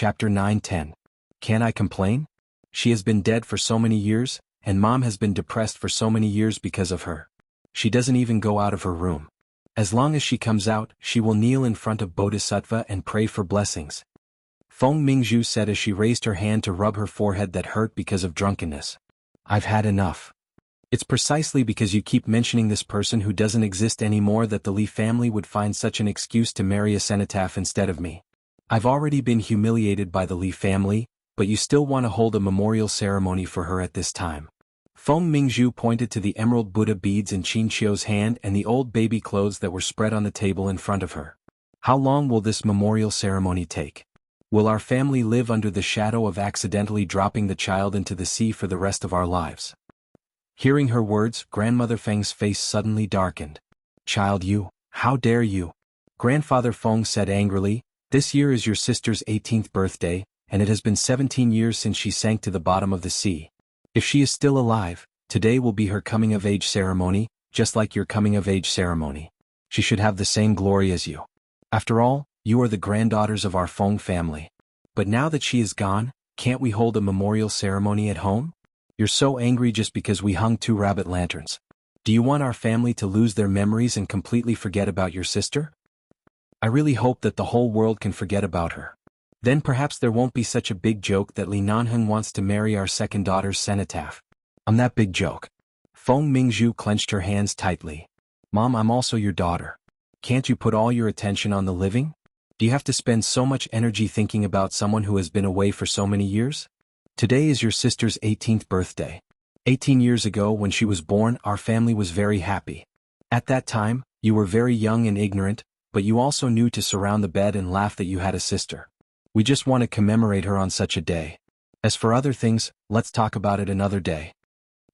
Chapter 9-10. Can I complain? She has been dead for so many years, and Mom has been depressed for so many years because of her. She doesn't even go out of her room. As long as she comes out, she will kneel in front of Bodhisattva and pray for blessings. Feng Mingzhu said as she raised her hand to rub her forehead that hurt because of drunkenness. I've had enough. It's precisely because you keep mentioning this person who doesn't exist anymore that the Li family would find such an excuse to marry a cenotaph instead of me. I've already been humiliated by the Li family, but you still want to hold a memorial ceremony for her at this time. Feng Mingzhu pointed to the emerald Buddha beads in Qin Qiu's hand and the old baby clothes that were spread on the table in front of her. How long will this memorial ceremony take? Will our family live under the shadow of accidentally dropping the child into the sea for the rest of our lives? Hearing her words, Grandmother Feng's face suddenly darkened. Child, you, how dare you? Grandfather Feng said angrily, this year is your sister's 18th birthday, and it has been 17 years since she sank to the bottom of the sea. If she is still alive, today will be her coming-of-age ceremony, just like your coming-of-age ceremony. She should have the same glory as you. After all, you are the granddaughters of our Feng family. But now that she is gone, can't we hold a memorial ceremony at home? You're so angry just because we hung 2 rabbit lanterns. Do you want our family to lose their memories and completely forget about your sister? I really hope that the whole world can forget about her. Then perhaps there won't be such a big joke that Li Nanheng wants to marry our second daughter's cenotaph. I'm that big joke. Feng Mingzhu clenched her hands tightly. Mom, I'm also your daughter. Can't you put all your attention on the living? Do you have to spend so much energy thinking about someone who has been away for so many years? Today is your sister's 18th birthday. 18 years ago when she was born, our family was very happy. At that time, you were very young and ignorant, but you also knew to surround the bed and laugh that you had a sister. We just want to commemorate her on such a day. As for other things, let's talk about it another day.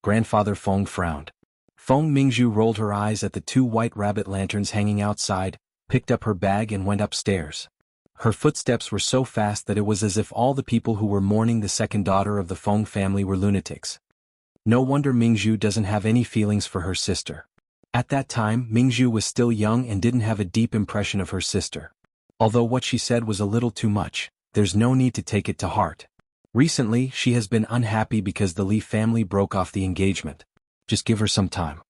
Grandfather Feng frowned. Feng Mingzhu rolled her eyes at the 2 white rabbit lanterns hanging outside, picked up her bag and went upstairs. Her footsteps were so fast that it was as if all the people who were mourning the second daughter of the Feng family were lunatics. No wonder Mingzhu doesn't have any feelings for her sister. At that time, Mingzhu was still young and didn't have a deep impression of her sister. Although what she said was a little too much, there's no need to take it to heart. Recently, she has been unhappy because the Li family broke off the engagement. Just give her some time.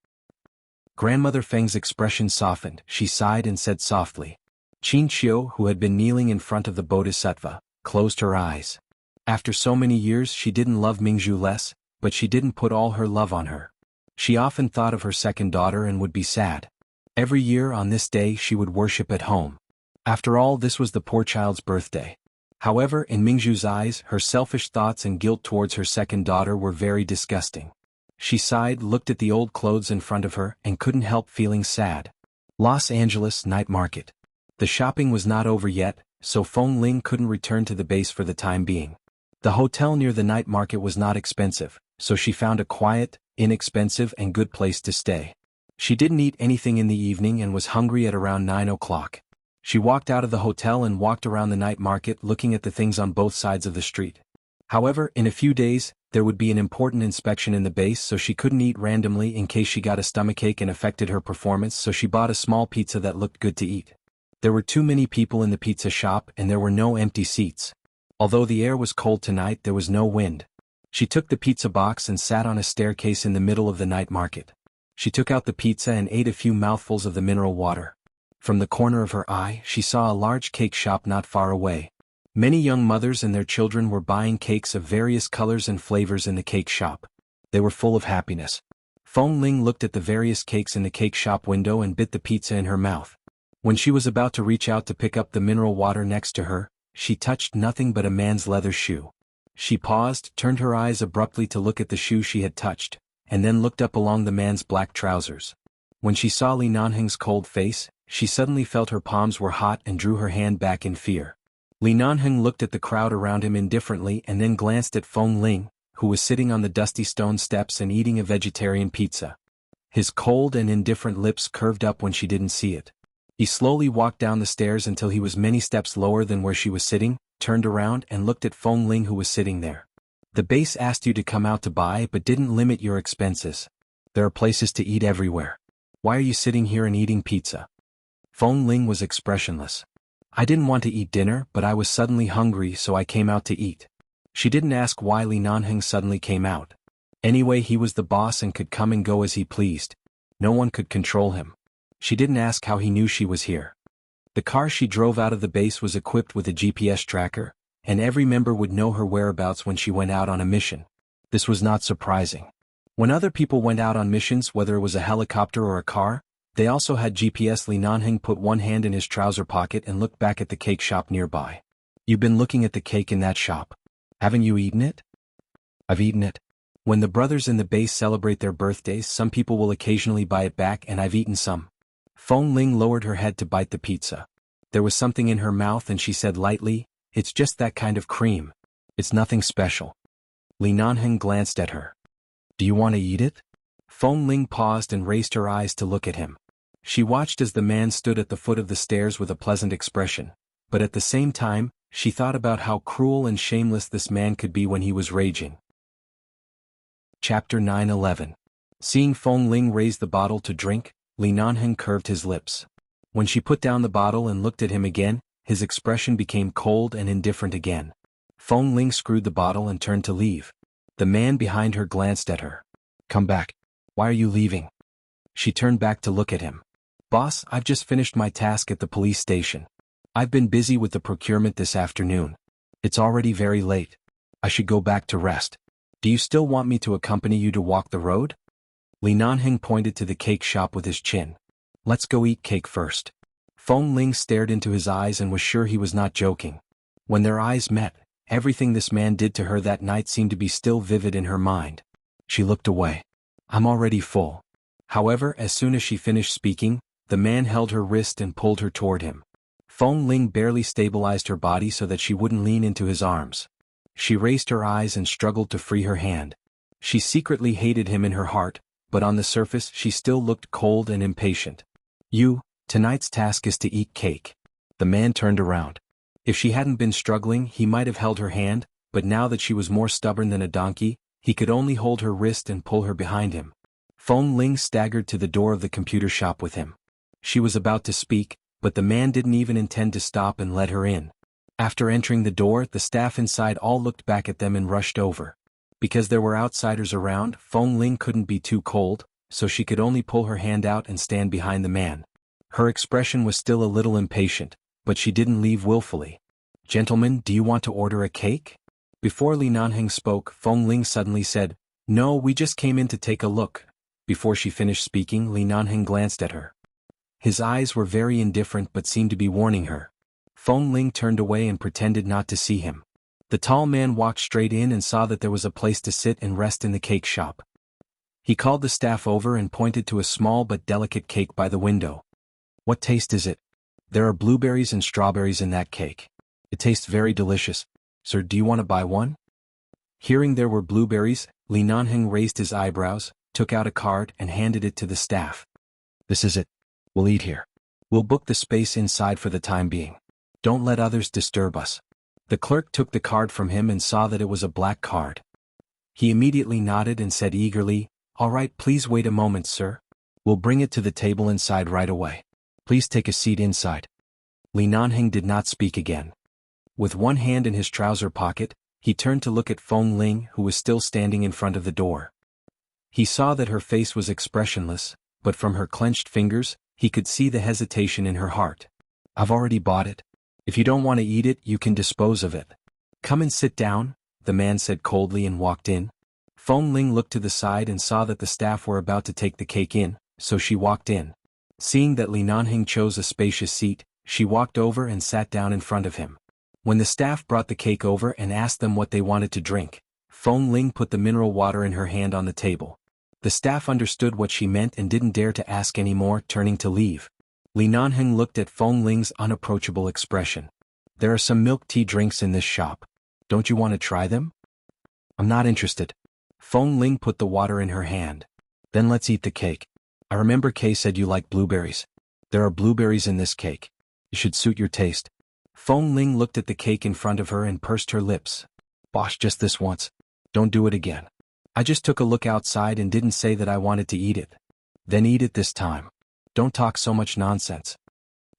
Grandmother Feng's expression softened. She sighed and said softly. Qin Qiu, who had been kneeling in front of the Bodhisattva, closed her eyes. After so many years she didn't love Mingzhu less, but she didn't put all her love on her. She often thought of her second daughter and would be sad. Every year on this day she would worship at home. After all, this was the poor child's birthday. However, in Mingzhu's eyes, her selfish thoughts and guilt towards her second daughter were very disgusting. She sighed, looked at the old clothes in front of her, and couldn't help feeling sad. Los Angeles night market. The shopping was not over yet, so Feng Ling couldn't return to the base for the time being. The hotel near the night market was not expensive, so she found a quiet, inexpensive and good place to stay. She didn't eat anything in the evening and was hungry at around 9 o'clock. She walked out of the hotel and walked around the night market looking at the things on both sides of the street. However, in a few days, there would be an important inspection in the base, so she couldn't eat randomly in case she got a stomachache and affected her performance, so she bought a small pizza that looked good to eat. There were too many people in the pizza shop and there were no empty seats. Although the air was cold tonight, there was no wind. She took the pizza box and sat on a staircase in the middle of the night market. She took out the pizza and ate a few mouthfuls of the mineral water. From the corner of her eye, she saw a large cake shop not far away. Many young mothers and their children were buying cakes of various colors and flavors in the cake shop. They were full of happiness. Feng Ling looked at the various cakes in the cake shop window and bit the pizza in her mouth. When she was about to reach out to pick up the mineral water next to her, she touched nothing but a man's leather shoe. She paused, turned her eyes abruptly to look at the shoe she had touched, and then looked up along the man's black trousers. When she saw Li Nanheng's cold face, she suddenly felt her palms were hot and drew her hand back in fear. Li Nanheng looked at the crowd around him indifferently and then glanced at Feng Ling, who was sitting on the dusty stone steps and eating a vegetarian pizza. His cold and indifferent lips curved up when she didn't see it. He slowly walked down the stairs until he was many steps lower than where she was sitting, turned around and looked at Feng Ling, who was sitting there. The base asked you to come out to buy but didn't limit your expenses. There are places to eat everywhere. Why are you sitting here and eating pizza? Feng Ling was expressionless. I didn't want to eat dinner, but I was suddenly hungry, so I came out to eat. She didn't ask why Li Nanheng suddenly came out. Anyway, he was the boss and could come and go as he pleased. No one could control him. She didn't ask how he knew she was here. The car she drove out of the base was equipped with a GPS tracker, and every member would know her whereabouts when she went out on a mission. This was not surprising. When other people went out on missions, whether it was a helicopter or a car, they also had GPS. Li Nanheng put one hand in his trouser pocket and looked back at the cake shop nearby. You've been looking at the cake in that shop. Haven't you eaten it? I've eaten it. When the brothers in the base celebrate their birthdays, some people will occasionally buy it back, and I've eaten some. Feng Ling lowered her head to bite the pizza. There was something in her mouth and she said lightly, "It's just that kind of cream. It's nothing special." Li Nanheng glanced at her. "Do you want to eat it?" Feng Ling paused and raised her eyes to look at him. She watched as the man stood at the foot of the stairs with a pleasant expression, but at the same time, she thought about how cruel and shameless this man could be when he was raging. Chapter 9:11. Seeing Feng Ling raise the bottle to drink, Li Nanheng curved his lips. When she put down the bottle and looked at him again, his expression became cold and indifferent again. Feng Ling screwed the bottle and turned to leave. The man behind her glanced at her. "Come back. Why are you leaving?" She turned back to look at him. "Boss, I've just finished my task at the police station. I've been busy with the procurement this afternoon. It's already very late. I should go back to rest. Do you still want me to accompany you to walk the road?" Li Nanheng pointed to the cake shop with his chin. "Let's go eat cake first." Feng Ling stared into his eyes and was sure he was not joking. When their eyes met, everything this man did to her that night seemed to be still vivid in her mind. She looked away. "I'm already full." However, as soon as she finished speaking, the man held her wrist and pulled her toward him. Feng Ling barely stabilized her body so that she wouldn't lean into his arms. She raised her eyes and struggled to free her hand. She secretly hated him in her heart, but on the surface she still looked cold and impatient. Tonight's task is to eat cake." The man turned around. If she hadn't been struggling, he might have held her hand, but now that she was more stubborn than a donkey, he could only hold her wrist and pull her behind him. Feng Ling staggered to the door of the computer shop with him. She was about to speak, but the man didn't even intend to stop and let her in. After entering the door, the staff inside all looked back at them and rushed over. Because there were outsiders around, Feng Ling couldn't be too cold, so she could only pull her hand out and stand behind the man. Her expression was still a little impatient, but she didn't leave willfully. "Gentlemen, do you want to order a cake?" Before Li Nanheng spoke, Feng Ling suddenly said, "No, we just came in to take a look." Before she finished speaking, Li Nanheng glanced at her. His eyes were very indifferent but seemed to be warning her. Feng Ling turned away and pretended not to see him. The tall man walked straight in and saw that there was a place to sit and rest in the cake shop. He called the staff over and pointed to a small but delicate cake by the window. "What taste is it?" "There are blueberries and strawberries in that cake. It tastes very delicious. Sir, do you want to buy one?" Hearing there were blueberries, Li Nanheng raised his eyebrows, took out a card and handed it to the staff. "This is it. We'll eat here. We'll book the space inside for the time being. Don't let others disturb us." The clerk took the card from him and saw that it was a black card. He immediately nodded and said eagerly, "All right, please wait a moment, sir. We'll bring it to the table inside right away. Please take a seat inside." Li Nanheng did not speak again. With one hand in his trouser pocket, he turned to look at Feng Ling, who was still standing in front of the door. He saw that her face was expressionless, but from her clenched fingers, he could see the hesitation in her heart. "I've already bought it. If you don't want to eat it, you can dispose of it." "Come and sit down," the man said coldly and walked in. Feng Ling looked to the side and saw that the staff were about to take the cake in, so she walked in. Seeing that Li Nanheng chose a spacious seat, she walked over and sat down in front of him. When the staff brought the cake over and asked them what they wanted to drink, Feng Ling put the mineral water in her hand on the table. The staff understood what she meant and didn't dare to ask any more, turning to leave. Li Nanheng looked at Feng Ling's unapproachable expression. "There are some milk tea drinks in this shop. Don't you want to try them?" "I'm not interested." Feng Ling put the water in her hand. "Then let's eat the cake. I remember Kay said you like blueberries. There are blueberries in this cake. It should suit your taste." Feng Ling looked at the cake in front of her and pursed her lips. "Boss, just this once. Don't do it again. I just took a look outside and didn't say that I wanted to eat it. Then eat it this time. Don't talk so much nonsense."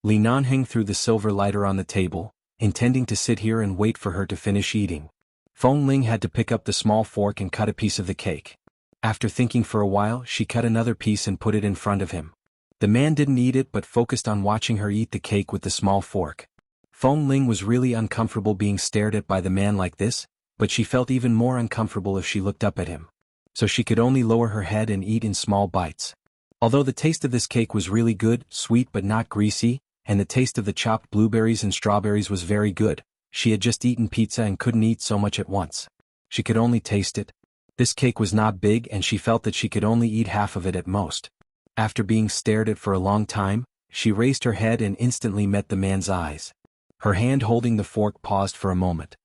Li Nanheng threw the silver lighter on the table, intending to sit here and wait for her to finish eating. Feng Ling had to pick up the small fork and cut a piece of the cake. After thinking for a while, she cut another piece and put it in front of him. The man didn't eat it but focused on watching her eat the cake with the small fork. Feng Ling was really uncomfortable being stared at by the man like this, but she felt even more uncomfortable if she looked up at him. So she could only lower her head and eat in small bites. Although the taste of this cake was really good, sweet but not greasy, and the taste of the chopped blueberries and strawberries was very good, she had just eaten pizza and couldn't eat so much at once. She could only taste it. This cake was not big and she felt that she could only eat half of it at most. After being stared at for a long time, she raised her head and instantly met the man's eyes. Her hand holding the fork paused for a moment.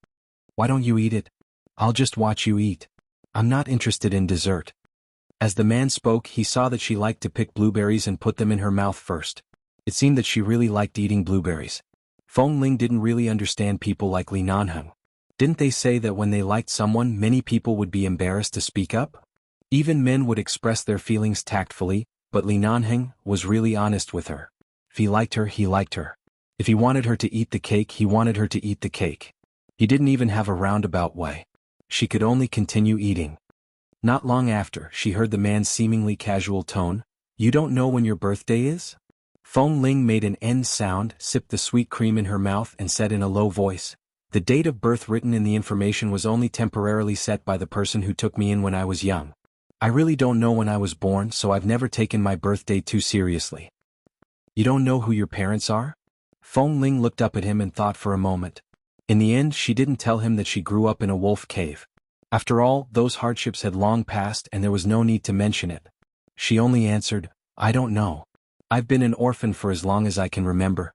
"Why don't you eat it? I'll just watch you eat. I'm not interested in dessert." As the man spoke, he saw that she liked to pick blueberries and put them in her mouth first. It seemed that she really liked eating blueberries. Feng Ling didn't really understand people like Li Nanheng. Didn't they say that when they liked someone, many people would be embarrassed to speak up? Even men would express their feelings tactfully, but Li Nanheng was really honest with her. If he liked her, he liked her. If he wanted her to eat the cake, he wanted her to eat the cake. He didn't even have a roundabout way. She could only continue eating. Not long after, she heard the man's seemingly casual tone, "You don't know when your birthday is?" Feng Ling made an N sound, sipped the sweet cream in her mouth and said in a low voice, "The date of birth written in the information was only temporarily set by the person who took me in when I was young. I really don't know when I was born, so I've never taken my birthday too seriously." "You don't know who your parents are?" Feng Ling looked up at him and thought for a moment. In the end, she didn't tell him that she grew up in a wolf cave. After all, those hardships had long passed and there was no need to mention it. She only answered, "I don't know. I've been an orphan for as long as I can remember."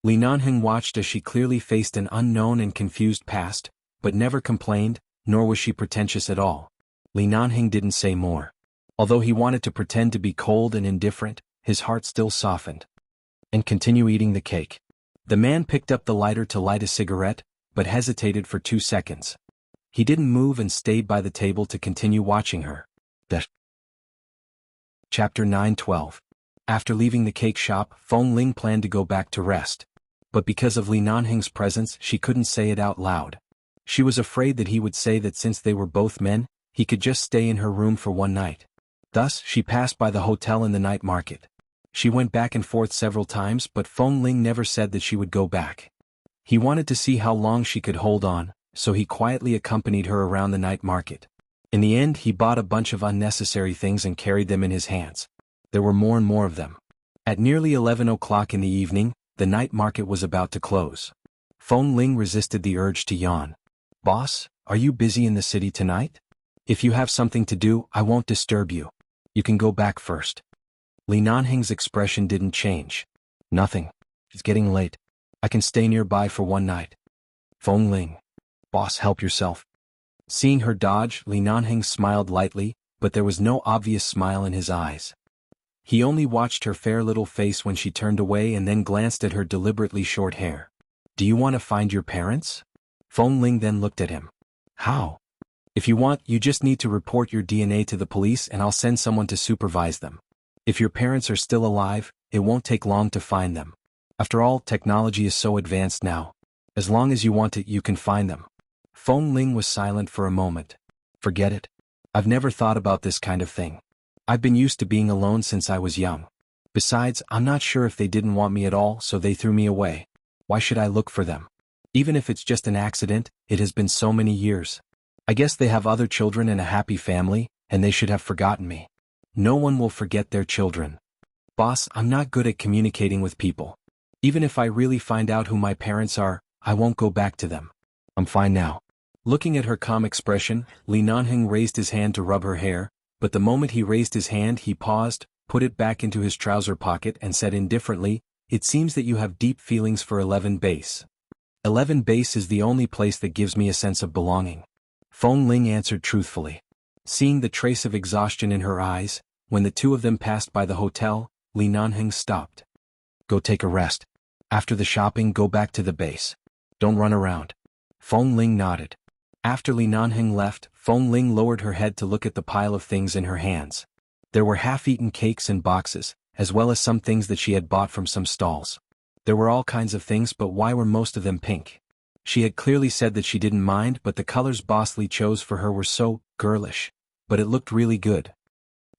Li Nanheng watched as she clearly faced an unknown and confused past, but never complained, nor was she pretentious at all. Li Nanheng didn't say more. Although he wanted to pretend to be cold and indifferent, his heart still softened. And continue eating the cake. The man picked up the lighter to light a cigarette, but hesitated for 2 seconds. He didn't move and stayed by the table to continue watching her. Chapter 9:12. After leaving the cake shop, Feng Ling planned to go back to rest. But because of Li Nanheng's presence, she couldn't say it out loud. She was afraid that he would say that since they were both men, he could just stay in her room for one night. Thus, she passed by the hotel in the night market. She went back and forth several times, but Feng Ling never said that she would go back. He wanted to see how long she could hold on, so he quietly accompanied her around the night market. In the end, he bought a bunch of unnecessary things and carried them in his hands. There were more and more of them. At nearly 11 o'clock in the evening, the night market was about to close. Feng Ling resisted the urge to yawn. "Boss, are you busy in the city tonight? If you have something to do, I won't disturb you. You can go back first." Li Nanheng's expression didn't change. "Nothing. It's getting late. I can stay nearby for one night." Feng Ling. "Boss, help yourself." Seeing her dodge, Li Nanheng smiled lightly, but there was no obvious smile in his eyes. He only watched her fair little face when she turned away and then glanced at her deliberately short hair. "Do you want to find your parents?" Feng Ling then looked at him. "How?" "If you want, you just need to report your DNA to the police and I'll send someone to supervise them. If your parents are still alive, it won't take long to find them. After all, technology is so advanced now. As long as you want it, you can find them." Feng Ling was silent for a moment. "Forget it. I've never thought about this kind of thing. I've been used to being alone since I was young. Besides, I'm not sure if they didn't want me at all, so they threw me away. Why should I look for them? Even if it's just an accident, it has been so many years. I guess they have other children and a happy family, and they should have forgotten me. No one will forget their children. Boss, I'm not good at communicating with people. Even if I really find out who my parents are, I won't go back to them. I'm fine now." Looking at her calm expression, Li Nanheng raised his hand to rub her hair, but the moment he raised his hand he paused, put it back into his trouser pocket and said indifferently, "It seems that you have deep feelings for 11 base. 11 base is the only place that gives me a sense of belonging." Feng Ling answered truthfully. Seeing the trace of exhaustion in her eyes, when the two of them passed by the hotel, Li Nanheng stopped. "Go take a rest. After the shopping, go back to the base. Don't run around." Feng Ling nodded. After Li Nanheng left, Feng Ling lowered her head to look at the pile of things in her hands. There were half-eaten cakes and boxes, as well as some things that she had bought from some stalls. There were all kinds of things, but why were most of them pink? She had clearly said that she didn't mind, but the colors Boss Lee chose for her were so girlish. But it looked really good.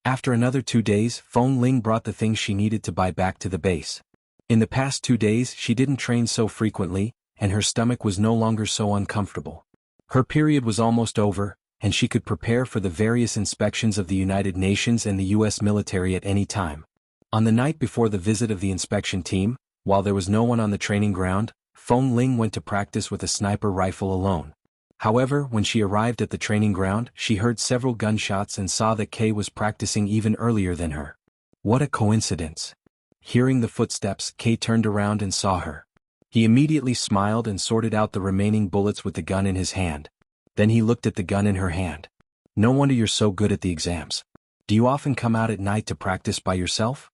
After another 2 days, Feng Ling brought the things she needed to buy back to the base. In the past 2 days she didn't train so frequently, and her stomach was no longer so uncomfortable. Her period was almost over, and she could prepare for the various inspections of the United Nations and the U.S. military at any time. On the night before the visit of the inspection team, while there was no one on the training ground, Feng Ling went to practice with a sniper rifle alone. However, when she arrived at the training ground, she heard several gunshots and saw that Kay was practicing even earlier than her. What a coincidence. Hearing the footsteps, Kay turned around and saw her. He immediately smiled and sorted out the remaining bullets with the gun in his hand. Then he looked at the gun in her hand. No wonder you're so good at the exams. Do you often come out at night to practice by yourself?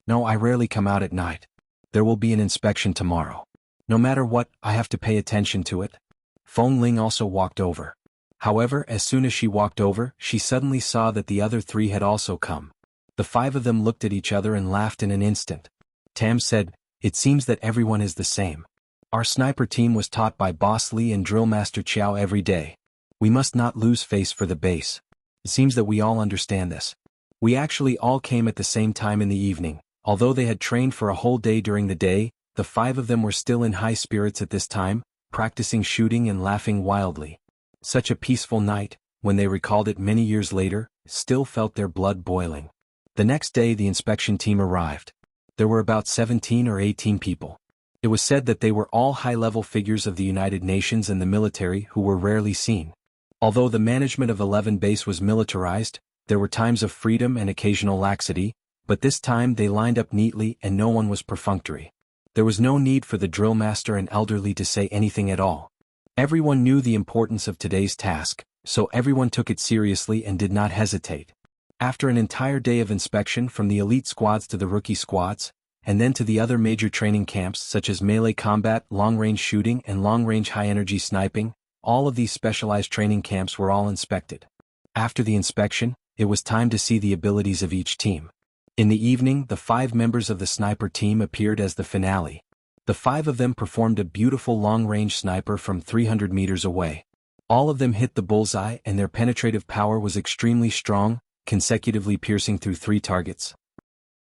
No, I rarely come out at night. There will be an inspection tomorrow. No matter what, I have to pay attention to it. Feng Ling also walked over. However, as soon as she walked over, she suddenly saw that the other 3 had also come. The 5 of them looked at each other and laughed in an instant. Tam said, "It seems that everyone is the same. Our sniper team was taught by Boss Lee and Drill Master Chow every day. We must not lose face for the base. It seems that we all understand this. We actually all came at the same time in the evening. Although they had trained for a whole day during the day, the 5 of them were still in high spirits at this time, practicing shooting and laughing wildly. Such a peaceful night, when they recalled it many years later, still felt their blood boiling." The next day the inspection team arrived. There were about 17 or 18 people. It was said that they were all high-level figures of the United Nations and the military who were rarely seen. Although the management of 11 Base was militarized, there were times of freedom and occasional laxity, but this time they lined up neatly and no one was perfunctory. There was no need for the drill master and elderly to say anything at all. Everyone knew the importance of today's task, so everyone took it seriously and did not hesitate. After an entire day of inspection from the elite squads to the rookie squads, and then to the other major training camps such as melee combat, long-range shooting and long-range high-energy sniping, all of these specialized training camps were all inspected. After the inspection, it was time to see the abilities of each team. In the evening, the 5 members of the sniper team appeared as the finale. The 5 of them performed a beautiful long-range sniper from 300 meters away. All of them hit the bullseye and their penetrative power was extremely strong, consecutively piercing through 3 targets.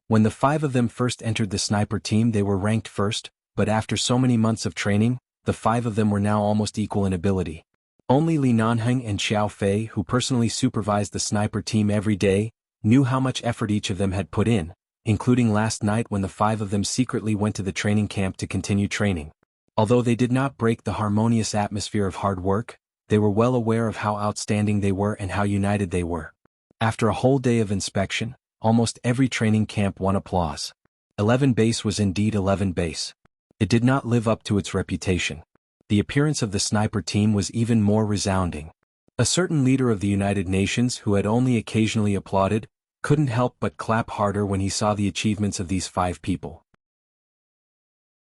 When the 5 of them first entered the sniper team they were ranked first, but after so many months of training, the 5 of them were now almost equal in ability. Only Li Nanheng and Xiao Fei, who personally supervised the sniper team every day, knew how much effort each of them had put in, including last night when the 5 of them secretly went to the training camp to continue training. Although they did not break the harmonious atmosphere of hard work, they were well aware of how outstanding they were and how united they were. After a whole day of inspection, almost every training camp won applause. 11 Base was indeed 11 Base. It did not live up to its reputation. The appearance of the sniper team was even more resounding. A certain leader of the United Nations who had only occasionally applauded, couldn't help but clap harder when he saw the achievements of these 5 people.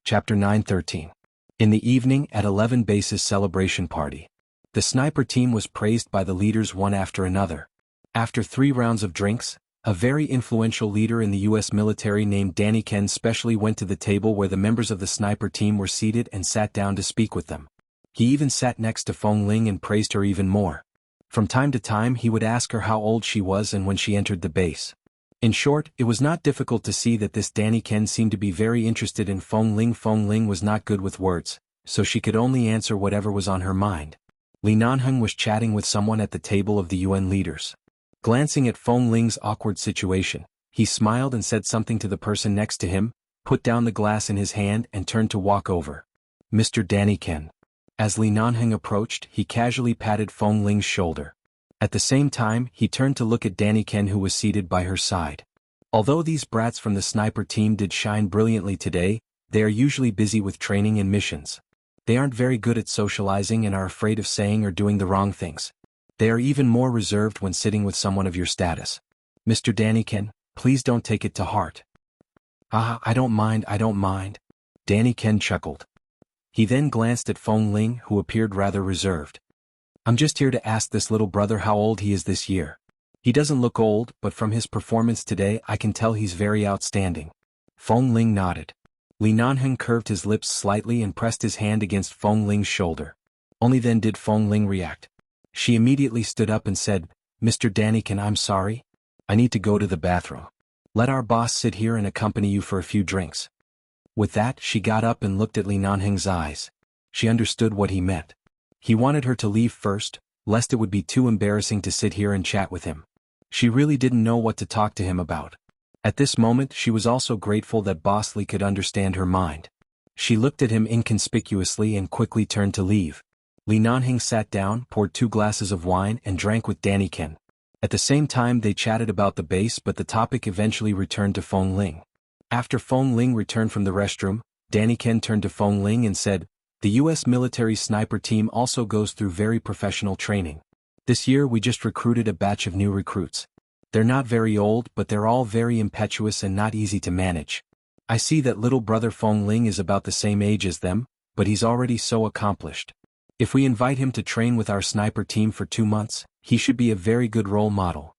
Chapter 9:13. In the evening at 11 Base's celebration party. The sniper team was praised by the leaders one after another. After 3 rounds of drinks, a very influential leader in the U.S. military named Danny Ken specially went to the table where the members of the sniper team were seated and sat down to speak with them. He even sat next to Feng Ling and praised her even more. From time to time he would ask her how old she was and when she entered the base. In short, it was not difficult to see that this Danny Ken seemed to be very interested in Feng Ling. Feng Ling was not good with words, so she could only answer whatever was on her mind. Li Nanheng was chatting with someone at the table of the UN leaders. Glancing at Feng Ling's awkward situation, he smiled and said something to the person next to him, put down the glass in his hand and turned to walk over. "Mr. Danny Ken." As Li Nanheng approached, he casually patted Feng Ling's shoulder. At the same time, he turned to look at Danny Ken who was seated by her side. Although these brats from the sniper team did shine brilliantly today, they are usually busy with training and missions. They aren't very good at socializing and are afraid of saying or doing the wrong things. They are even more reserved when sitting with someone of your status. Mr. Danny Ken, please don't take it to heart. I don't mind. Danny Ken chuckled. He then glanced at Feng Ling who appeared rather reserved. I'm just here to ask this little brother how old he is this year. He doesn't look old, but from his performance today I can tell he's very outstanding. Feng Ling nodded. Li Nanheng curved his lips slightly and pressed his hand against Feng Ling's shoulder. Only then did Feng Ling react. She immediately stood up and said, "Mr. Daniken, I'm sorry. I need to go to the bathroom. Let our boss sit here and accompany you for a few drinks." With that, she got up and looked at Li Nanheng's eyes. She understood what he meant. He wanted her to leave first, lest it would be too embarrassing to sit here and chat with him. She really didn't know what to talk to him about. At this moment, she was also grateful that Boss Li could understand her mind. She looked at him inconspicuously and quickly turned to leave. Li Nanheng sat down, poured 2 glasses of wine and drank with Daniken. At the same time they chatted about the base, but the topic eventually returned to Feng Ling. After Feng Ling returned from the restroom, Daniken turned to Feng Ling and said, "The U.S. military sniper team also goes through very professional training. This year we just recruited a batch of new recruits. They're not very old, but they're all very impetuous and not easy to manage. I see that little brother Feng Ling is about the same age as them, but he's already so accomplished. If we invite him to train with our sniper team for 2 months, he should be a very good role model."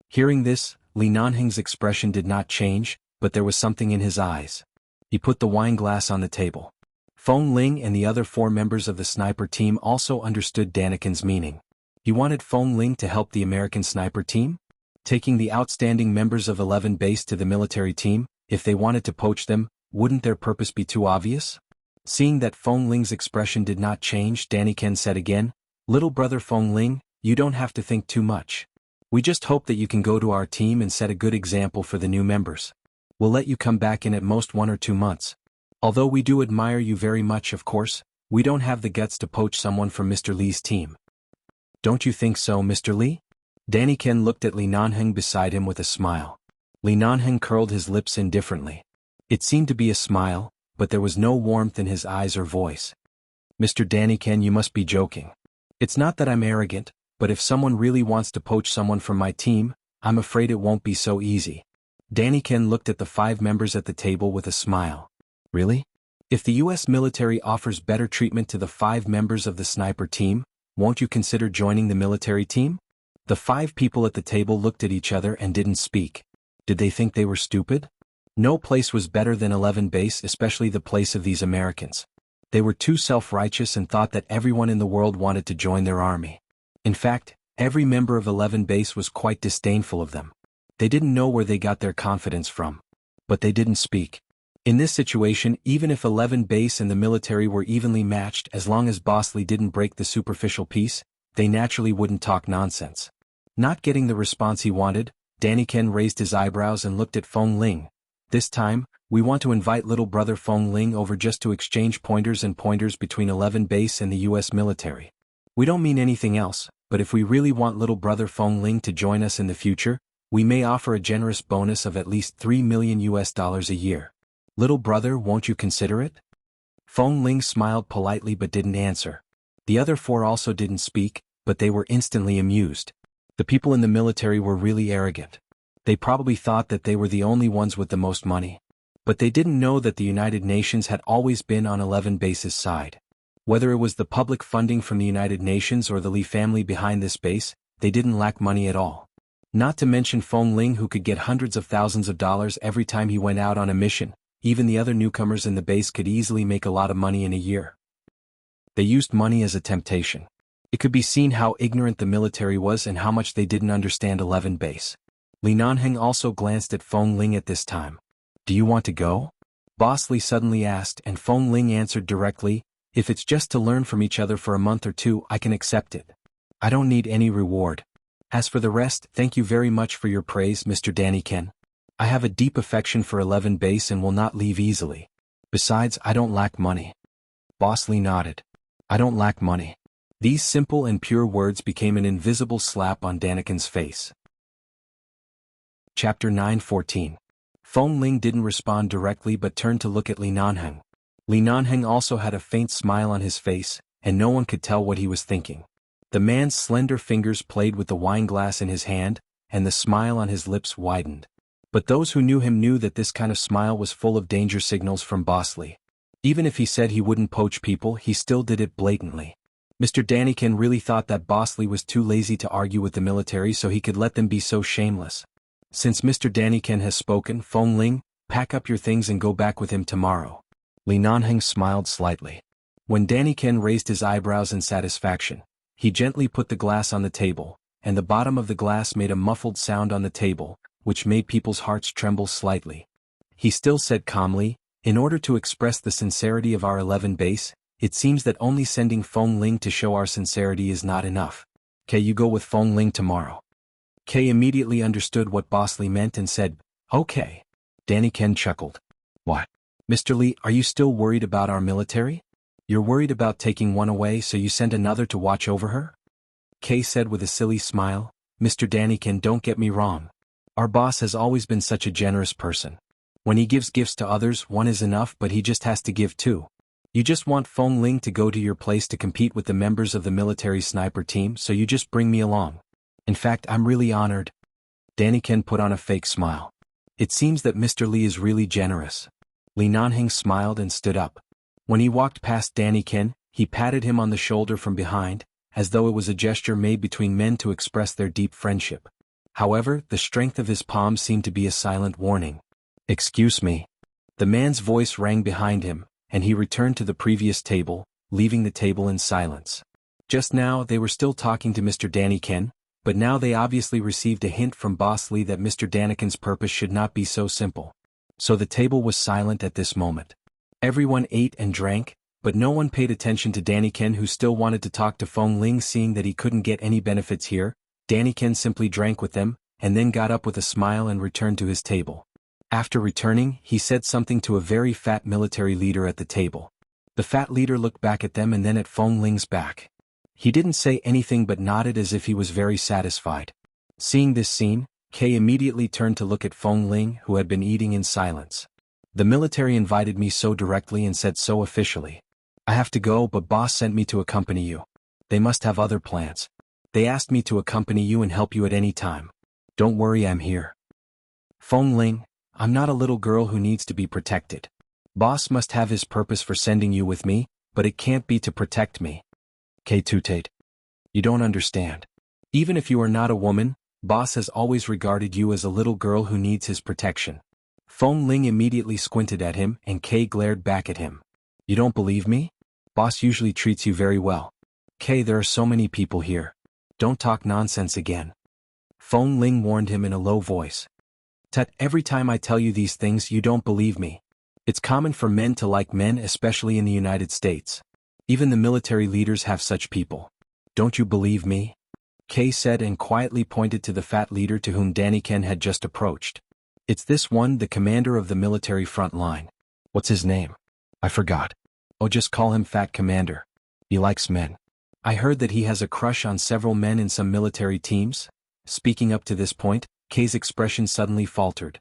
Hearing this, Li Nanheng's expression did not change, but there was something in his eyes. He put the wine glass on the table. Feng Ling and the other 4 members of the sniper team also understood Daniken's meaning. He wanted Feng Ling to help the American sniper team? Taking the outstanding members of 11 base to the military team, if they wanted to poach them, wouldn't their purpose be too obvious? Seeing that Feng Ling's expression did not change, Daniken said again, "Little brother Feng Ling, you don't have to think too much. We just hope that you can go to our team and set a good example for the new members. We'll let you come back in at most 1 or 2 months. Although we do admire you very much, of course, we don't have the guts to poach someone from Mr. Li's team. Don't you think so, Mr. Li?" Daniken looked at Li Nanheng beside him with a smile. Li Nanheng curled his lips indifferently. It seemed to be a smile, but there was no warmth in his eyes or voice. "Mr. Daniken, you must be joking. It's not that I'm arrogant, but if someone really wants to poach someone from my team, I'm afraid it won't be so easy." Daniken looked at the 5 members at the table with a smile. "Really? If the U.S. military offers better treatment to the 5 members of the sniper team, won't you consider joining the military team?" The 5 people at the table looked at each other and didn't speak. Did they think they were stupid? No place was better than 11 base, especially the place of these Americans. They were too self-righteous and thought that everyone in the world wanted to join their army. In fact, every member of 11 base was quite disdainful of them. They didn't know where they got their confidence from. But they didn't speak. In this situation, even if 11 base and the military were evenly matched, as long as Boss Li didn't break the superficial peace, they naturally wouldn't talk nonsense. Not getting the response he wanted, Daniken raised his eyebrows and looked at Feng Ling. "This time, we want to invite little brother Feng Ling over just to exchange pointers between 11 base and the U.S. military. We don't mean anything else, but if we really want little brother Feng Ling to join us in the future, we may offer a generous bonus of at least $3 million a year. Little brother, won't you consider it?" Feng Ling smiled politely but didn't answer. The other 4 also didn't speak, but they were instantly amused. The people in the military were really arrogant. They probably thought that they were the only ones with the most money. But they didn't know that the United Nations had always been on 11 base's side. Whether it was the public funding from the United Nations or the Li family behind this base, they didn't lack money at all. Not to mention Feng Ling, who could get hundreds of thousands of dollars every time he went out on a mission. Even the other newcomers in the base could easily make a lot of money in a year. They used money as a temptation. It could be seen how ignorant the military was and how much they didn't understand 11 base. Li Nanheng also glanced at Feng Ling at this time. "Do you want to go?" Boss Li suddenly asked, and Feng Ling answered directly, "If it's just to learn from each other for a month or 2, I can accept it. I don't need any reward. As for the rest, thank you very much for your praise, Mr. Daniken. I have a deep affection for 11 base and will not leave easily. Besides, I don't lack money." Boss Li nodded. "I don't lack money." These simple and pure words became an invisible slap on Daniken's face. Chapter 9:14. Feng Ling didn't respond directly but turned to look at Li Nanheng. Li Nanheng also had a faint smile on his face, and no one could tell what he was thinking. The man's slender fingers played with the wine glass in his hand, and the smile on his lips widened. But those who knew him knew that this kind of smile was full of danger signals from Boss Li. Even if he said he wouldn't poach people, he still did it blatantly. Mr. Daniken really thought that Boss Li was too lazy to argue with the military, so he could let them be so shameless. Since Mr. Daniken has spoken, Feng Ling, Pack up your things and go back with him tomorrow. Li Nanheng smiled slightly. When Danny Ken raised his eyebrows in satisfaction, he gently put the glass on the table, and the bottom of the glass made a muffled sound on the table, which made people's hearts tremble slightly. He still said calmly, in order to express the sincerity of our 11 base, it seems that only sending Feng Ling to show our sincerity is not enough. K, you go with Feng Ling tomorrow. K immediately understood what Boss Li meant and said, okay. Danny Ken chuckled. What? Mr. Li, are you still worried about our military? You're worried about taking one away so you send another to watch over her? K said with a silly smile, Mr. Danny Ken, don't get me wrong. Our boss has always been such a generous person. When he gives gifts to others, one is enough, but he just has to give two. You just want Feng Ling to go to your place to compete with the members of the military sniper team, so you just bring me along. In fact, I'm really honored. Danny Ken put on a fake smile. It seems that Mr. Li is really generous. Li Nanheng smiled and stood up. When he walked past Danny Ken, he patted him on the shoulder from behind, as though it was a gesture made between men to express their deep friendship. However, the strength of his palm seemed to be a silent warning. Excuse me. The man's voice rang behind him, and he returned to the previous table, leaving the table in silence. Just now they were still talking to Mr. Danny Ken, but now they obviously received a hint from Boss Li that Mr. Daniken's purpose should not be so simple. So the table was silent at this moment. Everyone ate and drank, but no one paid attention to Danny Ken, who still wanted to talk to Feng Ling. Seeing that he couldn't get any benefits here, Danny Ken simply drank with them, and then got up with a smile and returned to his table. After returning, he said something to a very fat military leader at the table. The fat leader looked back at them and then at Feng Ling's back. He didn't say anything but nodded as if he was very satisfied. Seeing this scene, Kay immediately turned to look at Feng Ling, who had been eating in silence. The military invited me so directly and said so officially. I have to go, but boss sent me to accompany you. They must have other plans. They asked me to accompany you and help you at any time. Don't worry, I'm here. Feng Ling, I'm not a little girl who needs to be protected. Boss must have his purpose for sending you with me, but it can't be to protect me. K. Tutate. You don't understand. Even if you are not a woman, Boss has always regarded you as a little girl who needs his protection. Feng Ling immediately squinted at him and Kay glared back at him. You don't believe me? Boss usually treats you very well. Kay, there are so many people here. Don't talk nonsense again. Feng Ling warned him in a low voice. Tut, every time I tell you these things you don't believe me. It's common for men to like men, especially in the United States. Even the military leaders have such people. Don't you believe me? Kay said and quietly pointed to the fat leader to whom Danny Ken had just approached. It's this one, the commander of the military front line. What's his name? I forgot. Oh, just call him Fat Commander. He likes men. I heard that he has a crush on several men in some military teams. Speaking up to this point, Kay's expression suddenly faltered.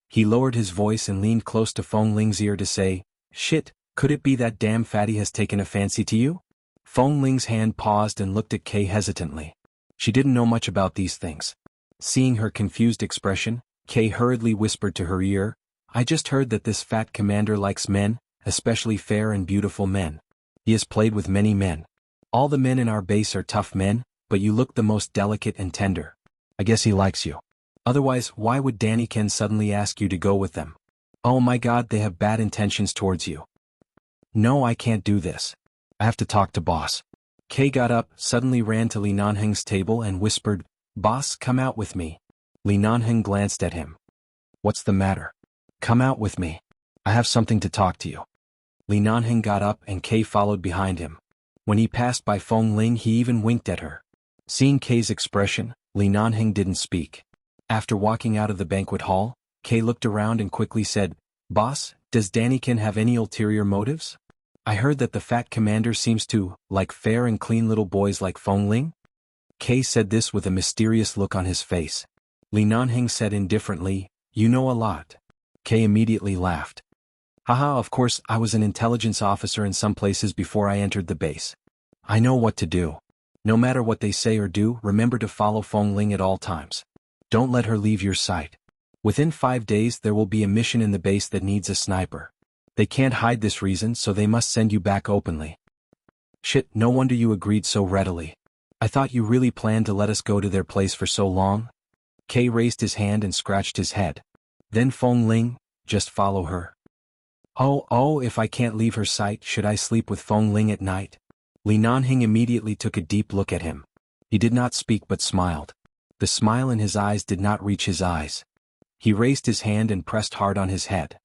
He lowered his voice and leaned close to Feng Ling's ear to say, Shit, could it be that damn fatty has taken a fancy to you? Feng Ling's hand paused and looked at Kay hesitantly. She didn't know much about these things. Seeing her confused expression, Kay hurriedly whispered to her ear, I just heard that this fat commander likes men, especially fair and beautiful men. He has played with many men. All the men in our base are tough men, but you look the most delicate and tender. I guess he likes you. Otherwise, why would Danny Ken suddenly ask you to go with them? Oh my God, they have bad intentions towards you. No, I can't do this. I have to talk to boss. Kay got up, suddenly ran to Li Nanheng's table and whispered, Boss, come out with me. Li Nanheng glanced at him. What's the matter? Come out with me. I have something to talk to you. Li Nanheng got up and Kay followed behind him. When he passed by Feng Ling, he even winked at her. Seeing Kay's expression, Li Nanheng didn't speak. After walking out of the banquet hall, Kay looked around and quickly said, Boss, does Danny Ken have any ulterior motives? I heard that the fat commander seems to like fair and clean little boys like Feng Ling. Kay said this with a mysterious look on his face. Li Nanheng said indifferently, You know a lot. Kay immediately laughed. Haha, of course I was an intelligence officer in some places before I entered the base. I know what to do. No matter what they say or do, remember to follow Feng Ling at all times. Don't let her leave your sight. Within 5 days there will be a mission in the base that needs a sniper. They can't hide this reason, so they must send you back openly. Shit, no wonder you agreed so readily. I thought you really planned to let us go to their place for so long. Kay raised his hand and scratched his head. Then Feng Ling, just follow her. Oh, if I can't leave her sight, should I sleep with Feng Ling at night? Li Nanhing immediately took a deep look at him. He did not speak but smiled. The smile in his eyes did not reach his eyes. He raised his hand and pressed hard on his head.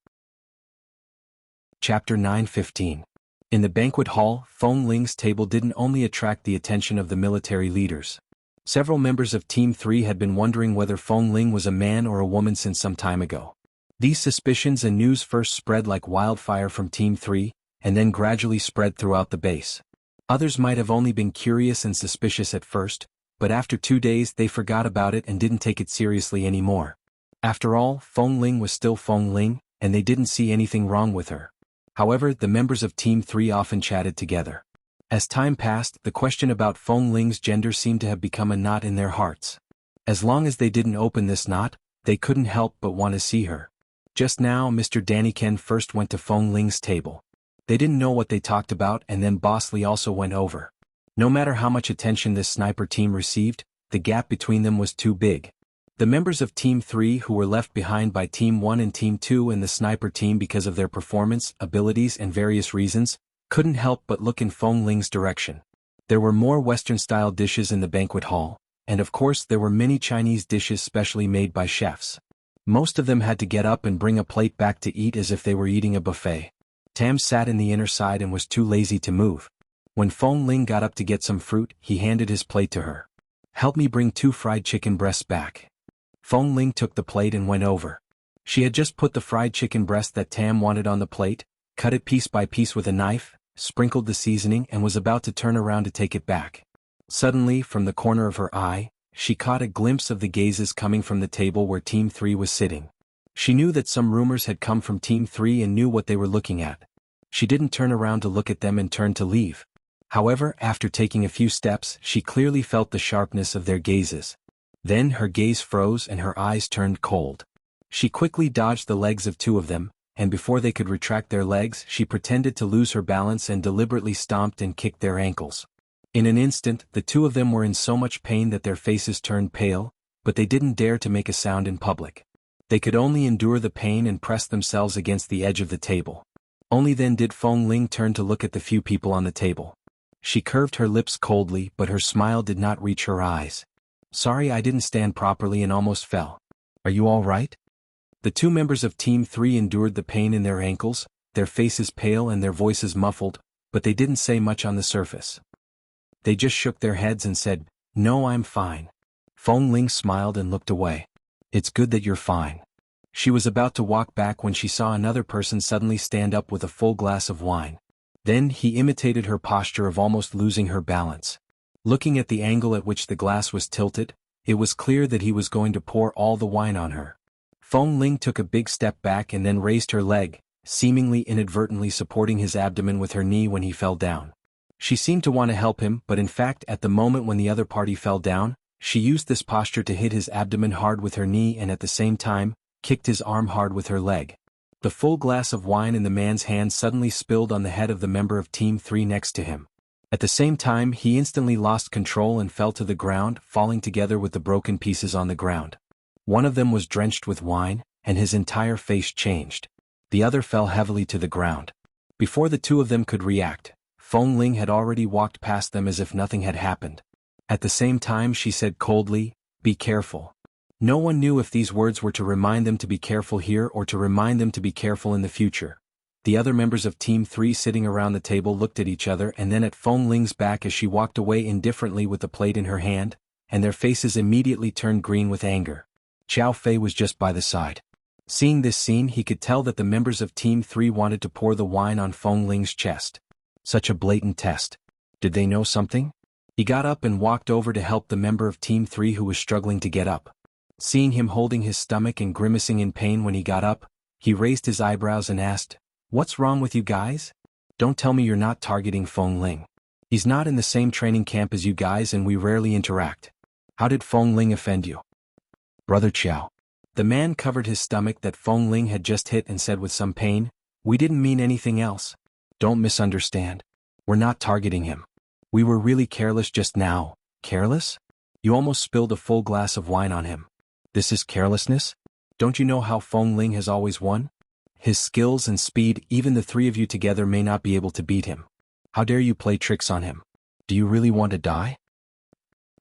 Chapter 9:15. In the banquet hall, Feng Ling's table didn't only attract the attention of the military leaders. Several members of Team 3 had been wondering whether Feng Ling was a man or a woman since some time ago. These suspicions and news first spread like wildfire from Team 3, and then gradually spread throughout the base. Others might have only been curious and suspicious at first, but after 2 days they forgot about it and didn't take it seriously anymore. After all, Feng Ling was still Feng Ling, and they didn't see anything wrong with her. However, the members of Team 3 often chatted together. As time passed, the question about Feng Ling's gender seemed to have become a knot in their hearts. As long as they didn't open this knot, they couldn't help but want to see her. Just now Mr. Daniken first went to Feng Ling's table. They didn't know what they talked about, and then Boss Li also went over. No matter how much attention this sniper team received, the gap between them was too big. The members of Team 3 who were left behind by Team 1 and Team 2 and the sniper team because of their performance, abilities and various reasons, couldn't help but look in Feng Ling's direction. There were more Western-style dishes in the banquet hall, and of course there were many Chinese dishes specially made by chefs. Most of them had to get up and bring a plate back to eat as if they were eating a buffet. Tam sat in the inner side and was too lazy to move. When Feng Ling got up to get some fruit, he handed his plate to her. "Help me bring 2 fried chicken breasts back." Feng Ling took the plate and went over. She had just put the fried chicken breast that Tam wanted on the plate, cut it piece by piece with a knife, sprinkled the seasoning and was about to turn around to take it back. Suddenly, from the corner of her eye, she caught a glimpse of the gazes coming from the table where Team 3 was sitting. She knew that some rumors had come from Team 3 and knew what they were looking at. She didn't turn around to look at them and turned to leave. However, after taking a few steps, she clearly felt the sharpness of their gazes. Then her gaze froze and her eyes turned cold. She quickly dodged the legs of 2 of them, and before they could retract their legs, she pretended to lose her balance and deliberately stomped and kicked their ankles. In an instant, the 2 of them were in so much pain that their faces turned pale, but they didn't dare to make a sound in public. They could only endure the pain and press themselves against the edge of the table. Only then did Feng Ling turn to look at the few people on the table. She curved her lips coldly, but her smile did not reach her eyes. "Sorry, I didn't stand properly and almost fell. Are you all right?" The 2 members of Team 3 endured the pain in their ankles, their faces pale and their voices muffled, but they didn't say much on the surface. They just shook their heads and said, "No, I'm fine." Feng Ling smiled and looked away. "It's good that you're fine." She was about to walk back when she saw another person suddenly stand up with a full glass of wine. Then he imitated her posture of almost losing her balance. Looking at the angle at which the glass was tilted, it was clear that he was going to pour all the wine on her. Feng Ling took a big step back and then raised her leg, seemingly inadvertently supporting his abdomen with her knee when he fell down. She seemed to want to help him, but in fact at the moment when the other party fell down, she used this posture to hit his abdomen hard with her knee and at the same time, kicked his arm hard with her leg. The full glass of wine in the man's hand suddenly spilled on the head of the member of Team 3 next to him. At the same time, he instantly lost control and fell to the ground, falling together with the broken pieces on the ground. One of them was drenched with wine, and his entire face changed. The other fell heavily to the ground. Before the 2 of them could react, Feng Ling had already walked past them as if nothing had happened. At the same time she said coldly, "Be careful." No one knew if these words were to remind them to be careful here or to remind them to be careful in the future. The other members of Team 3 sitting around the table looked at each other and then at Feng Ling's back as she walked away indifferently with the plate in her hand, and their faces immediately turned green with anger. Xiao Fei was just by the side. Seeing this scene, he could tell that the members of Team 3 wanted to pour the wine on Feng Ling's chest. Such a blatant test. Did they know something? He got up and walked over to help the member of Team 3 who was struggling to get up. Seeing him holding his stomach and grimacing in pain when he got up, he raised his eyebrows and asked, "What's wrong with you guys? Don't tell me you're not targeting Feng Ling. He's not in the same training camp as you guys and we rarely interact. How did Feng Ling offend you?" "Brother Qiao." The man covered his stomach that Feng Ling had just hit and said with some pain, "We didn't mean anything else. Don't misunderstand. We're not targeting him. We were really careless just now." "Careless? You almost spilled a full glass of wine on him. This is carelessness? Don't you know how Feng Ling has always won? his skills and speed, even the three of you together may not be able to beat him. How dare you play tricks on him? Do you really want to die?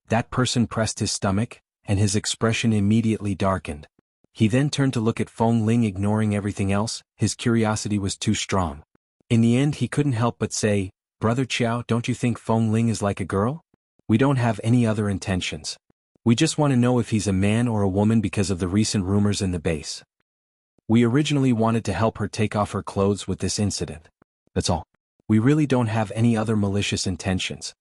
That person pressed his stomach, and his expression immediately darkened. He then turned to look at Feng Ling, ignoring everything else. His curiosity was too strong. In the end he couldn't help but say, "Brother Qiao, don't you think Feng Ling is like a girl? We don't have any other intentions. We just want to know if he's a man or a woman because of the recent rumors in the base. We originally wanted to help her take off her clothes with this incident. That's all. We really don't have any other malicious intentions."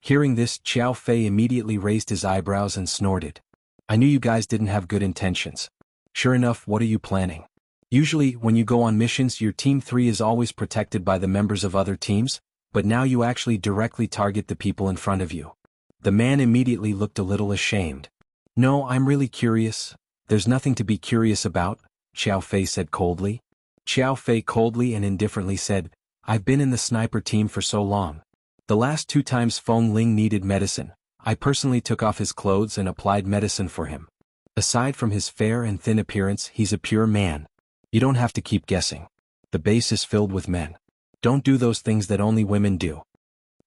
Hearing this, Qiao Fei immediately raised his eyebrows and snorted. "I knew you guys didn't have good intentions. Sure enough, what are you planning? Usually, when you go on missions, your Team 3 is always protected by the members of other teams, but now you actually directly target the people in front of you." The man immediately looked a little ashamed. "No, I'm really curious." "There's nothing to be curious about," Qiao Fei said coldly. Qiao Fei coldly and indifferently said, "I've been in the sniper team for so long. The last 2 times Feng Ling needed medicine, I personally took off his clothes and applied medicine for him. Aside from his fair and thin appearance, he's a pure man. You don't have to keep guessing. The base is filled with men. Don't do those things that only women do."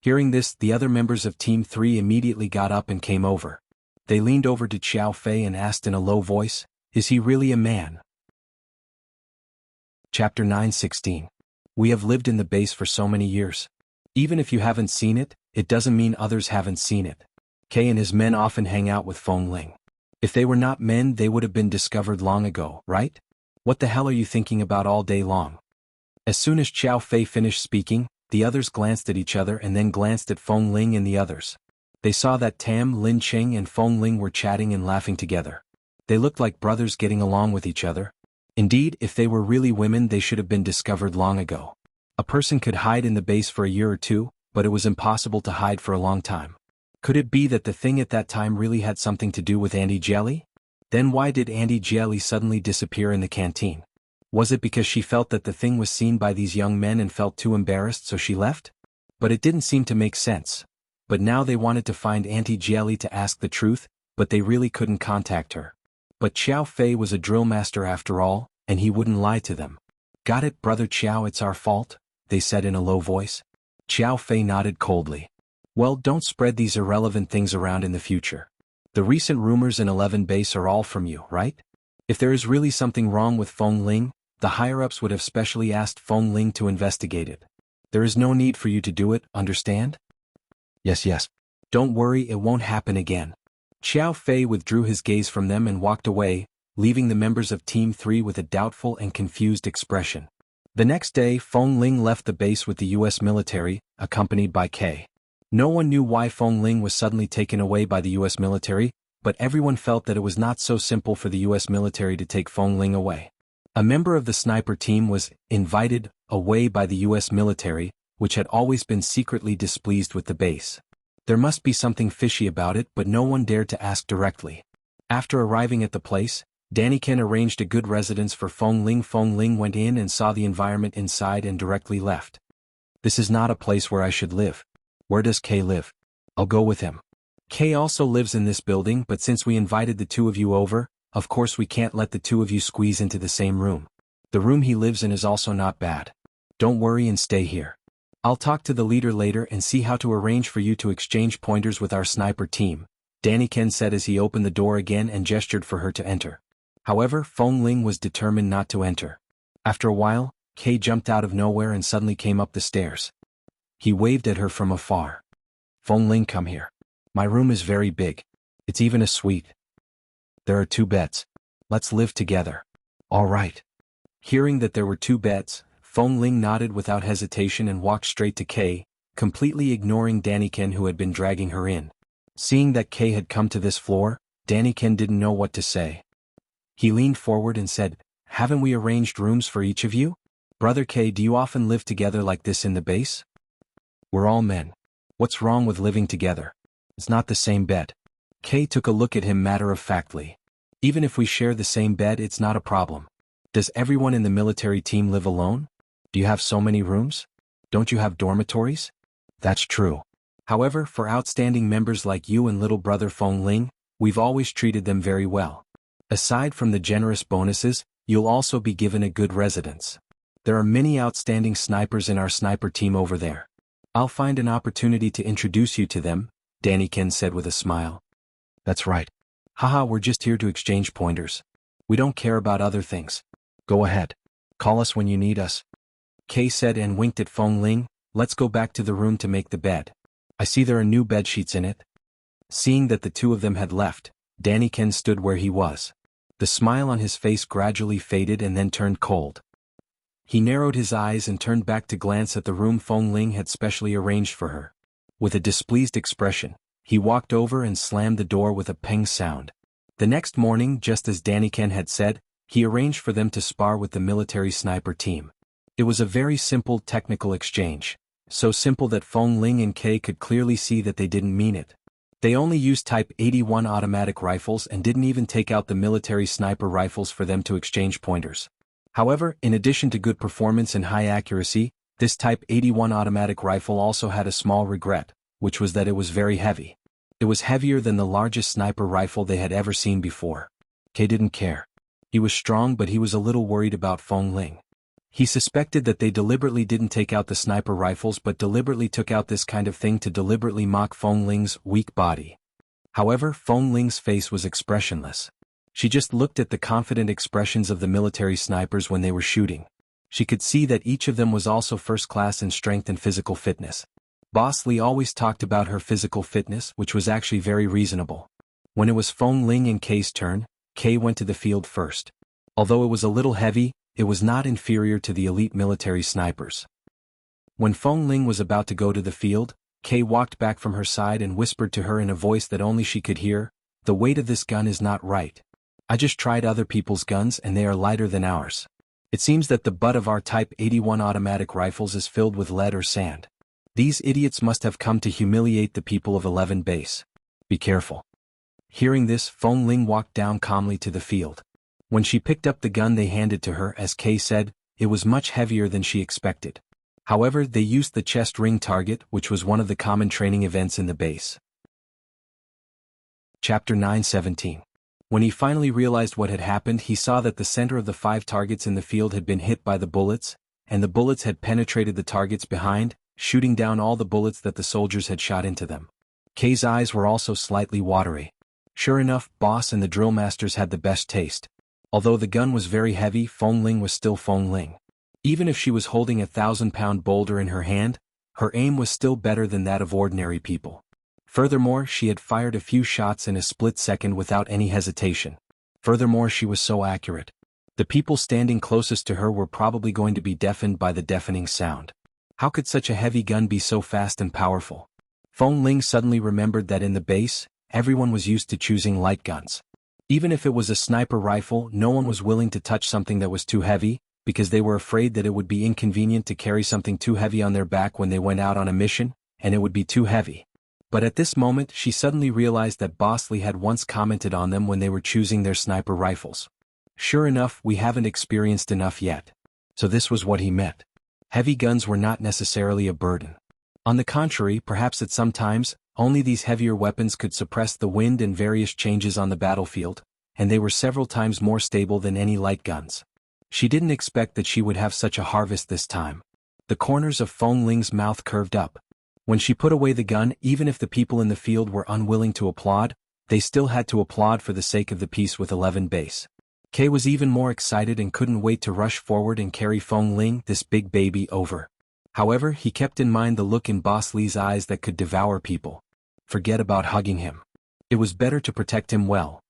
Hearing this, the other members of Team 3 immediately got up and came over. They leaned over to Qiao Fei and asked in a low voice, "Is he really a man?" Chapter 9:16. We have lived in the base for so many years. Even if you haven't seen it, it doesn't mean others haven't seen it. Kay and his men often hang out with Feng Ling. If they were not men, they would have been discovered long ago, right? What the hell are you thinking about all day long? As soon as Qiao Fei finished speaking, the others glanced at each other and then glanced at Feng Ling and the others. They saw that Tam Lin Cheng and Feng Ling were chatting and laughing together. They looked like brothers getting along with each other. Indeed, if they were really women, they should have been discovered long ago. A person could hide in the base for a year or two, but it was impossible to hide for a long time. Could it be that the thing at that time really had something to do with Auntie Jelly? Then why did Auntie Jelly suddenly disappear in the canteen? Was it because she felt that the thing was seen by these young men and felt too embarrassed, so she left? But it didn't seem to make sense. But now they wanted to find Auntie Jelly to ask the truth, but they really couldn't contact her. But Qiao Fei was a drill master after all, and he wouldn't lie to them. "Got it, Brother Qiao, it's our fault," they said in a low voice. Qiao Fei nodded coldly. "Well, don't spread these irrelevant things around in the future. The recent rumors in 11 base are all from you, right? If there is really something wrong with Feng Ling, the higher-ups would have specially asked Feng Ling to investigate it. There is no need for you to do it, understand?" Yes. Don't worry, it won't happen again." Qiao Fei withdrew his gaze from them and walked away, leaving the members of Team 3 with a doubtful and confused expression. The next day, Feng Ling left the base with the U.S. military, accompanied by Kay. No one knew why Feng Ling was suddenly taken away by the U.S. military, but everyone felt that it was not so simple for the U.S. military to take Feng Ling away. A member of the sniper team was invited away by the U.S. military, which had always been secretly displeased with the base. There must be something fishy about it, but no one dared to ask directly. After arriving at the place, Daniken arranged a good residence for Feng Ling. Feng Ling went in and saw the environment inside and directly left. "This is not a place where I should live. Where does Kay live? I'll go with him." "Kay also lives in this building, but since we invited the 2 of you over, of course we can't let the 2 of you squeeze into the same room. The room he lives in is also not bad. Don't worry and stay here. I'll talk to the leader later and see how to arrange for you to exchange pointers with our sniper team," Daniken said as he opened the door again and gestured for her to enter. However, Feng Ling was determined not to enter. After a while, Kay jumped out of nowhere and suddenly came up the stairs. He waved at her from afar. "Feng Ling, come here. My room is very big. It's even a suite. There are 2 beds. Let's live together." "All right." Hearing that there were 2 beds, Feng Ling nodded without hesitation and walked straight to Kay, completely ignoring Daniken who had been dragging her in. Seeing that Kay had come to this floor, Daniken didn't know what to say. He leaned forward and said, "Haven't we arranged rooms for each of you? Brother Kay, do you often live together like this in the base? We're all men. What's wrong with living together? It's not the same bed." Kay took a look at him matter-of-factly. "Even if we share the same bed, it's not a problem. Does everyone in the military team live alone? Do you have so many rooms? Don't you have dormitories?" "That's true. However, for outstanding members like you and little brother Feng Ling, we've always treated them very well. Aside from the generous bonuses, you'll also be given a good residence. There are many outstanding snipers in our sniper team over there. I'll find an opportunity to introduce you to them, Danny-ken said with a smile. That's right. Haha, we're just here to exchange pointers. We don't care about other things. Go ahead. Call us when you need us. Kay said and winked at Feng Ling. Let's go back to the room to make the bed. I see there are new bed sheets in it. Seeing that the two of them had left, Danny-ken stood where he was. The smile on his face gradually faded and then turned cold. He narrowed his eyes and turned back to glance at the room Feng Ling had specially arranged for her. With a displeased expression, he walked over and slammed the door with a ping sound. The next morning, just as Danny-ken had said, he arranged for them to spar with the military sniper team. It was a very simple technical exchange, so simple that Feng Ling and Kay could clearly see that they didn't mean it. They only used Type 81 automatic rifles and didn't even take out the military sniper rifles for them to exchange pointers. However, in addition to good performance and high accuracy, this Type 81 automatic rifle also had a small regret, which was that it was very heavy. It was heavier than the largest sniper rifle they had ever seen before. Kay didn't care. He was strong, but he was a little worried about Feng Ling. He suspected that they deliberately didn't take out the sniper rifles but deliberately took out this kind of thing to deliberately mock Feng Ling's weak body. However, Feng Ling's face was expressionless. She just looked at the confident expressions of the military snipers when they were shooting. She could see that each of them was also first class in strength and physical fitness. Boss Lee always talked about her physical fitness, which was actually very reasonable. When it was Feng Ling and Kay's turn, Kay went to the field first. Although it was a little heavy, it was not inferior to the elite military snipers. When Feng Ling was about to go to the field, Kay walked back from her side and whispered to her in a voice that only she could hear, "The weight of this gun is not right. I just tried other people's guns and they are lighter than ours. It seems that the butt of our Type 81 automatic rifles is filled with lead or sand. These idiots must have come to humiliate the people of 11 base. Be careful." Hearing this, Feng Ling walked down calmly to the field. When she picked up the gun they handed to her, as Kay said, it was much heavier than she expected. However, they used the chest ring target, which was one of the common training events in the base. Chapter 9:17. When he finally realized what had happened, he saw that the center of the 5 targets in the field had been hit by the bullets, and the bullets had penetrated the targets behind, shooting down all the bullets that the soldiers had shot into them. Kay's eyes were also slightly watery. Sure enough, Boss and the drill masters had the best taste. Although the gun was very heavy, Feng Ling was still Feng Ling. Even if she was holding a 1,000-pound boulder in her hand, her aim was still better than that of ordinary people. Furthermore, she had fired a few shots in a split second without any hesitation. Furthermore, she was so accurate. The people standing closest to her were probably going to be deafened by the deafening sound. How could such a heavy gun be so fast and powerful? Feng Ling suddenly remembered that in the base, everyone was used to choosing light guns. Even if it was a sniper rifle, no one was willing to touch something that was too heavy, because they were afraid that it would be inconvenient to carry something too heavy on their back when they went out on a mission, and it would be too heavy. But at this moment, she suddenly realized that Boss Lee had once commented on them when they were choosing their sniper rifles. Sure enough, we haven't experienced enough yet. So this was what he meant. Heavy guns were not necessarily a burden. On the contrary, perhaps at some times, only these heavier weapons could suppress the wind and various changes on the battlefield, and they were several times more stable than any light guns. She didn't expect that she would have such a harvest this time. The corners of Feng Ling's mouth curved up. When she put away the gun, even if the people in the field were unwilling to applaud, they still had to applaud for the sake of the peace with 11 base. Kay was even more excited and couldn't wait to rush forward and carry Feng Ling, this big baby, over. However, he kept in mind the look in Boss Lee's eyes that could devour people. Forget about hugging him. It was better to protect him well.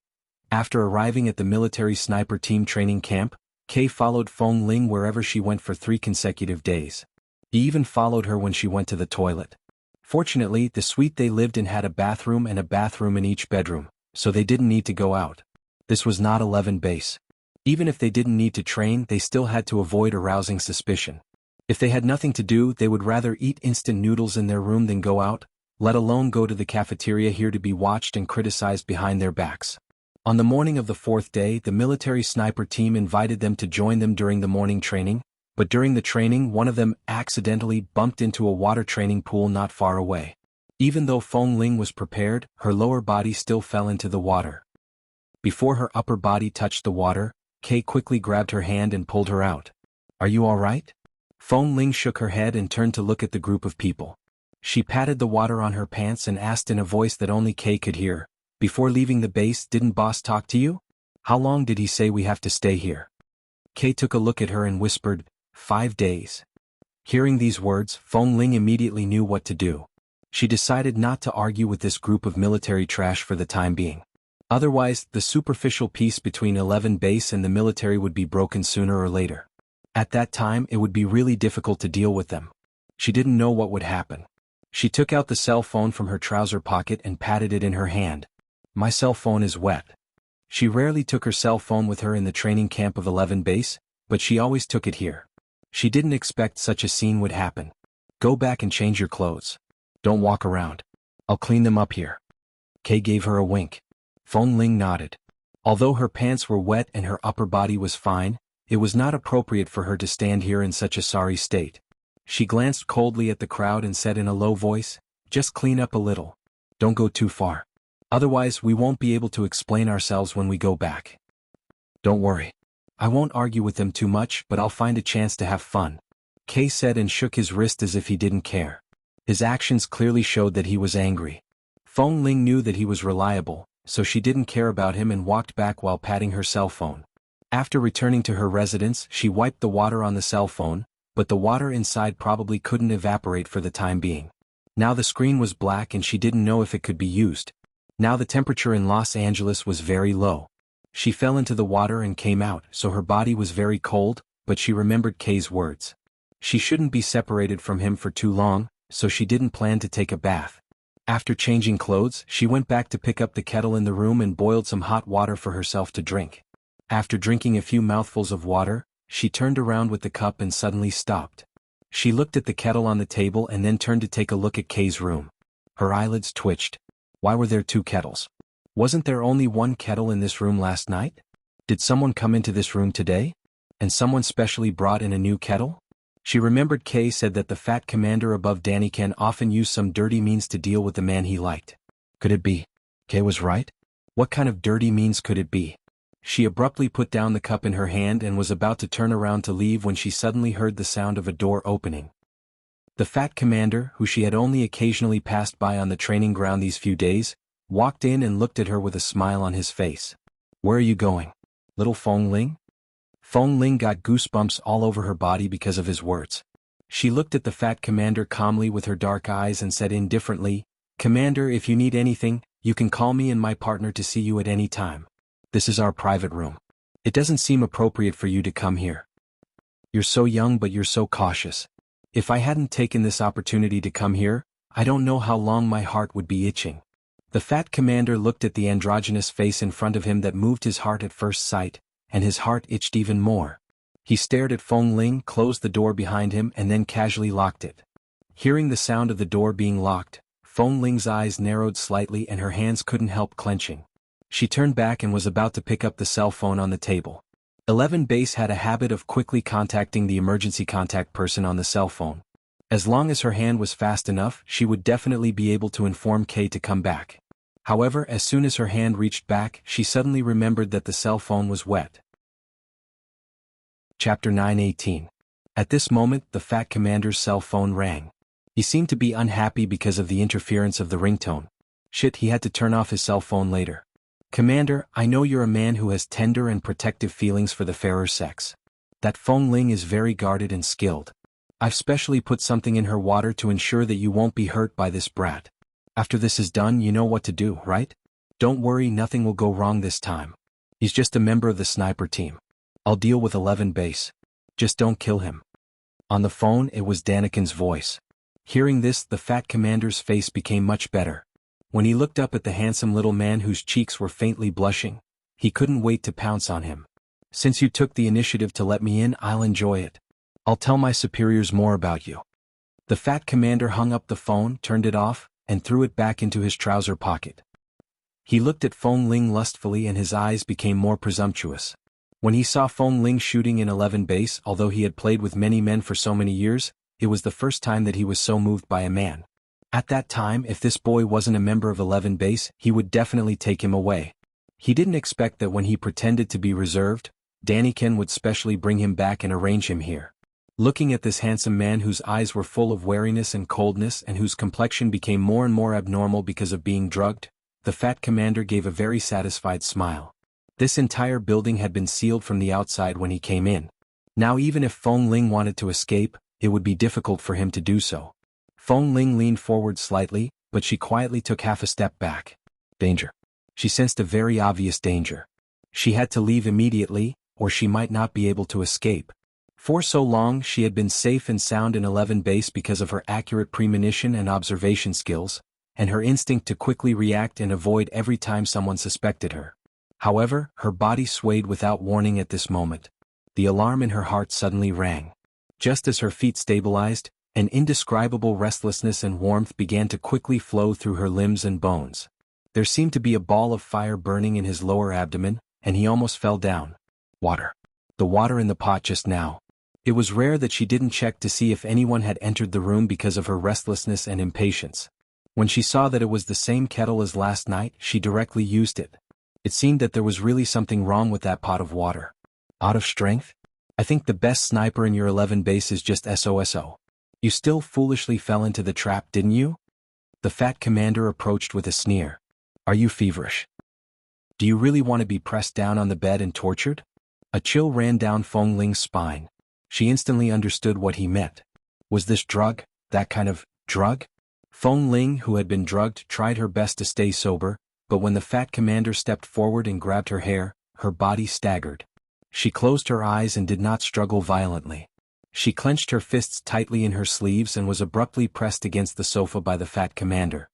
After arriving at the military sniper team training camp, Kay followed Feng Ling wherever she went for 3 consecutive days. He even followed her when she went to the toilet. Fortunately, the suite they lived in had a bathroom and a bathroom in each bedroom, so they didn't need to go out. This was not 11 base. Even if they didn't need to train, they still had to avoid arousing suspicion. If they had nothing to do, they would rather eat instant noodles in their room than go out, let alone go to the cafeteria here to be watched and criticized behind their backs. On the morning of the 4th day, the military sniper team invited them to join them during the morning training, but during the training one of them accidentally bumped into a water training pool not far away. Even though Feng Ling was prepared, her lower body still fell into the water. Before her upper body touched the water, Kay quickly grabbed her hand and pulled her out. Are you all right? Feng Ling shook her head and turned to look at the group of people. She patted the water on her pants and asked in a voice that only Kay could hear, before leaving the base, didn't boss talk to you? How long did he say we have to stay here? Kay took a look at her and whispered, 5 days. Hearing these words, Feng Ling immediately knew what to do. She decided not to argue with this group of military trash for the time being. Otherwise, the superficial peace between 11 base and the military would be broken sooner or later. At that time, it would be really difficult to deal with them. She didn't know what would happen. She took out the cell phone from her trouser pocket and patted it in her hand. My cell phone is wet. She rarely took her cell phone with her in the training camp of 11 base, but she always took it here. She didn't expect such a scene would happen. Go back and change your clothes. Don't walk around. I'll clean them up here. Kay gave her a wink. Feng Ling nodded. Although her pants were wet and her upper body was fine, it was not appropriate for her to stand here in such a sorry state. She glanced coldly at the crowd and said in a low voice, just clean up a little. Don't go too far. Otherwise we won't be able to explain ourselves when we go back. Don't worry. I won't argue with them too much, but I'll find a chance to have fun. Kay said and shook his wrist as if he didn't care. His actions clearly showed that he was angry. Feng Ling knew that he was reliable, so she didn't care about him and walked back while patting her cell phone. After returning to her residence, she wiped the water on the cell phone, but the water inside probably couldn't evaporate for the time being. Now the screen was black and she didn't know if it could be used. Now the temperature in Los Angeles was very low. She fell into the water and came out, so her body was very cold, but she remembered Kay's words. She shouldn't be separated from him for too long, so she didn't plan to take a bath. After changing clothes, she went back to pick up the kettle in the room and boiled some hot water for herself to drink. After drinking a few mouthfuls of water, she turned around with the cup and suddenly stopped. She looked at the kettle on the table and then turned to take a look at Kay's room. Her eyelids twitched. Why were there 2 kettles? Wasn't there only 1 kettle in this room last night? Did someone come into this room today? And someone specially brought in a new kettle? She remembered Kay said that the fat commander above Danny Ken often used some dirty means to deal with the man he liked. Could it be? Kay was right? What kind of dirty means could it be? She abruptly put down the cup in her hand and was about to turn around to leave when she suddenly heard the sound of a door opening. The fat commander, who she had only occasionally passed by on the training ground these few days, walked in and looked at her with a smile on his face. Where are you going? Little Feng Ling? Feng Ling got goosebumps all over her body because of his words. She looked at the fat commander calmly with her dark eyes and said indifferently, Commander, if you need anything, you can call me and my partner to see you at any time. This is our private room. It doesn't seem appropriate for you to come here. You're so young but you're so cautious. If I hadn't taken this opportunity to come here, I don't know how long my heart would be itching. The fat commander looked at the androgynous face in front of him that moved his heart at first sight, and his heart itched even more. He stared at Feng Ling, closed the door behind him and then casually locked it. Hearing the sound of the door being locked, Feng Ling's eyes narrowed slightly and her hands couldn't help clenching. She turned back and was about to pick up the cell phone on the table. 11 Base had a habit of quickly contacting the emergency contact person on the cell phone. As long as her hand was fast enough, she would definitely be able to inform Kay to come back. However, as soon as her hand reached back, she suddenly remembered that the cell phone was wet. Chapter 9:18. At this moment, the fat commander's cell phone rang. He seemed to be unhappy because of the interference of the ringtone. Shit, he had to turn off his cell phone later. Commander, I know you're a man who has tender and protective feelings for the fairer sex. That Feng Ling is very guarded and skilled. I've specially put something in her water to ensure that you won't be hurt by this brat. After this is done, you know what to do, right? Don't worry, nothing will go wrong this time. He's just a member of the sniper team. I'll deal with 11 Base. Just don't kill him. On the phone, it was Daniken's voice. Hearing this, the fat commander's face became much better. When he looked up at the handsome little man whose cheeks were faintly blushing, he couldn't wait to pounce on him. Since you took the initiative to let me in, I'll enjoy it. I'll tell my superiors more about you. The fat commander hung up the phone, turned it off, and threw it back into his trouser pocket. He looked at Feng Ling lustfully and his eyes became more presumptuous. When he saw Feng Ling shooting in 11 Base, although he had played with many men for so many years, it was the first time that he was so moved by a man. At that time, if this boy wasn't a member of 11 Base, he would definitely take him away. He didn't expect that when he pretended to be reserved, Danny Ken would specially bring him back and arrange him here. Looking at this handsome man whose eyes were full of wariness and coldness and whose complexion became more and more abnormal because of being drugged, the fat commander gave a very satisfied smile. This entire building had been sealed from the outside when he came in. Now even if Feng Ling wanted to escape, it would be difficult for him to do so. Feng Ling leaned forward slightly, but she quietly took half a step back. Danger. She sensed a very obvious danger. She had to leave immediately, or she might not be able to escape. For so long she had been safe and sound in 11 base because of her accurate premonition and observation skills, and her instinct to quickly react and avoid every time someone suspected her. However, her body swayed without warning at this moment. The alarm in her heart suddenly rang. Just as her feet stabilized, an indescribable restlessness and warmth began to quickly flow through her limbs and bones. There seemed to be a ball of fire burning in his lower abdomen, and he almost fell down. Water. The water in the pot just now. It was rare that she didn't check to see if anyone had entered the room because of her restlessness and impatience. When she saw that it was the same kettle as last night, she directly used it. It seemed that there was really something wrong with that pot of water. Out of strength? I think the best sniper in your 11 base is just SOSO. You still foolishly fell into the trap, didn't you? The fat commander approached with a sneer. Are you feverish? Do you really want to be pressed down on the bed and tortured? A chill ran down Feng Ling's spine. She instantly understood what he meant. Was this drug, that kind of drug? Feng Ling, who had been drugged, tried her best to stay sober, but when the fat commander stepped forward and grabbed her hair, her body staggered. She closed her eyes and did not struggle violently. She clenched her fists tightly in her sleeves and was abruptly pressed against the sofa by the fat commander.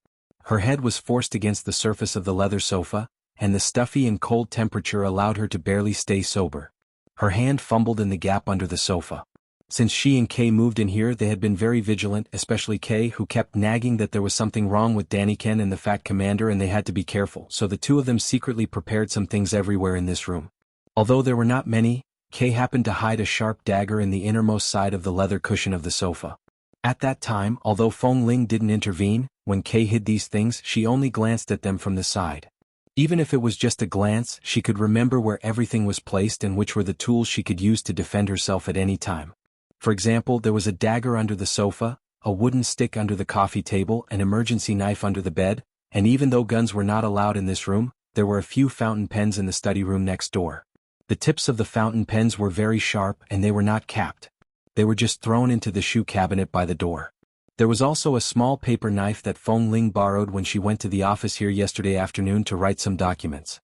Her head was forced against the surface of the leather sofa, and the stuffy and cold temperature allowed her to barely stay sober. Her hand fumbled in the gap under the sofa. Since she and Kay moved in here, they had been very vigilant, especially Kay, who kept nagging that there was something wrong with Danny Ken and the fat commander and they had to be careful, so the two of them secretly prepared some things everywhere in this room. Although there were not many, Kay happened to hide a sharp dagger in the innermost side of the leather cushion of the sofa. At that time, although Feng Ling didn't intervene, when Kay hid these things, she only glanced at them from the side. Even if it was just a glance, she could remember where everything was placed and which were the tools she could use to defend herself at any time. For example, there was a dagger under the sofa, a wooden stick under the coffee table, an emergency knife under the bed, and even though guns were not allowed in this room, there were a few fountain pens in the study room next door. The tips of the fountain pens were very sharp and they were not capped. They were just thrown into the shoe cabinet by the door. There was also a small paper knife that Feng Ling borrowed when she went to the office here yesterday afternoon to write some documents.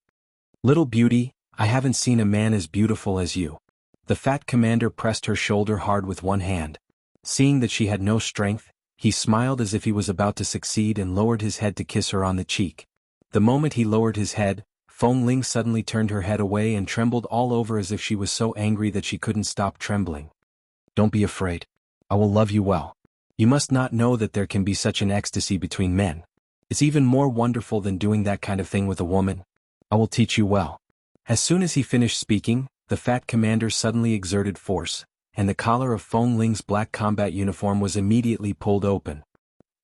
Little beauty, I haven't seen a man as beautiful as you. The fat commander pressed her shoulder hard with one hand. Seeing that she had no strength, he smiled as if he was about to succeed and lowered his head to kiss her on the cheek. The moment he lowered his head, Feng Ling suddenly turned her head away and trembled all over as if she was so angry that she couldn't stop trembling. Don't be afraid. I will love you well. You must not know that there can be such an ecstasy between men. It's even more wonderful than doing that kind of thing with a woman. I will teach you well. As soon as he finished speaking, the fat commander suddenly exerted force, and the collar of Feng Ling's black combat uniform was immediately pulled open.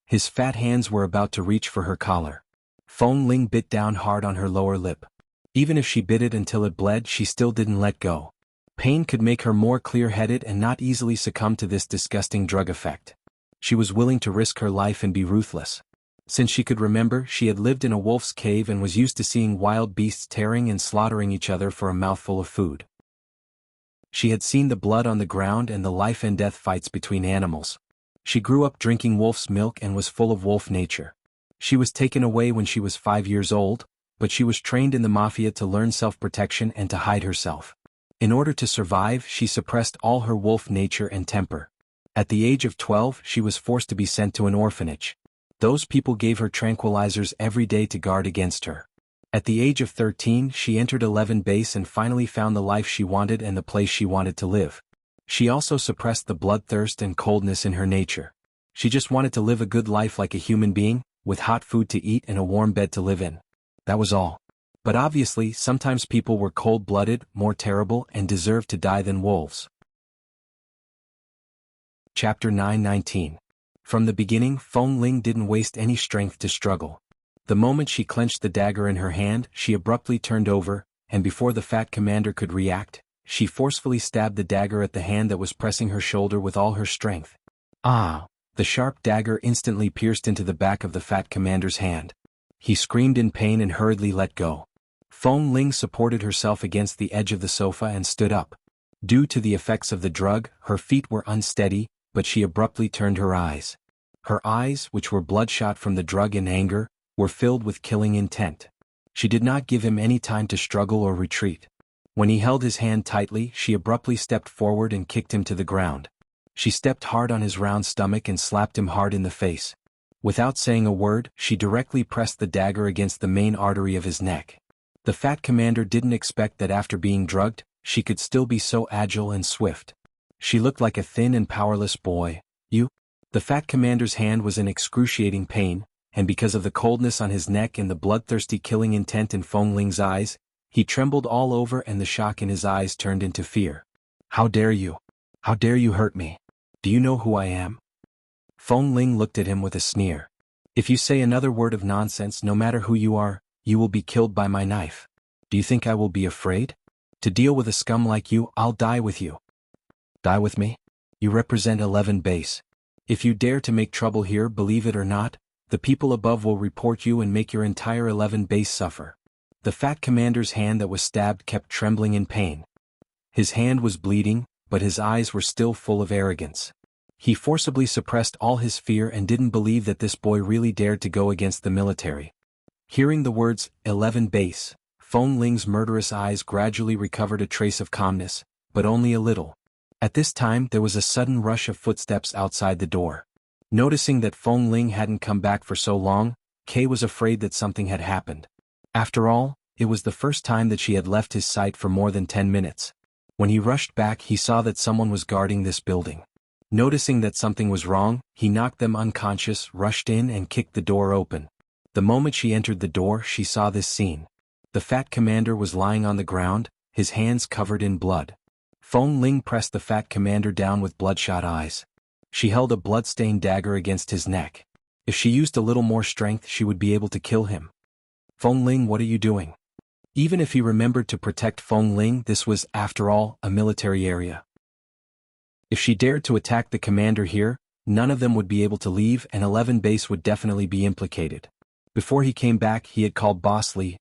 His fat hands were about to reach for her collar. Feng Ling bit down hard on her lower lip. Even if she bit it until it bled, she still didn't let go. Pain could make her more clear-headed and not easily succumb to this disgusting drug effect. She was willing to risk her life and be ruthless. Since she could remember, she had lived in a wolf's cave and was used to seeing wild beasts tearing and slaughtering each other for a mouthful of food. She had seen the blood on the ground and the life and death fights between animals. She grew up drinking wolf's milk and was full of wolf nature. She was taken away when she was 5 years old, but she was trained in the mafia to learn self-protection and to hide herself. In order to survive, she suppressed all her wolf nature and temper. At the age of 12, she was forced to be sent to an orphanage. Those people gave her tranquilizers every day to guard against her. At the age of 13, she entered 11 base and finally found the life she wanted and the place she wanted to live. She also suppressed the bloodthirst and coldness in her nature. She just wanted to live a good life like a human being, with hot food to eat and a warm bed to live in. That was all. But obviously, sometimes people were cold-blooded, more terrible, and deserved to die than wolves. Chapter 9:19. From the beginning, Feng Ling didn't waste any strength to struggle. The moment she clenched the dagger in her hand, she abruptly turned over, and before the fat commander could react, she forcefully stabbed the dagger at the hand that was pressing her shoulder with all her strength. Ah! The sharp dagger instantly pierced into the back of the fat commander's hand. He screamed in pain and hurriedly let go. Feng Ling supported herself against the edge of the sofa and stood up. Due to the effects of the drug, her feet were unsteady, but she abruptly turned her eyes. Her eyes, which were bloodshot from the drug and anger, were filled with killing intent. She did not give him any time to struggle or retreat. When he held his hand tightly, she abruptly stepped forward and kicked him to the ground. She stepped hard on his round stomach and slapped him hard in the face. Without saying a word, she directly pressed the dagger against the main artery of his neck. The fat commander didn't expect that after being drugged, she could still be so agile and swift. She looked like a thin and powerless boy. "You?" The fat commander's hand was in excruciating pain, and because of the coldness on his neck and the bloodthirsty killing intent in Feng Ling's eyes, he trembled all over and the shock in his eyes turned into fear. "How dare you? How dare you hurt me? Do you know who I am?" Feng Ling looked at him with a sneer. "If you say another word of nonsense, no matter who you are, you will be killed by my knife. Do you think I will be afraid? To deal with a scum like you, I'll die with you." "Die with me? You represent 11 base. If you dare to make trouble here, believe it or not, the people above will report you and make your entire 11 base suffer." The fat commander's hand that was stabbed kept trembling in pain. His hand was bleeding, but his eyes were still full of arrogance. He forcibly suppressed all his fear and didn't believe that this boy really dared to go against the military. Hearing the words, 11 base, Feng Ling's murderous eyes gradually recovered a trace of calmness, but only a little. At this time there was a sudden rush of footsteps outside the door. Noticing that Feng Ling hadn't come back for so long, Kay was afraid that something had happened. After all, it was the first time that she had left his sight for more than 10 minutes. When he rushed back, he saw that someone was guarding this building. Noticing that something was wrong, he knocked them unconscious, rushed in and kicked the door open. The moment she entered the door, she saw this scene. The fat commander was lying on the ground, his hands covered in blood. Feng Ling pressed the fat commander down with bloodshot eyes. She held a blood-stained dagger against his neck. If she used a little more strength, she would be able to kill him. "Feng Ling, what are you doing?" Even if he remembered to protect Feng Ling, this was, after all, a military area. If she dared to attack the commander here, none of them would be able to leave and 11 base would definitely be implicated. Before he came back, he had called Boss Lee.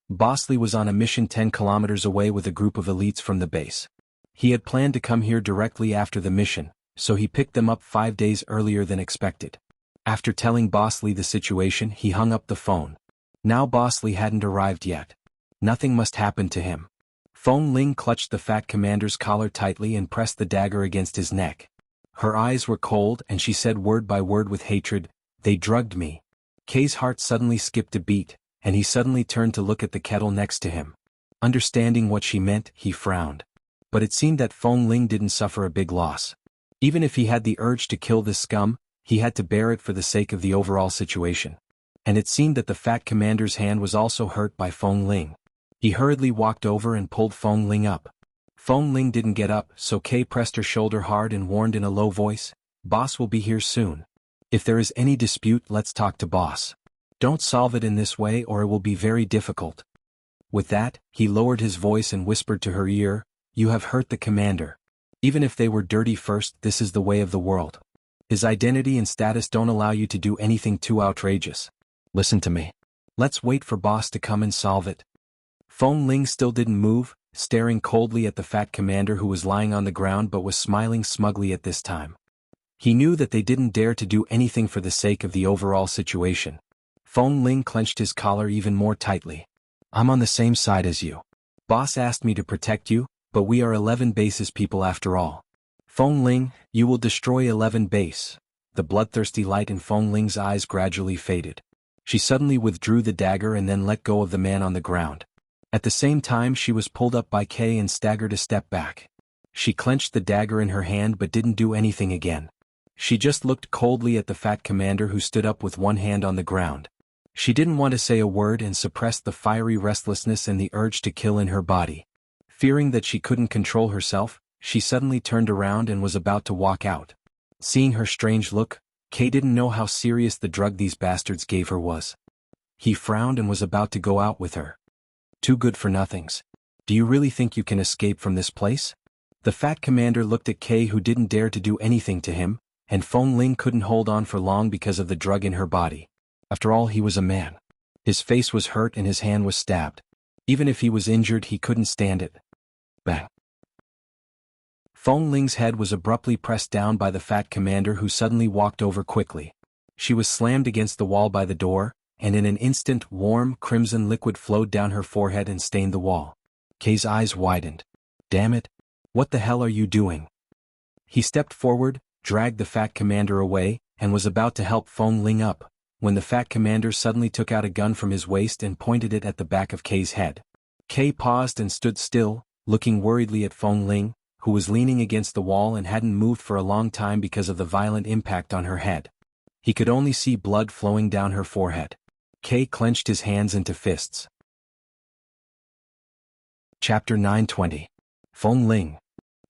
Boss Lee was on a mission 10 kilometers away with a group of elites from the base. He had planned to come here directly after the mission, so he picked them up 5 days earlier than expected. After telling Boss Lee the situation, he hung up the phone. Now Boss Lee hadn't arrived yet. Nothing must happen to him. Feng Ling clutched the fat commander's collar tightly and pressed the dagger against his neck. Her eyes were cold and she said word by word with hatred, "They drugged me." Kay's heart suddenly skipped a beat, and he suddenly turned to look at the kettle next to him. Understanding what she meant, he frowned. But it seemed that Feng Ling didn't suffer a big loss. Even if he had the urge to kill this scum, he had to bear it for the sake of the overall situation. And it seemed that the fat commander's hand was also hurt by Feng Ling. He hurriedly walked over and pulled Feng Ling up. Feng Ling didn't get up, so Kay pressed her shoulder hard and warned in a low voice, "Boss will be here soon. If there is any dispute, let's talk to Boss. Don't solve it in this way or it will be very difficult." With that, he lowered his voice and whispered to her ear, "You have hurt the commander. Even if they were dirty first, this is the way of the world. His identity and status don't allow you to do anything too outrageous. Listen to me. Let's wait for Boss to come and solve it." Feng Ling still didn't move, staring coldly at the fat commander who was lying on the ground but was smiling smugly at this time. He knew that they didn't dare to do anything for the sake of the overall situation. Feng Ling clenched his collar even more tightly. "I'm on the same side as you. Boss asked me to protect you, but we are 11 bases people after all. Feng Ling, you will destroy 11 base." The bloodthirsty light in Feng Ling's eyes gradually faded. She suddenly withdrew the dagger and then let go of the man on the ground. At the same time, she was pulled up by Kay and staggered a step back. She clenched the dagger in her hand but didn't do anything again. She just looked coldly at the fat commander who stood up with one hand on the ground. She didn't want to say a word and suppressed the fiery restlessness and the urge to kill in her body. Fearing that she couldn't control herself, she suddenly turned around and was about to walk out. Seeing her strange look, Kay didn't know how serious the drug these bastards gave her was. He frowned and was about to go out with her. "Two good-for-nothings. Do you really think you can escape from this place? The fat commander looked at Kay, who didn't dare to do anything to him, and Feng Ling couldn't hold on for long because of the drug in her body. After all, he was a man. His face was hurt and his hand was stabbed. Even if he was injured, he couldn't stand it. Bang. Feng Ling's head was abruptly pressed down by the fat commander, who suddenly walked over quickly. She was slammed against the wall by the door, and in an instant warm, crimson liquid flowed down her forehead and stained the wall. Kay's eyes widened. Damn it! What the hell are you doing? He stepped forward, dragged the fat commander away, and was about to help Feng Ling up, when the fat commander suddenly took out a gun from his waist and pointed it at the back of Kay's head. Kay paused and stood still, looking worriedly at Feng Ling, who was leaning against the wall and hadn't moved for a long time because of the violent impact on her head. He could only see blood flowing down her forehead. Kay clenched his hands into fists. Chapter 920. Feng Ling.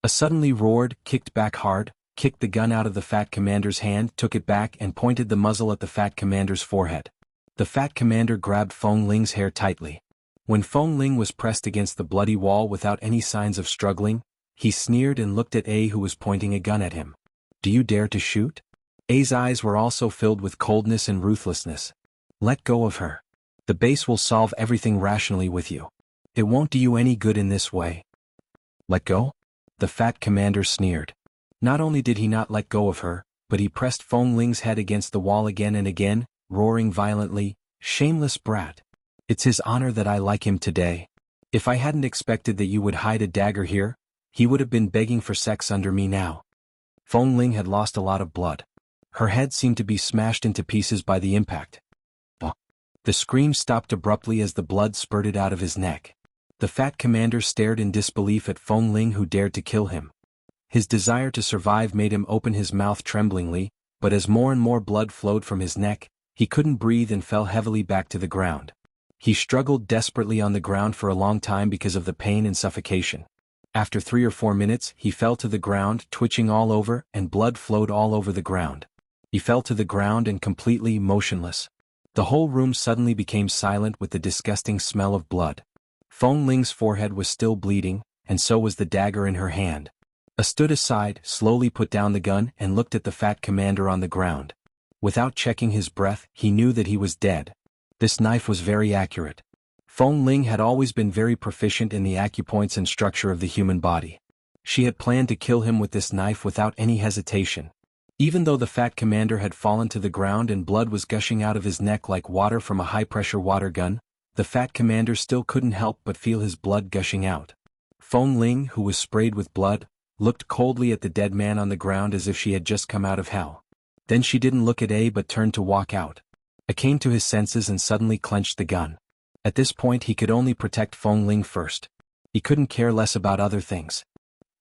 Suddenly roared, kicked back hard, kicked the gun out of the fat commander's hand, took it back and pointed the muzzle at the fat commander's forehead. The fat commander grabbed Feng Ling's hair tightly. When Feng Ling was pressed against the bloody wall without any signs of struggling, he sneered and looked at A, who was pointing a gun at him. Do you dare to shoot? A's eyes were also filled with coldness and ruthlessness. Let go of her. The base will solve everything rationally with you. It won't do you any good in this way. Let go? The fat commander sneered. Not only did he not let go of her, but he pressed Feng Ling's head against the wall again and again, roaring violently, "Shameless brat! It's his honor that I like him today. If I hadn't expected that you would hide a dagger here, he would have been begging for sex under me now." Feng Ling had lost a lot of blood. Her head seemed to be smashed into pieces by the impact. The scream stopped abruptly as the blood spurted out of his neck. The fat commander stared in disbelief at Feng Ling, who dared to kill him. His desire to survive made him open his mouth tremblingly, but as more and more blood flowed from his neck, he couldn't breathe and fell heavily back to the ground. He struggled desperately on the ground for a long time because of the pain and suffocation. After 3 or 4 minutes, he fell to the ground, twitching all over, and blood flowed all over the ground. He fell to the ground and completely motionless. The whole room suddenly became silent with the disgusting smell of blood. Feng Ling's forehead was still bleeding, and so was the dagger in her hand. Stood aside, slowly put down the gun and looked at the fat commander on the ground. Without checking his breath, he knew that he was dead. This knife was very accurate. Feng Ling had always been very proficient in the acupoints and structure of the human body. She had planned to kill him with this knife without any hesitation. Even though the fat commander had fallen to the ground and blood was gushing out of his neck like water from a high-pressure water gun, the fat commander still couldn't help but feel his blood gushing out. Feng Ling, who was sprayed with blood, looked coldly at the dead man on the ground as if she had just come out of hell. Then she didn't look at A but turned to walk out. A came to his senses and suddenly clenched the gun. At this point he could only protect Feng Ling first. He couldn't care less about other things.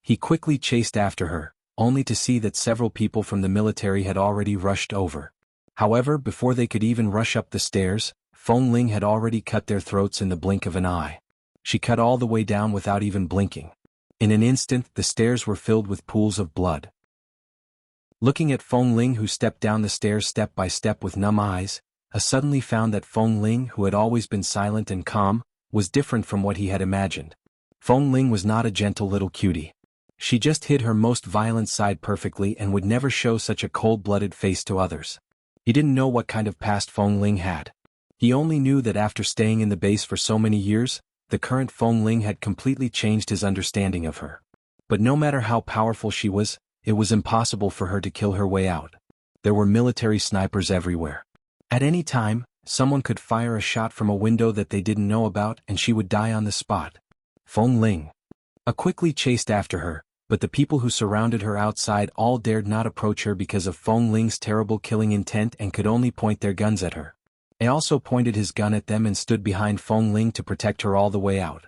He quickly chased after her, only to see that several people from the military had already rushed over. However, before they could even rush up the stairs, Feng Ling had already cut their throats in the blink of an eye. She cut all the way down without even blinking. In an instant, the stairs were filled with pools of blood. Looking at Feng Ling, who stepped down the stairs step by step with numb eyes, suddenly found that Feng Ling, who had always been silent and calm, was different from what he had imagined. Feng Ling was not a gentle little cutie. She just hid her most violent side perfectly and would never show such a cold-blooded face to others. He didn't know what kind of past Feng Ling had. He only knew that after staying in the base for so many years, the current Feng Ling had completely changed his understanding of her. But no matter how powerful she was, it was impossible for her to kill her way out. There were military snipers everywhere. At any time, someone could fire a shot from a window that they didn't know about and she would die on the spot. Feng Ling quickly chased after her, but the people who surrounded her outside all dared not approach her because of Feng Ling's terrible killing intent and could only point their guns at her. He also pointed his gun at them and stood behind Feng Ling to protect her all the way out.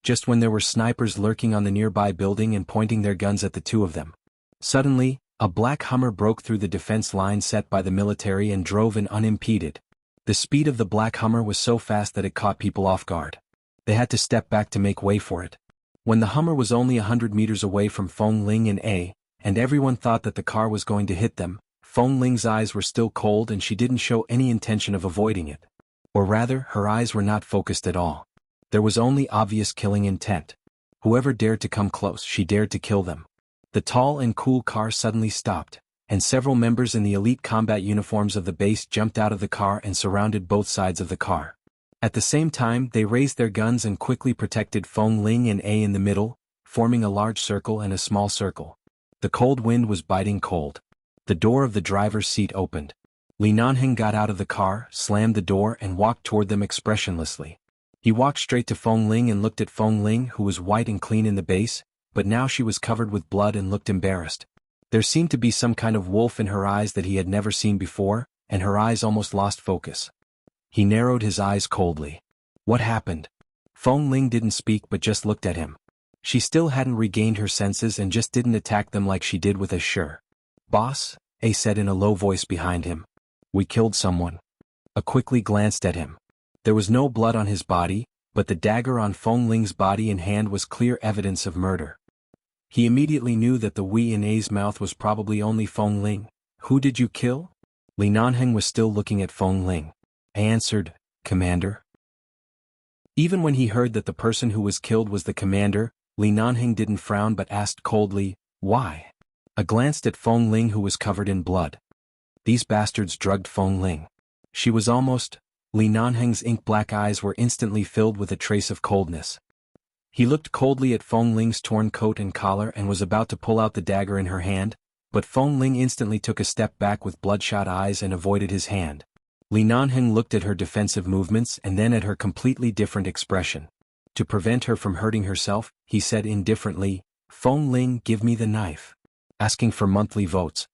Just when there were snipers lurking on the nearby building and pointing their guns at the two of them. Suddenly, a black Hummer broke through the defense line set by the military and drove in unimpeded. The speed of the black Hummer was so fast that it caught people off guard. They had to step back to make way for it. When the Hummer was only 100 meters away from Feng Ling and A, and everyone thought that the car was going to hit them, Feng Ling's eyes were still cold and she didn't show any intention of avoiding it. Or rather, her eyes were not focused at all. There was only obvious killing intent. Whoever dared to come close, she dared to kill them. The tall and cool car suddenly stopped, and several members in the elite combat uniforms of the base jumped out of the car and surrounded both sides of the car. At the same time, they raised their guns and quickly protected Feng Ling and A in the middle, forming a large circle and a small circle. The cold wind was biting cold. The door of the driver's seat opened. Li Nanheng got out of the car, slammed the door and walked toward them expressionlessly. He walked straight to Feng Ling and looked at Feng Ling, who was white and clean in the base, but now she was covered with blood and looked embarrassed. There seemed to be some kind of wolf in her eyes that he had never seen before, and her eyes almost lost focus. He narrowed his eyes coldly. What happened? Feng Ling didn't speak but just looked at him. She still hadn't regained her senses and just didn't attack them like she did with Ashur. Boss, A said in a low voice behind him. We killed someone. A quickly glanced at him. There was no blood on his body, but the dagger on Feng Ling's body and hand was clear evidence of murder. He immediately knew that the Wei in A's mouth was probably only Feng Ling. Who did you kill? Li Nanheng was still looking at Feng Ling. A answered, Commander. Even when he heard that the person who was killed was the commander, Li Nanheng didn't frown but asked coldly, why? A glanced at Feng Ling, who was covered in blood. These bastards drugged Feng Ling. She was almost... Li Nanheng's ink-black eyes were instantly filled with a trace of coldness. He looked coldly at Feng Ling's torn coat and collar and was about to pull out the dagger in her hand, but Feng Ling instantly took a step back with bloodshot eyes and avoided his hand. Li Nanheng looked at her defensive movements and then at her completely different expression. To prevent her from hurting herself, he said indifferently, Feng Ling, give me the knife. Asking for monthly votes.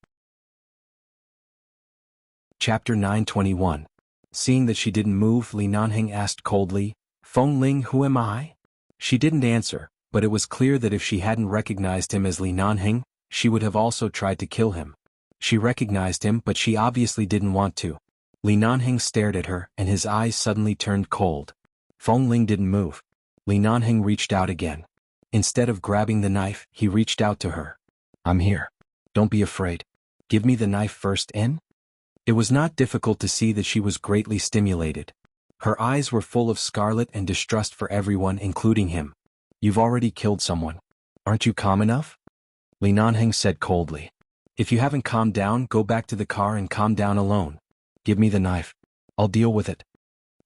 Chapter 921. Seeing that she didn't move, Li Nanheng asked coldly, Feng Ling, who am I? She didn't answer, but it was clear that if she hadn't recognized him as Li Nanheng, she would have also tried to kill him. She recognized him, but she obviously didn't want to. Li Nanheng stared at her, and his eyes suddenly turned cold. Feng Ling didn't move. Li Nanheng reached out again. Instead of grabbing the knife, he reached out to her. I'm here. Don't be afraid. Give me the knife first, in? It was not difficult to see that she was greatly stimulated. Her eyes were full of scarlet and distrust for everyone, including him. You've already killed someone. Aren't you calm enough? Li Nanheng said coldly. If you haven't calmed down, go back to the car and calm down alone. Give me the knife. I'll deal with it.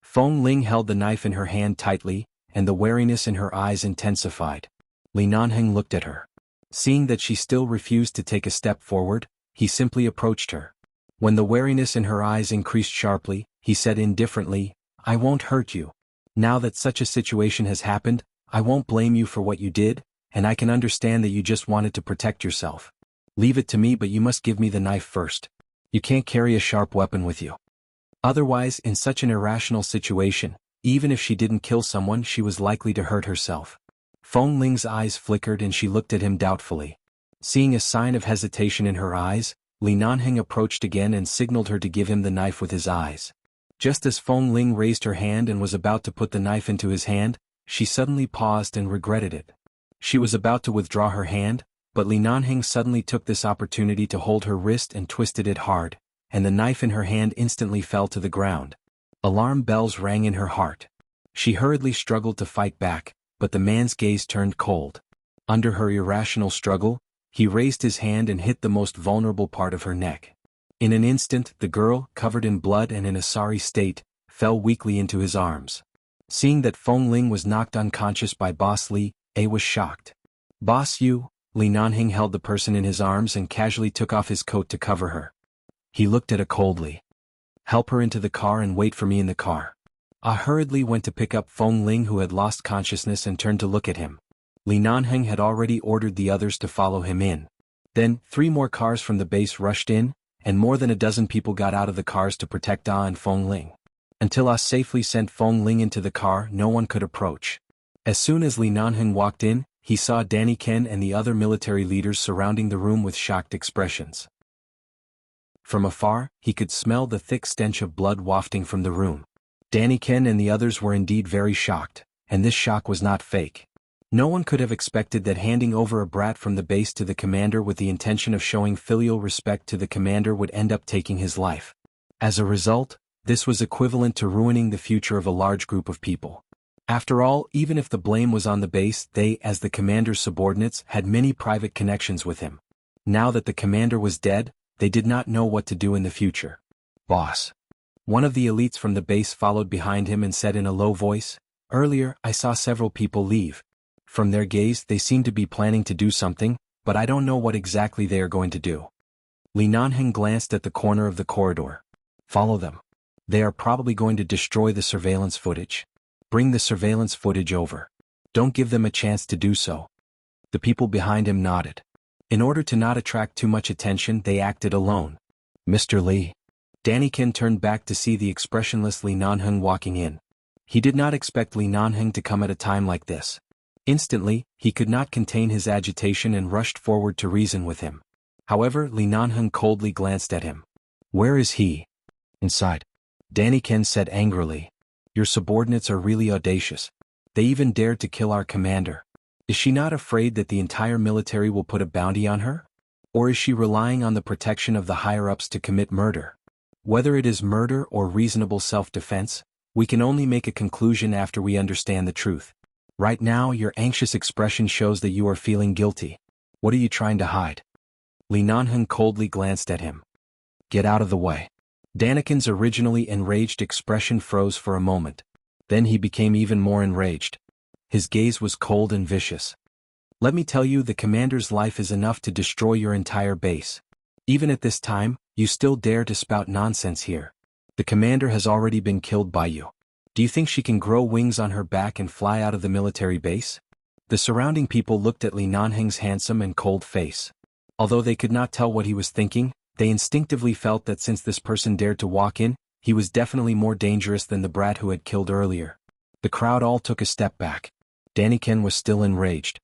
Feng Ling held the knife in her hand tightly, and the wariness in her eyes intensified. Li Nanheng looked at her. Seeing that she still refused to take a step forward, he simply approached her. When the wariness in her eyes increased sharply, he said indifferently, I won't hurt you. Now that such a situation has happened, I won't blame you for what you did, and I can understand that you just wanted to protect yourself. Leave it to me, but you must give me the knife first. You can't carry a sharp weapon with you. Otherwise, in such an irrational situation, even if she didn't kill someone, she was likely to hurt herself. Feng Ling's eyes flickered and she looked at him doubtfully. Seeing a sign of hesitation in her eyes, Li Nanheng approached again and signaled her to give him the knife with his eyes. Just as Feng Ling raised her hand and was about to put the knife into his hand, she suddenly paused and regretted it. She was about to withdraw her hand, but Li Nanheng suddenly took this opportunity to hold her wrist and twisted it hard, and the knife in her hand instantly fell to the ground. Alarm bells rang in her heart. She hurriedly struggled to fight back, but the man's gaze turned cold. Under her irrational struggle, he raised his hand and hit the most vulnerable part of her neck. In an instant, the girl, covered in blood and in a sorry state, fell weakly into his arms. Seeing that Feng Ling was knocked unconscious by Boss Li, A was shocked. Boss you, Li Nanheng held the person in his arms and casually took off his coat to cover her. He looked at her coldly. Help her into the car and wait for me in the car. Ah hurriedly went to pick up Feng Ling, who had lost consciousness, and turned to look at him. Li Nanheng had already ordered the others to follow him in. Then, 3 more cars from the base rushed in, and more than a dozen people got out of the cars to protect Ah and Feng Ling. Until Ah safely sent Feng Ling into the car, no one could approach. As soon as Li Nanheng walked in, he saw Danny Ken and the other military leaders surrounding the room with shocked expressions. From afar, he could smell the thick stench of blood wafting from the room. Danny Ken and the others were indeed very shocked, and this shock was not fake. No one could have expected that handing over a brat from the base to the commander with the intention of showing filial respect to the commander would end up taking his life. As a result, this was equivalent to ruining the future of a large group of people. After all, even if the blame was on the base, they, as the commander's subordinates, had many private connections with him. Now that the commander was dead, they did not know what to do in the future. Boss. One of the elites from the base followed behind him and said in a low voice, "Earlier, I saw several people leave. From their gaze, they seem to be planning to do something, but I don't know what exactly they are going to do." Li Nanheng glanced at the corner of the corridor. "Follow them. They are probably going to destroy the surveillance footage. Bring the surveillance footage over. Don't give them a chance to do so." The people behind him nodded. In order to not attract too much attention, they acted alone. "Mr. Li." Daniken turned back to see the expressionless Li Nanheng walking in. He did not expect Li Nanheng to come at a time like this. Instantly, he could not contain his agitation and rushed forward to reason with him. However, Li Nanheng coldly glanced at him. "Where is he?" "Inside." Daniken said angrily. "Your subordinates are really audacious. They even dared to kill our commander. Is she not afraid that the entire military will put a bounty on her? Or is she relying on the protection of the higher-ups to commit murder? Whether it is murder or reasonable self-defense, we can only make a conclusion after we understand the truth. Right now, your anxious expression shows that you are feeling guilty. What are you trying to hide?" Li Nanheng coldly glanced at him. "Get out of the way." Daniken's originally enraged expression froze for a moment. Then he became even more enraged. His gaze was cold and vicious. "Let me tell you, the commander's life is enough to destroy your entire base. Even at this time, you still dare to spout nonsense here. The commander has already been killed by you. Do you think she can grow wings on her back and fly out of the military base?" The surrounding people looked at Li Nanheng's handsome and cold face. Although they could not tell what he was thinking, they instinctively felt that since this person dared to walk in, he was definitely more dangerous than the brat who had killed earlier. The crowd all took a step back. Daniken was still enraged.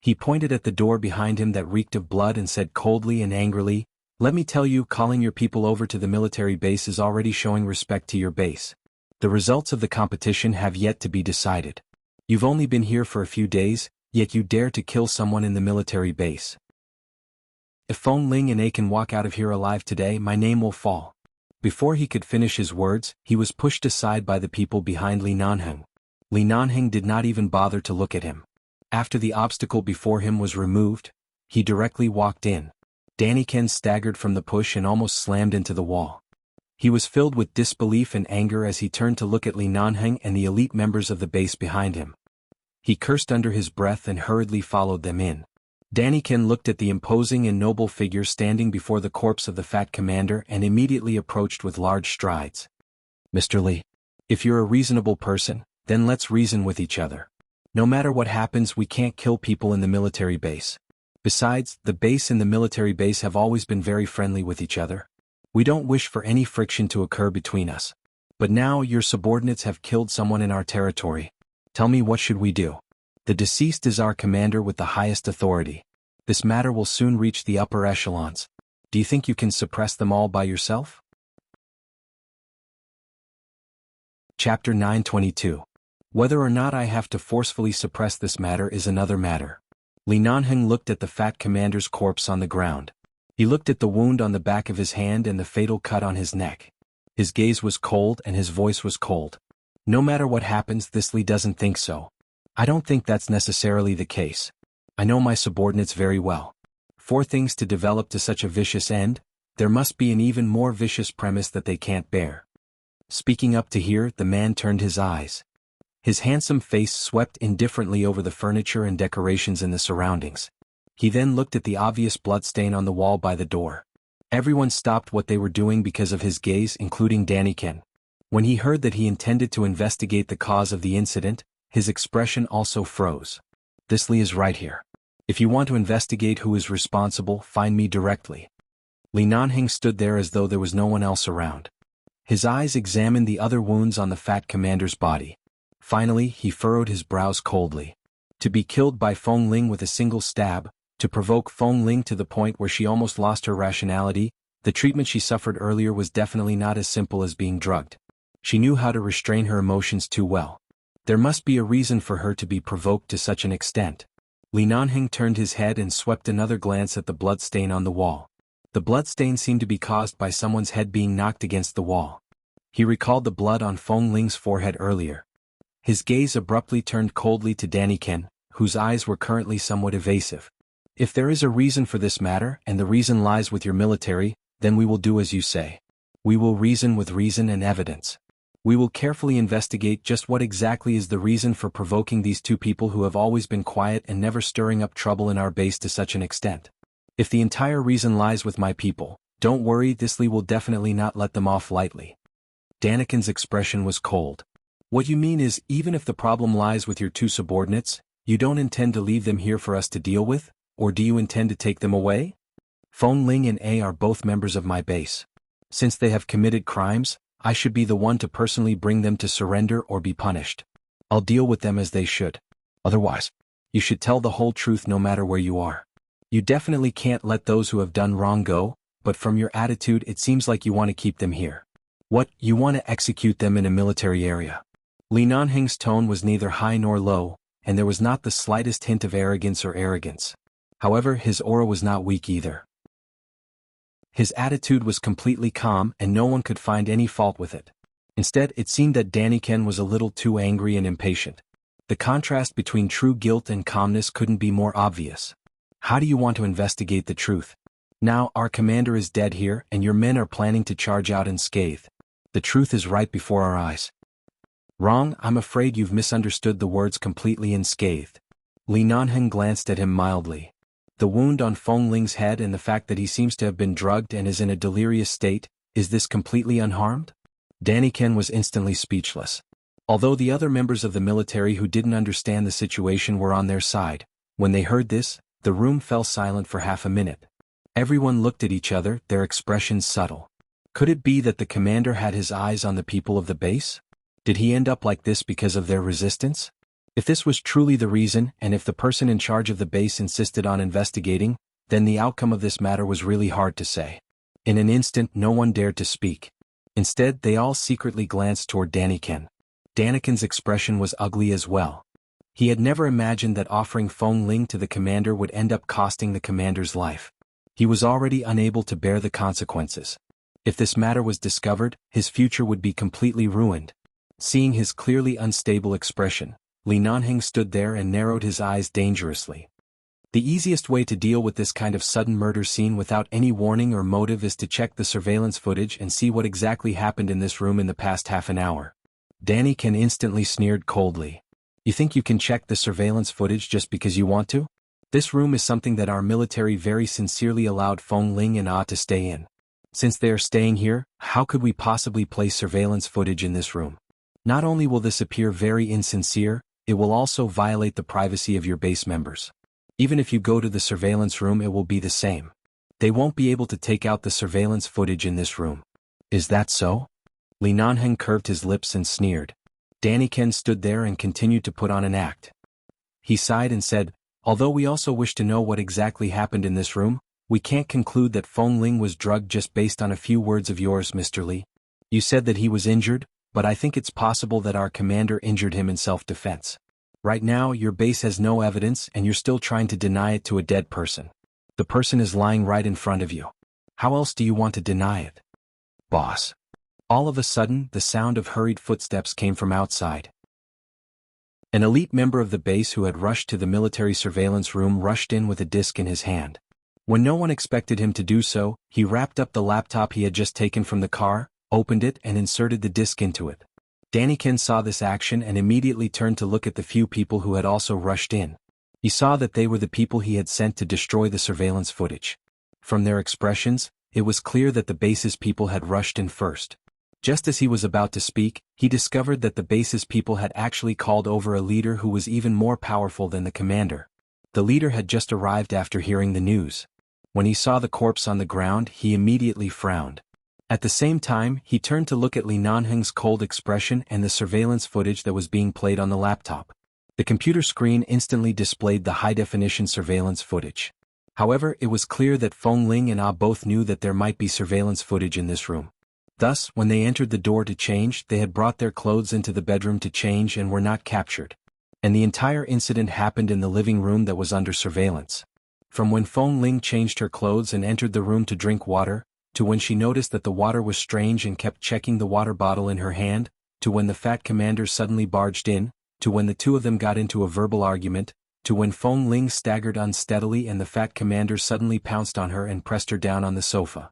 He pointed at the door behind him that reeked of blood and said coldly and angrily, "Let me tell you, calling your people over to the military base is already showing respect to your base. The results of the competition have yet to be decided. You've only been here for a few days, yet you dare to kill someone in the military base. If Feng Ling and A can walk out of here alive today, my name will fall." Before he could finish his words, he was pushed aside by the people behind Li Nanheng. Li Nanheng did not even bother to look at him. After the obstacle before him was removed, he directly walked in. Daniken staggered from the push and almost slammed into the wall. He was filled with disbelief and anger as he turned to look at Li Nanheng and the elite members of the base behind him. He cursed under his breath and hurriedly followed them in. Daniken looked at the imposing and noble figure standing before the corpse of the fat commander and immediately approached with large strides. "Mr. Li, if you're a reasonable person, then let's reason with each other. No matter what happens, we can't kill people in the military base. Besides, the base and the military base have always been very friendly with each other. We don't wish for any friction to occur between us. But now your subordinates have killed someone in our territory. Tell me, what should we do? The deceased is our commander with the highest authority. This matter will soon reach the upper echelons. Do you think you can suppress them all by yourself?" Chapter 922. Whether or not I have to forcefully suppress this matter is another matter. Li Nanheng looked at the fat commander's corpse on the ground. He looked at the wound on the back of his hand and the fatal cut on his neck. His gaze was cold and his voice was cold. "No matter what happens, this Li doesn't think so. I don't think that's necessarily the case. I know my subordinates very well. For things to develop to such a vicious end, there must be an even more vicious premise that they can't bear." Speaking up to hear, the man turned his eyes. His handsome face swept indifferently over the furniture and decorations in the surroundings. He then looked at the obvious bloodstain on the wall by the door. Everyone stopped what they were doing because of his gaze, including Daniken. When he heard that he intended to investigate the cause of the incident, his expression also froze. "This Li is right here. If you want to investigate who is responsible, find me directly." Li Nanheng stood there as though there was no one else around. His eyes examined the other wounds on the fat commander's body. Finally, he furrowed his brows coldly. To be killed by Feng Ling with a single stab, to provoke Feng Ling to the point where she almost lost her rationality, the treatment she suffered earlier was definitely not as simple as being drugged. She knew how to restrain her emotions too well. There must be a reason for her to be provoked to such an extent. Li Nanheng turned his head and swept another glance at the blood stain on the wall. The blood stain seemed to be caused by someone's head being knocked against the wall. He recalled the blood on Feng Ling's forehead earlier. His gaze abruptly turned coldly to Daniken, whose eyes were currently somewhat evasive. If there is a reason for this matter and the reason lies with your military, then we will do as you say. We will reason with reason and evidence. We will carefully investigate just what exactly is the reason for provoking these two people who have always been quiet and never stirring up trouble in our base to such an extent. If the entire reason lies with my people, don't worry, this Lee will definitely not let them off lightly. Daniken's expression was cold. What you mean is, even if the problem lies with your two subordinates, you don't intend to leave them here for us to deal with, or do you intend to take them away? Feng Ling and A are both members of my base. Since they have committed crimes, I should be the one to personally bring them to surrender or be punished. I'll deal with them as they should. Otherwise, you should tell the whole truth no matter where you are. You definitely can't let those who have done wrong go, but from your attitude it seems like you want to keep them here. What, you want to execute them in a military area? Li Nanheng's tone was neither high nor low, and there was not the slightest hint of arrogance. However, his aura was not weak either. His attitude was completely calm and no one could find any fault with it. Instead, it seemed that Daniken was a little too angry and impatient. The contrast between true guilt and calmness couldn't be more obvious. How do you want to investigate the truth? Now, our commander is dead here and your men are planning to charge out unscathed. The truth is right before our eyes. Wrong, I'm afraid you've misunderstood the words completely unscathed. Li Nanheng glanced at him mildly. The wound on Feng Ling's head and the fact that he seems to have been drugged and is in a delirious state, is this completely unharmed? Daniken was instantly speechless. Although the other members of the military who didn't understand the situation were on their side, when they heard this, the room fell silent for half a minute. Everyone looked at each other, their expressions subtle. Could it be that the commander had his eyes on the people of the base? Did he end up like this because of their resistance? If this was truly the reason, and if the person in charge of the base insisted on investigating, then the outcome of this matter was really hard to say. In an instant, no one dared to speak. Instead, they all secretly glanced toward Daniken. Daniken's expression was ugly as well. He had never imagined that offering Feng Ling to the commander would end up costing the commander's life. He was already unable to bear the consequences. If this matter was discovered, his future would be completely ruined. Seeing his clearly unstable expression, Li Nanheng stood there and narrowed his eyes dangerously. The easiest way to deal with this kind of sudden murder scene without any warning or motive is to check the surveillance footage and see what exactly happened in this room in the past half an hour. Daniken instantly sneered coldly. You think you can check the surveillance footage just because you want to? This room is something that our military very sincerely allowed Feng Ling and Ah to stay in. Since they are staying here, how could we possibly place surveillance footage in this room? Not only will this appear very insincere, it will also violate the privacy of your base members. Even if you go to the surveillance room, it will be the same. They won't be able to take out the surveillance footage in this room. Is that so? Li Nanheng curved his lips and sneered. Daniken stood there and continued to put on an act. He sighed and said, although we also wish to know what exactly happened in this room, we can't conclude that Feng Ling was drugged just based on a few words of yours, Mr. Li. You said that he was injured, but I think it's possible that our commander injured him in self-defense. Right now, your base has no evidence and you're still trying to deny it to a dead person. The person is lying right in front of you. How else do you want to deny it? Boss. All of a sudden, the sound of hurried footsteps came from outside. An elite member of the base who had rushed to the military surveillance room rushed in with a disc in his hand. When no one expected him to do so, he wrapped up the laptop he had just taken from the car, opened it and inserted the disc into it. Daniken saw this action and immediately turned to look at the few people who had also rushed in. He saw that they were the people he had sent to destroy the surveillance footage. From their expressions, it was clear that the base's people had rushed in first. Just as he was about to speak, he discovered that the base's people had actually called over a leader who was even more powerful than the commander. The leader had just arrived after hearing the news. When he saw the corpse on the ground, he immediately frowned. At the same time, he turned to look at Li Nanheng's cold expression and the surveillance footage that was being played on the laptop. The computer screen instantly displayed the high-definition surveillance footage. However, it was clear that Feng Ling and Ah both knew that there might be surveillance footage in this room. Thus, when they entered the door to change, they had brought their clothes into the bedroom to change and were not captured. And the entire incident happened in the living room that was under surveillance. From when Feng Ling changed her clothes and entered the room to drink water, to when she noticed that the water was strange and kept checking the water bottle in her hand, to when the fat commander suddenly barged in, to when the two of them got into a verbal argument, to when Feng Ling staggered unsteadily and the fat commander suddenly pounced on her and pressed her down on the sofa.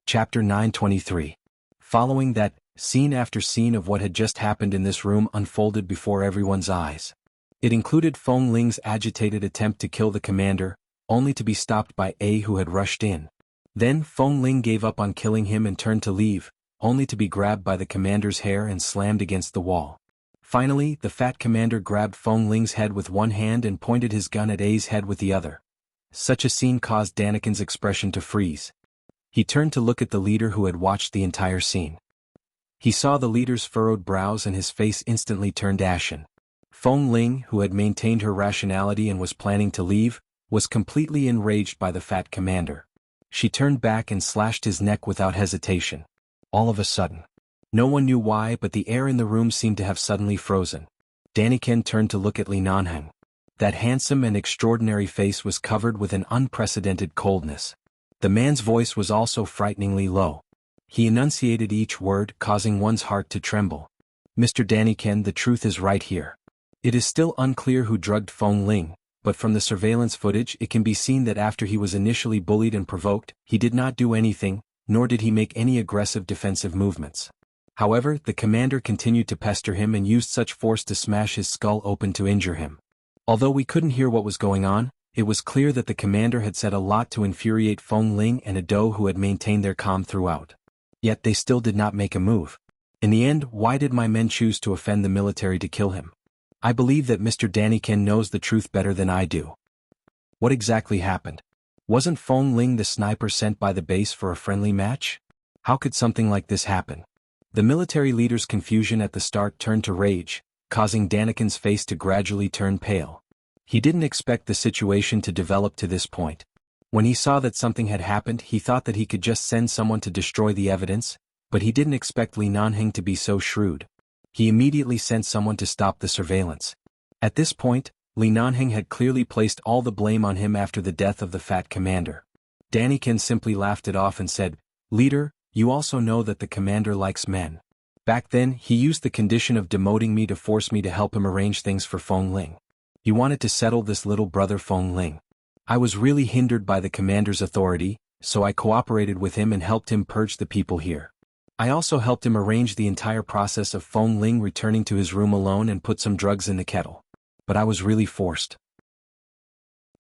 Chapter 923. Following that, scene after scene of what had just happened in this room unfolded before everyone's eyes. It included Feng Ling's agitated attempt to kill the commander, only to be stopped by A, who had rushed in. Then Feng Ling gave up on killing him and turned to leave, only to be grabbed by the commander's hair and slammed against the wall. Finally, the fat commander grabbed Feng Ling's head with one hand and pointed his gun at A's head with the other. Such a scene caused Daniken's expression to freeze. He turned to look at the leader who had watched the entire scene. He saw the leader's furrowed brows and his face instantly turned ashen. Feng Ling, who had maintained her rationality and was planning to leave, was completely enraged by the fat commander. She turned back and slashed his neck without hesitation. All of a sudden. No one knew why, but the air in the room seemed to have suddenly frozen. Daniken turned to look at Li Nanheng. That handsome and extraordinary face was covered with an unprecedented coldness. The man's voice was also frighteningly low. He enunciated each word, causing one's heart to tremble. Mr. Daniken, the truth is right here. It is still unclear who drugged Feng Ling, but from the surveillance footage it can be seen that after he was initially bullied and provoked, he did not do anything, nor did he make any aggressive defensive movements. However, the commander continued to pester him and used such force to smash his skull open to injure him. Although we couldn't hear what was going on, it was clear that the commander had said a lot to infuriate Feng Ling and Ado, who had maintained their calm throughout. Yet they still did not make a move. In the end, why did my men choose to offend the military to kill him? I believe that Mr. Daniken knows the truth better than I do. What exactly happened? Wasn't Feng Ling the sniper sent by the base for a friendly match? How could something like this happen? The military leader's confusion at the start turned to rage, causing Daniken's face to gradually turn pale. He didn't expect the situation to develop to this point. When he saw that something had happened, he thought that he could just send someone to destroy the evidence, but he didn't expect Li Nanheng to be so shrewd. He immediately sent someone to stop the surveillance. At this point, Li Nanheng had clearly placed all the blame on him after the death of the fat commander. Daniken simply laughed it off and said, "Leader, you also know that the commander likes men. Back then, he used the condition of demoting me to force me to help him arrange things for Feng Ling. He wanted to settle this little brother Feng Ling. I was really hindered by the commander's authority, so I cooperated with him and helped him purge the people here. I also helped him arrange the entire process of Feng Ling returning to his room alone and put some drugs in the kettle. But I was really forced.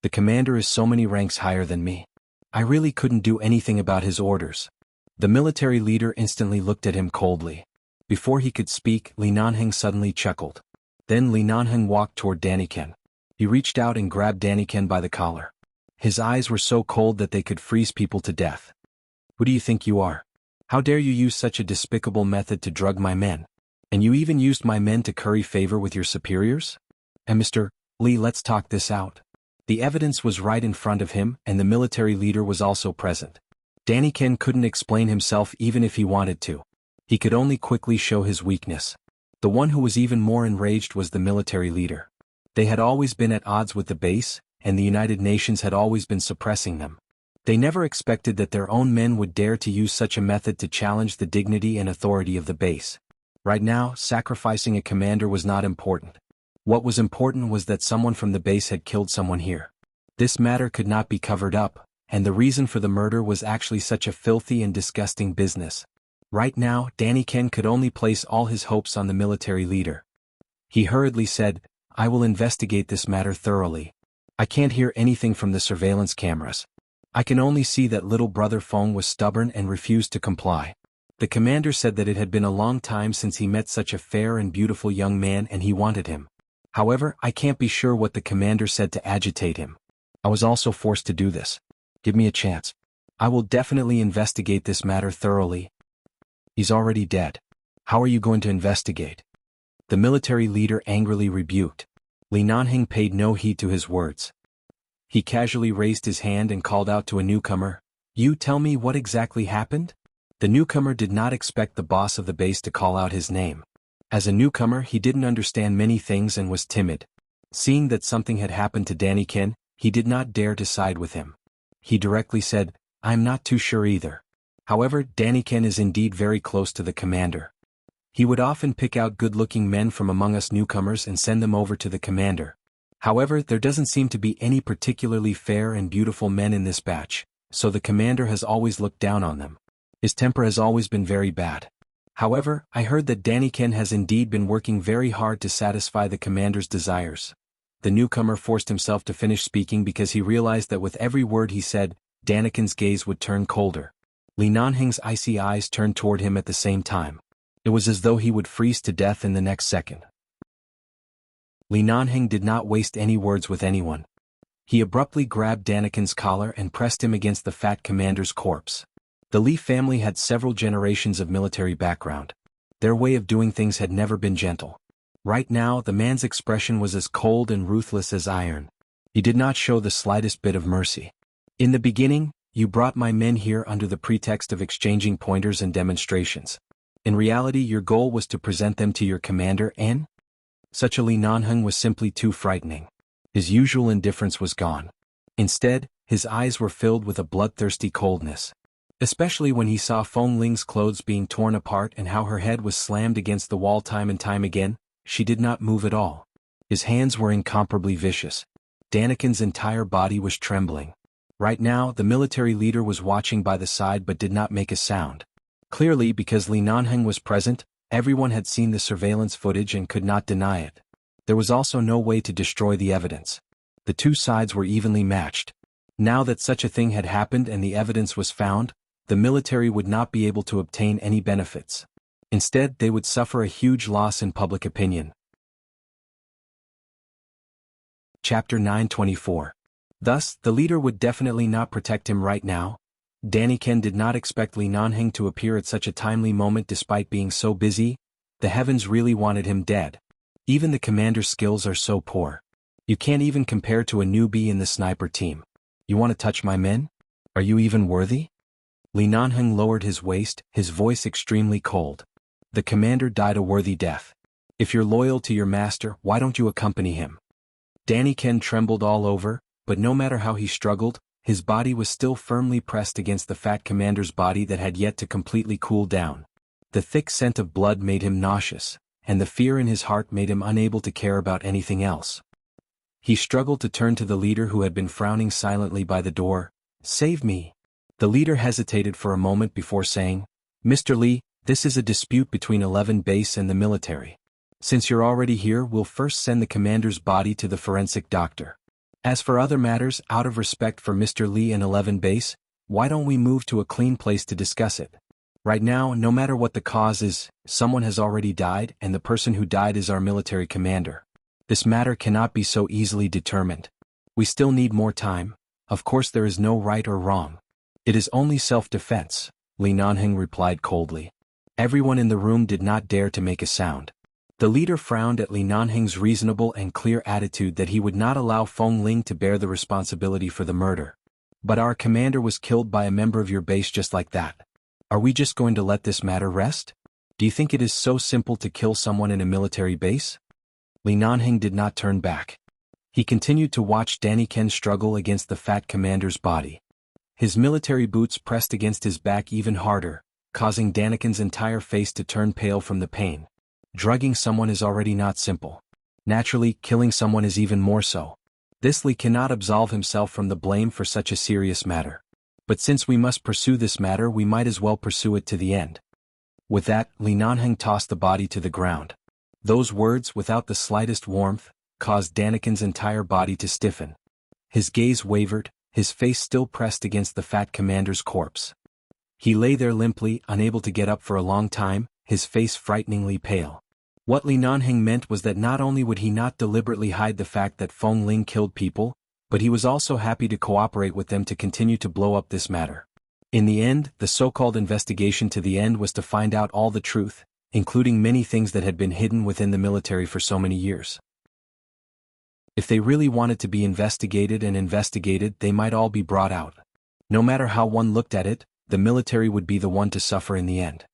The commander is so many ranks higher than me. I really couldn't do anything about his orders." The military leader instantly looked at him coldly. Before he could speak, Li Nanheng suddenly chuckled. Then Li Nanheng walked toward Daniken. He reached out and grabbed Daniken by the collar. His eyes were so cold that they could freeze people to death. "Who do you think you are? How dare you use such a despicable method to drug my men? And you even used my men to curry favor with your superiors? And Mr. Li, let's talk this out." The evidence was right in front of him, and the military leader was also present. Daniken couldn't explain himself even if he wanted to. He could only quickly show his weakness. The one who was even more enraged was the military leader. They had always been at odds with the base, and the United Nations had always been suppressing them. They never expected that their own men would dare to use such a method to challenge the dignity and authority of the base. Right now, sacrificing a commander was not important. What was important was that someone from the base had killed someone here. This matter could not be covered up, and the reason for the murder was actually such a filthy and disgusting business. Right now, Daniken could only place all his hopes on the military leader. He hurriedly said, "I will investigate this matter thoroughly. I can't hear anything from the surveillance cameras. I can only see that little brother Feng was stubborn and refused to comply. The commander said that it had been a long time since he met such a fair and beautiful young man and he wanted him. However, I can't be sure what the commander said to agitate him. I was also forced to do this. Give me a chance. I will definitely investigate this matter thoroughly." "He's already dead. How are you going to investigate?" The military leader angrily rebuked. Li Nanheng paid no heed to his words. He casually raised his hand and called out to a newcomer, "You tell me what exactly happened?" The newcomer did not expect the boss of the base to call out his name. As a newcomer, he didn't understand many things and was timid. Seeing that something had happened to Daniken, he did not dare to side with him. He directly said, "I'm not too sure either. However, Daniken is indeed very close to the commander. He would often pick out good-looking men from among us newcomers and send them over to the commander. However, there doesn't seem to be any particularly fair and beautiful men in this batch, so the commander has always looked down on them. His temper has always been very bad. However, I heard that Daniken has indeed been working very hard to satisfy the commander's desires. The newcomer forced himself to finish speaking because he realized that with every word he said, Daniken's gaze would turn colder. Li Nanheng's icy eyes turned toward him at the same time. It was as though he would freeze to death in the next second. Li Nanheng did not waste any words with anyone. He abruptly grabbed Daniken's collar and pressed him against the fat commander's corpse. The Li family had several generations of military background. Their way of doing things had never been gentle. Right now, the man's expression was as cold and ruthless as iron. He did not show the slightest bit of mercy. In the beginning, you brought my men here under the pretext of exchanging pointers and demonstrations. In reality, your goal was to present them to your commander and? Such a Li Nanheng was simply too frightening. His usual indifference was gone. Instead, his eyes were filled with a bloodthirsty coldness. Especially when he saw Feng Ling's clothes being torn apart and how her head was slammed against the wall time and time again, she did not move at all. His hands were incomparably vicious. Daniken's entire body was trembling. Right now, the military leader was watching by the side but did not make a sound. Clearly, because Li Nanheng was present, everyone had seen the surveillance footage and could not deny it. There was also no way to destroy the evidence. The two sides were evenly matched. Now that such a thing had happened and the evidence was found, the military would not be able to obtain any benefits. Instead, they would suffer a huge loss in public opinion. Chapter 924. Thus, the leader would definitely not protect him right now. Daniken did not expect Li Nanheng to appear at such a timely moment despite being so busy. The heavens really wanted him dead. Even the commander's skills are so poor. You can't even compare to a newbie in the sniper team. You want to touch my men? Are you even worthy? Li Nanheng lowered his waist, his voice extremely cold. The commander died a worthy death. If you're loyal to your master, why don't you accompany him? Daniken trembled all over, but no matter how he struggled, his body was still firmly pressed against the fat commander's body that had yet to completely cool down. The thick scent of blood made him nauseous, and the fear in his heart made him unable to care about anything else. He struggled to turn to the leader who had been frowning silently by the door. "Save me." The leader hesitated for a moment before saying, "Mr. Li, this is a dispute between 11 Base and the military. Since you're already here, we'll first send the commander's body to the forensic doctor. As for other matters, out of respect for Mr. Li and 11 Base, why don't we move to a clean place to discuss it? Right now, no matter what the cause is, someone has already died and the person who died is our military commander. This matter cannot be so easily determined. We still need more time. Of course there is no right or wrong. It is only self-defense," Li Nanheng replied coldly. Everyone in the room did not dare to make a sound. The leader frowned at Li Nanheng's reasonable and clear attitude that he would not allow Feng Ling to bear the responsibility for the murder. "But our commander was killed by a member of your base just like that. Are we just going to let this matter rest? Do you think it is so simple to kill someone in a military base?" Li Nanheng did not turn back. He continued to watch Daniken struggle against the fat commander's body. His military boots pressed against his back even harder, causing Daniken's entire face to turn pale from the pain. Drugging someone is already not simple. Naturally, killing someone is even more so. This Li cannot absolve himself from the blame for such a serious matter. But since we must pursue this matter, we might as well pursue it to the end. With that, Li Nanheng tossed the body to the ground. Those words, without the slightest warmth, caused Daniken's entire body to stiffen. His gaze wavered, his face still pressed against the fat commander's corpse. He lay there limply, unable to get up for a long time, his face frighteningly pale. What Li Nanheng meant was that not only would he not deliberately hide the fact that Feng Ling killed people, but he was also happy to cooperate with them to continue to blow up this matter. In the end, the so-called investigation to the end was to find out all the truth, including many things that had been hidden within the military for so many years. If they really wanted to be investigated, they might all be brought out. No matter how one looked at it, the military would be the one to suffer in the end.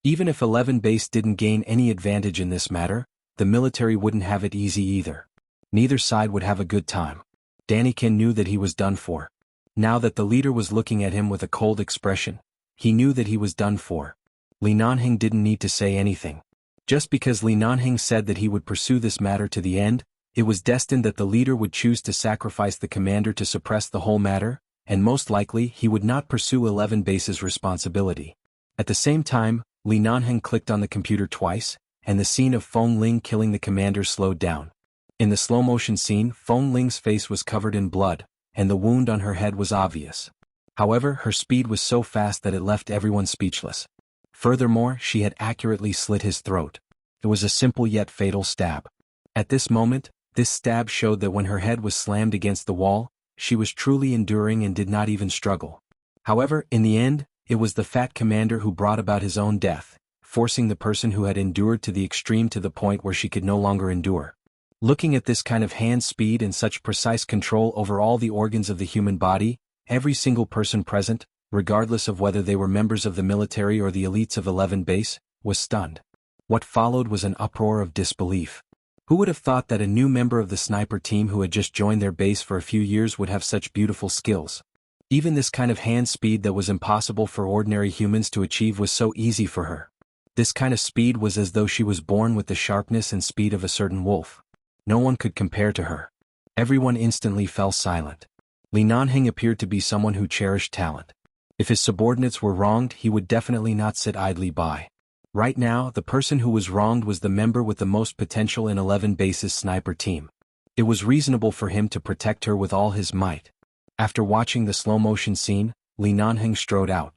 Even if 11 Base didn't gain any advantage in this matter, the military wouldn't have it easy either. Neither side would have a good time. Daniken knew that he was done for. Now that the leader was looking at him with a cold expression, he knew that he was done for. Li Nanheng didn't need to say anything. Just because Li Nanheng said that he would pursue this matter to the end, it was destined that the leader would choose to sacrifice the commander to suppress the whole matter, and most likely he would not pursue 11 Base's responsibility. At the same time, Li Nanheng clicked on the computer twice, and the scene of Feng Ling killing the commander slowed down. In the slow-motion scene, Feng Ling's face was covered in blood, and the wound on her head was obvious. However, her speed was so fast that it left everyone speechless. Furthermore, she had accurately slit his throat. It was a simple yet fatal stab. At this moment, this stab showed that when her head was slammed against the wall, she was truly enduring and did not even struggle. However, in the end, it was the fat commander who brought about his own death, forcing the person who had endured to the extreme to the point where she could no longer endure. Looking at this kind of hand speed and such precise control over all the organs of the human body, every single person present, regardless of whether they were members of the military or the elites of 11 Base, was stunned. What followed was an uproar of disbelief. Who would have thought that a new member of the sniper team who had just joined their base for a few years would have such beautiful skills? Even this kind of hand speed that was impossible for ordinary humans to achieve was so easy for her. This kind of speed was as though she was born with the sharpness and speed of a certain wolf. No one could compare to her. Everyone instantly fell silent. Li Nanheng appeared to be someone who cherished talent. If his subordinates were wronged, he would definitely not sit idly by. Right now, the person who was wronged was the member with the most potential in 11 Base's sniper team. It was reasonable for him to protect her with all his might. After watching the slow-motion scene, Li Nanheng strode out.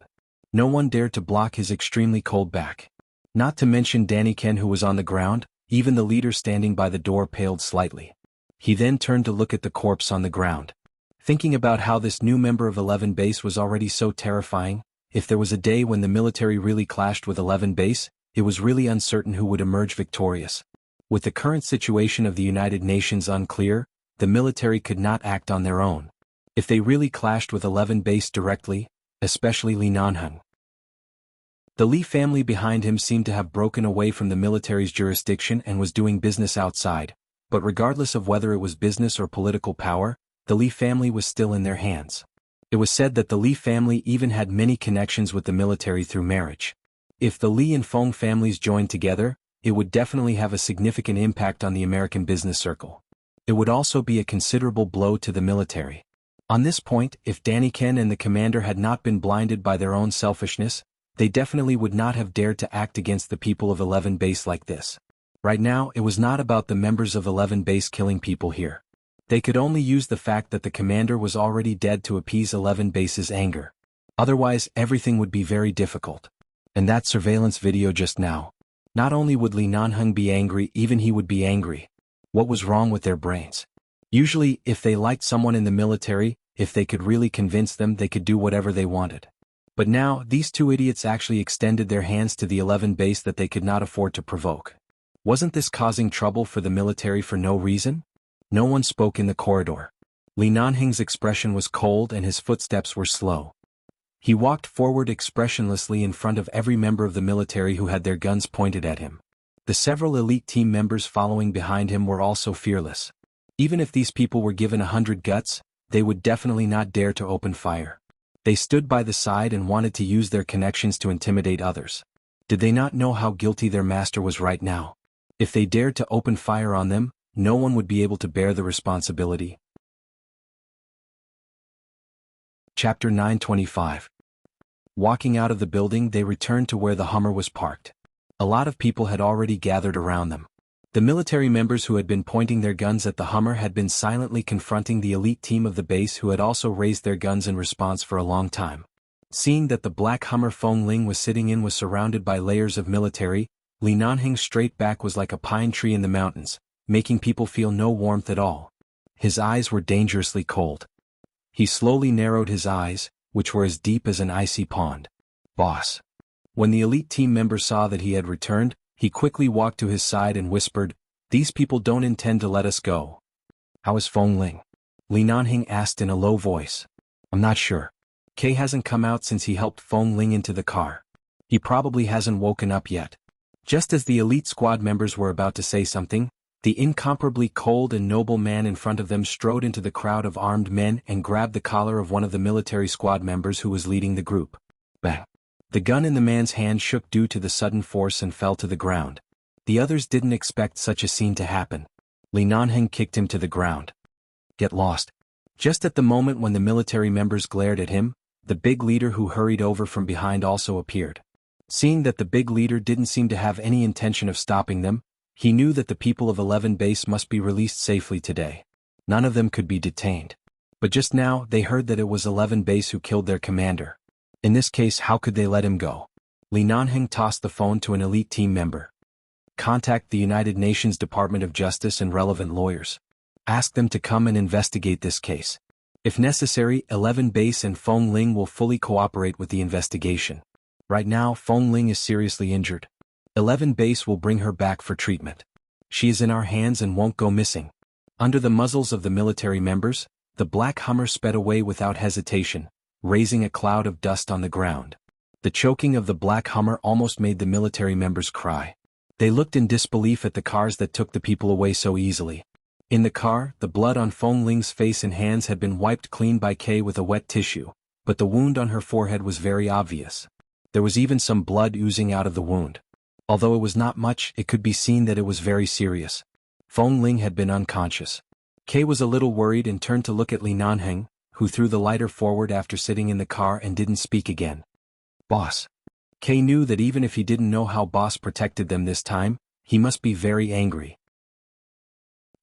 No one dared to block his extremely cold back. Not to mention Danny Ken, who was on the ground. Even the leader standing by the door paled slightly. He then turned to look at the corpse on the ground. Thinking about how this new member of 11 Base was already so terrifying, if there was a day when the military really clashed with 11 Base, it was really uncertain who would emerge victorious. With the current situation of the United Nations unclear, the military could not act on their own. If they really clashed with 11 Base directly, especially Li Nanheng. The Li family behind him seemed to have broken away from the military's jurisdiction and was doing business outside, but regardless of whether it was business or political power, the Li family was still in their hands. It was said that the Li family even had many connections with the military through marriage. If the Li and Feng families joined together, it would definitely have a significant impact on the American business circle. It would also be a considerable blow to the military. On this point, if Danny Ken and the commander had not been blinded by their own selfishness, they definitely would not have dared to act against the people of 11 Base like this. Right now, it was not about the members of 11 Base killing people here. They could only use the fact that the commander was already dead to appease 11 Base's anger. Otherwise, everything would be very difficult. And that surveillance video just now. Not only would Li Nanheng be angry, even he would be angry. What was wrong with their brains? Usually, if they liked someone in the military, if they could really convince them, they could do whatever they wanted. But now, these two idiots actually extended their hands to the 11 Base that they could not afford to provoke. Wasn't this causing trouble for the military for no reason? No one spoke in the corridor. Li Nanheng's expression was cold and his footsteps were slow. He walked forward expressionlessly in front of every member of the military who had their guns pointed at him. The several elite team members following behind him were also fearless. Even if these people were given 100 guts, they would definitely not dare to open fire. They stood by the side and wanted to use their connections to intimidate others. Did they not know how guilty their master was right now? If they dared to open fire on them, no one would be able to bear the responsibility. Chapter 925. Walking out of the building, they returned to where the Hummer was parked. A lot of people had already gathered around them. The military members who had been pointing their guns at the Hummer had been silently confronting the elite team of the base, who had also raised their guns in response for a long time. Seeing that the black Hummer Feng Ling was sitting in was surrounded by layers of military, Li Nanheng's straight back was like a pine tree in the mountains, making people feel no warmth at all. His eyes were dangerously cold. He slowly narrowed his eyes, which were as deep as an icy pond. "Boss." When the elite team member saw that he had returned, he quickly walked to his side and whispered, "These people don't intend to let us go." "How is Feng Ling?" Li Nanheng asked in a low voice. "I'm not sure. K hasn't come out since he helped Feng Ling into the car. He probably hasn't woken up yet." Just as the elite squad members were about to say something, the incomparably cold and noble man in front of them strode into the crowd of armed men and grabbed the collar of one of the military squad members who was leading the group. Bang! The gun in the man's hand shook due to the sudden force and fell to the ground. The others didn't expect such a scene to happen. Li Nanheng kicked him to the ground. Get lost. Just at the moment when the military members glared at him, the big leader who hurried over from behind also appeared. Seeing that the big leader didn't seem to have any intention of stopping them, he knew that the people of 11 Base must be released safely today. None of them could be detained. But just now they heard that it was 11 Base who killed their commander. In this case, how could they let him go? Li Nanheng tossed the phone to an elite team member. Contact the United Nations Department of Justice and relevant lawyers. Ask them to come and investigate this case. If necessary, 11 Base and Feng Ling will fully cooperate with the investigation. Right now, Feng Ling is seriously injured. 11 Base will bring her back for treatment. She is in our hands and won't go missing. Under the muzzles of the military members, the black Hummer sped away without hesitation, raising a cloud of dust on the ground. The choking of the black Hummer almost made the military members cry. They looked in disbelief at the cars that took the people away so easily. In the car, the blood on Feng Ling's face and hands had been wiped clean by Kay with a wet tissue, but the wound on her forehead was very obvious. There was even some blood oozing out of the wound. Although it was not much, it could be seen that it was very serious. Feng Ling had been unconscious. Kay was a little worried and turned to look at Li Nanheng, who threw the lighter forward after sitting in the car and didn't speak again. Boss. Kay knew that even if he didn't know how Boss protected them this time, he must be very angry.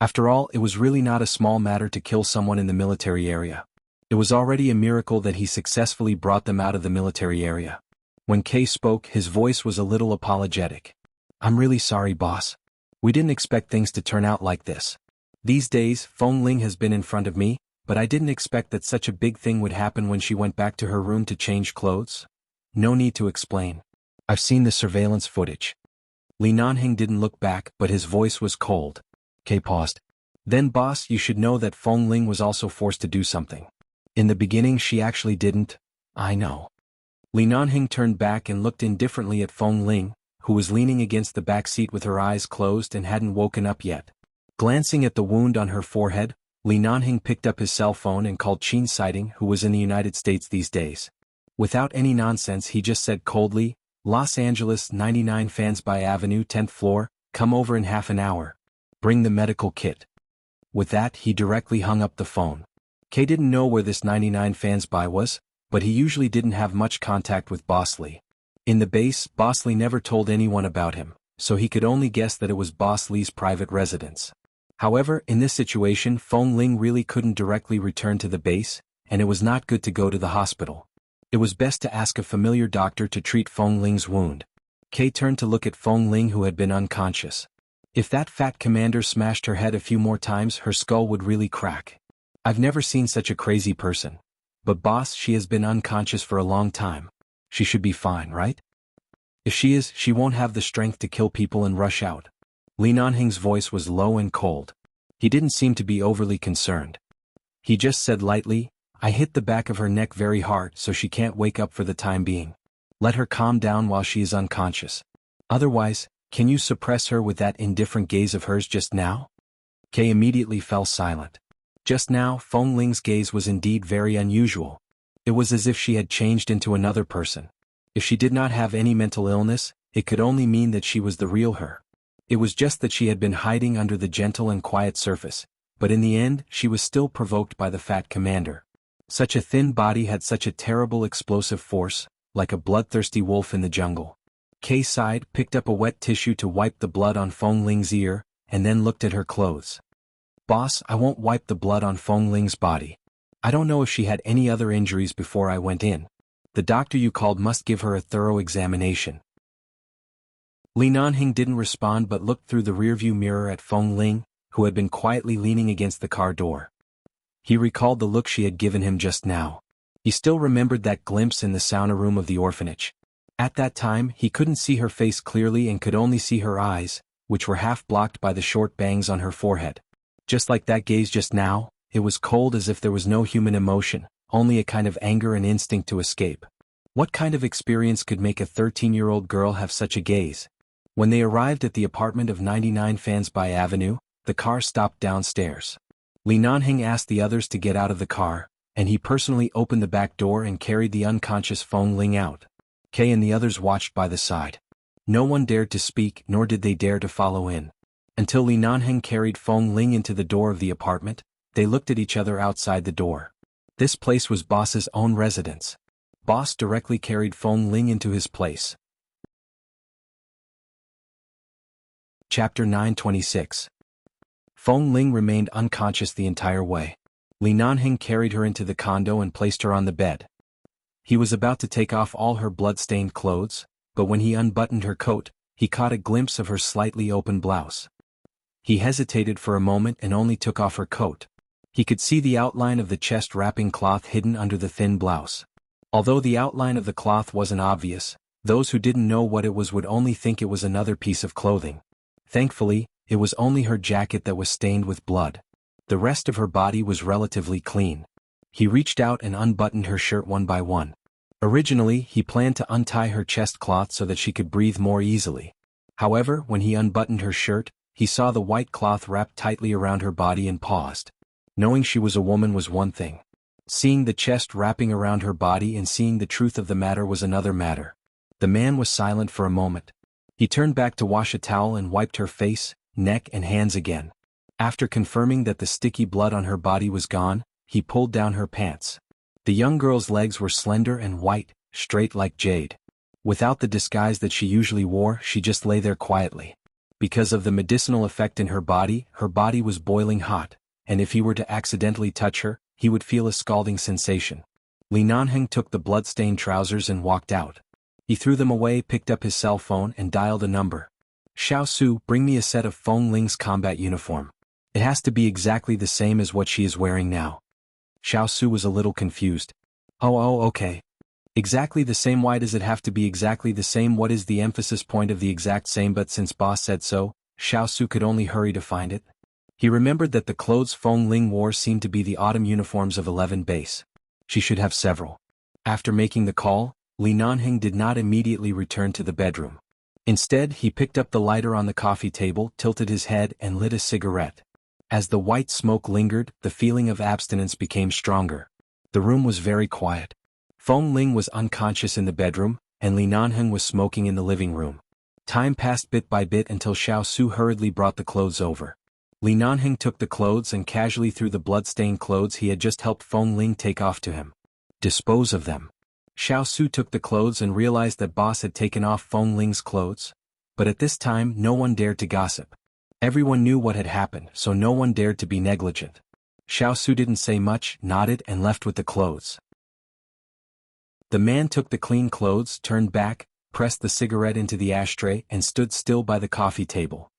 After all, it was really not a small matter to kill someone in the military area. It was already a miracle that he successfully brought them out of the military area. When Kay spoke, his voice was a little apologetic. I'm really sorry, boss. We didn't expect things to turn out like this. These days, Feng Ling has been in front of me, but I didn't expect that such a big thing would happen when she went back to her room to change clothes. No need to explain. I've seen the surveillance footage. Li Nanheng didn't look back, but his voice was cold. Kay paused. Then boss, you should know that Feng Ling was also forced to do something. In the beginning she actually didn't. I know. Li Nanheng turned back and looked indifferently at Feng Ling, who was leaning against the back seat with her eyes closed and hadn't woken up yet. Glancing at the wound on her forehead, Li Nanheng picked up his cell phone and called Qin Sighting, who was in the United States these days. Without any nonsense, he just said coldly, Los Angeles 99 Fansby Avenue 10th floor, come over in half an hour. Bring the medical kit. With that, he directly hung up the phone. Kay didn't know where this 99 Fansby was, but he usually didn't have much contact with Boss Lee. In the base, Boss Lee never told anyone about him, so he could only guess that it was Boss Lee's private residence. However, in this situation, Feng Ling really couldn't directly return to the base, and it was not good to go to the hospital. It was best to ask a familiar doctor to treat Feng Ling's wound. Kay turned to look at Feng Ling, who had been unconscious. If that fat commander smashed her head a few more times, her skull would really crack. I've never seen such a crazy person. But boss, she has been unconscious for a long time. She should be fine, right? If she is, she won't have the strength to kill people and rush out. Li Nanheng's voice was low and cold. He didn't seem to be overly concerned. He just said lightly, I hit the back of her neck very hard so she can't wake up for the time being. Let her calm down while she is unconscious. Otherwise, can you suppress her with that indifferent gaze of hers just now? Kay immediately fell silent. Just now, Feng Ling's gaze was indeed very unusual. It was as if she had changed into another person. If she did not have any mental illness, it could only mean that she was the real her. It was just that she had been hiding under the gentle and quiet surface, but in the end, she was still provoked by the fat commander. Such a thin body had such a terrible explosive force, like a bloodthirsty wolf in the jungle. Kay sighed, picked up a wet tissue to wipe the blood on Feng Ling's ear, and then looked at her clothes. Boss, I won't wipe the blood on Feng Ling's body. I don't know if she had any other injuries before I went in. The doctor you called must give her a thorough examination. Li Nanheng didn't respond but looked through the rearview mirror at Feng Ling, who had been quietly leaning against the car door. He recalled the look she had given him just now. He still remembered that glimpse in the sauna room of the orphanage. At that time, he couldn't see her face clearly and could only see her eyes, which were half blocked by the short bangs on her forehead. Just like that gaze just now, it was cold as if there was no human emotion, only a kind of anger and instinct to escape. What kind of experience could make a 13-year-old girl have such a gaze? When they arrived at the apartment of 99 Fansby Avenue, the car stopped downstairs. Li Nanheng asked the others to get out of the car, and he personally opened the back door and carried the unconscious Feng Ling out. Kay and the others watched by the side. No one dared to speak, nor did they dare to follow in. Until Li Nanheng carried Feng Ling into the door of the apartment, they looked at each other outside the door. This place was Boss's own residence. Boss directly carried Feng Ling into his place. Chapter 926. Feng Ling remained unconscious the entire way. Li Nanheng carried her into the condo and placed her on the bed. He was about to take off all her blood-stained clothes, but when he unbuttoned her coat, he caught a glimpse of her slightly open blouse. He hesitated for a moment and only took off her coat. He could see the outline of the chest-wrapping cloth hidden under the thin blouse. Although the outline of the cloth wasn't obvious, those who didn't know what it was would only think it was another piece of clothing. Thankfully, it was only her jacket that was stained with blood. The rest of her body was relatively clean. He reached out and unbuttoned her shirt one by one. Originally, he planned to untie her chest cloth so that she could breathe more easily. However, when he unbuttoned her shirt, he saw the white cloth wrapped tightly around her body and paused. Knowing she was a woman was one thing. Seeing the chest wrapping around her body and seeing the truth of the matter was another matter. The man was silent for a moment. He turned back to wash a towel and wiped her face, neck and hands again. After confirming that the sticky blood on her body was gone, he pulled down her pants. The young girl's legs were slender and white, straight like jade. Without the disguise that she usually wore, she just lay there quietly. Because of the medicinal effect in her body was boiling hot, and if he were to accidentally touch her, he would feel a scalding sensation. Li Nanheng took the blood-stained trousers and walked out. He threw them away, picked up his cell phone and dialed a number. "Xiao Su, bring me a set of Feng Ling's combat uniform. It has to be exactly the same as what she is wearing now." Xiao Su was a little confused. Oh, okay. Exactly the same. Why does it have to be exactly the same? What is the emphasis point of the exact same? But since boss said so, Xiao Su could only hurry to find it. He remembered that the clothes Feng Ling wore seemed to be the autumn uniforms of 11 base. She should have several. After making the call, Li Nanheng did not immediately return to the bedroom. Instead, he picked up the lighter on the coffee table, tilted his head and lit a cigarette. As the white smoke lingered, the feeling of abstinence became stronger. The room was very quiet. Feng Ling was unconscious in the bedroom, and Li Nanheng was smoking in the living room. Time passed bit by bit until Xiao Su hurriedly brought the clothes over. Li Nanheng took the clothes and casually threw the blood-stained clothes he had just helped Feng Ling take off to him. "Dispose of them." Xiao Su took the clothes and realized that boss had taken off Feng Ling's clothes. But at this time no one dared to gossip. Everyone knew what had happened, so no one dared to be negligent. Xiao Su didn't say much, nodded and left with the clothes. The man took the clean clothes, turned back, pressed the cigarette into the ashtray and stood still by the coffee table.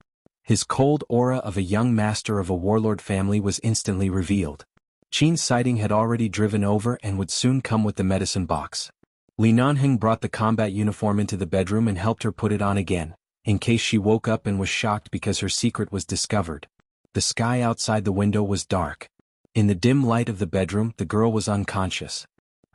His cold aura of a young master of a warlord family was instantly revealed. Qin's sighting had already driven over and would soon come with the medicine box. Li Nanheng brought the combat uniform into the bedroom and helped her put it on again, in case she woke up and was shocked because her secret was discovered. The sky outside the window was dark. In the dim light of the bedroom, the girl was unconscious.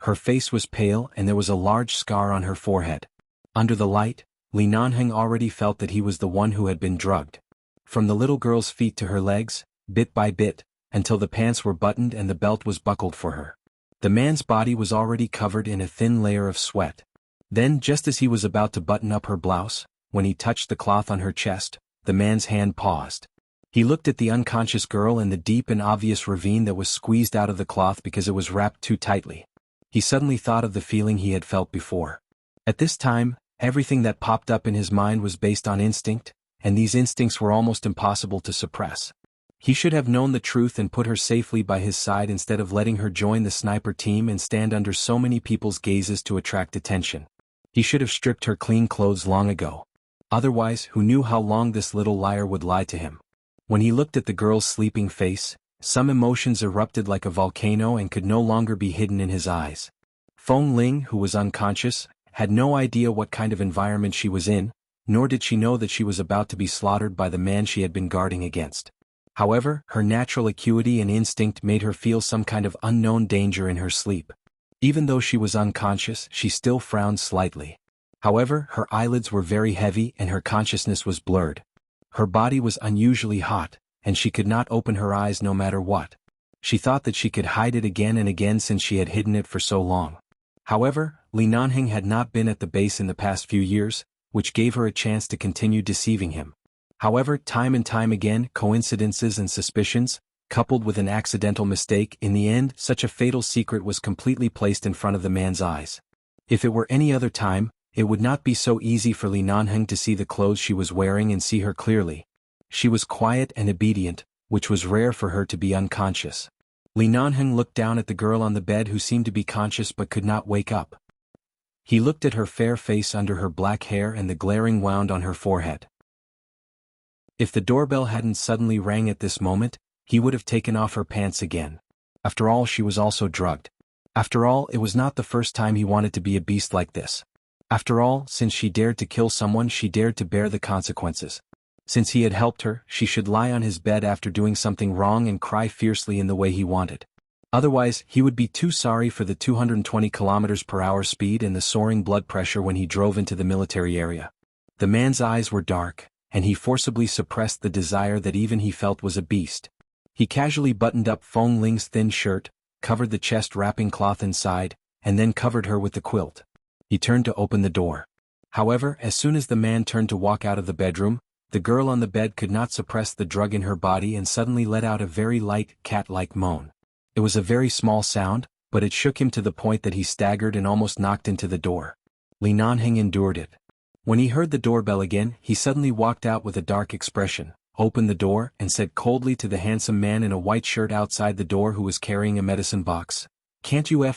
Her face was pale and there was a large scar on her forehead. Under the light, Li Nanheng already felt that he was the one who had been drugged. From the little girl's feet to her legs, bit by bit, until the pants were buttoned and the belt was buckled for her. The man's body was already covered in a thin layer of sweat. Then, just as he was about to button up her blouse, when he touched the cloth on her chest, the man's hand paused. He looked at the unconscious girl and the deep and obvious ravine that was squeezed out of the cloth because it was wrapped too tightly. He suddenly thought of the feeling he had felt before. At this time, everything that popped up in his mind was based on instinct, and these instincts were almost impossible to suppress. He should have known the truth and put her safely by his side instead of letting her join the sniper team and stand under so many people's gazes to attract attention. He should have stripped her clean clothes long ago. Otherwise, who knew how long this little liar would lie to him? When he looked at the girl's sleeping face, some emotions erupted like a volcano and could no longer be hidden in his eyes. Feng Ling, who was unconscious, had no idea what kind of environment she was in, nor did she know that she was about to be slaughtered by the man she had been guarding against. However, her natural acuity and instinct made her feel some kind of unknown danger in her sleep. Even though she was unconscious, she still frowned slightly. However, her eyelids were very heavy and her consciousness was blurred. Her body was unusually hot, and she could not open her eyes no matter what. She thought that she could hide it again and again since she had hidden it for so long. However, Li Nanheng had not been at the base in the past few years, which gave her a chance to continue deceiving him. However, time and time again, coincidences and suspicions, coupled with an accidental mistake, in the end, such a fatal secret was completely placed in front of the man's eyes. If it were any other time, it would not be so easy for Li Nanheng to see the clothes she was wearing and see her clearly. She was quiet and obedient, which was rare for her to be unconscious. Li Nanheng looked down at the girl on the bed who seemed to be conscious but could not wake up. He looked at her fair face under her black hair and the glaring wound on her forehead. If the doorbell hadn't suddenly rang at this moment, he would have taken off her pants again. After all, she was also drugged. After all, it was not the first time he wanted to be a beast like this. After all, since she dared to kill someone, she dared to bear the consequences. Since he had helped her, she should lie on his bed after doing something wrong and cry fiercely in the way he wanted. Otherwise, he would be too sorry for the 220 km/h speed and the soaring blood pressure when he drove into the military area. The man's eyes were dark, and he forcibly suppressed the desire that even he felt was a beast. He casually buttoned up Feng Ling's thin shirt, covered the chest wrapping cloth inside, and then covered her with the quilt. He turned to open the door. However, as soon as the man turned to walk out of the bedroom, the girl on the bed could not suppress the drug in her body and suddenly let out a very light, cat-like moan. It was a very small sound, but it shook him to the point that he staggered and almost knocked into the door. Li Nanheng endured it. When he heard the doorbell again, he suddenly walked out with a dark expression, opened the door, and said coldly to the handsome man in a white shirt outside the door who was carrying a medicine box, "Can't you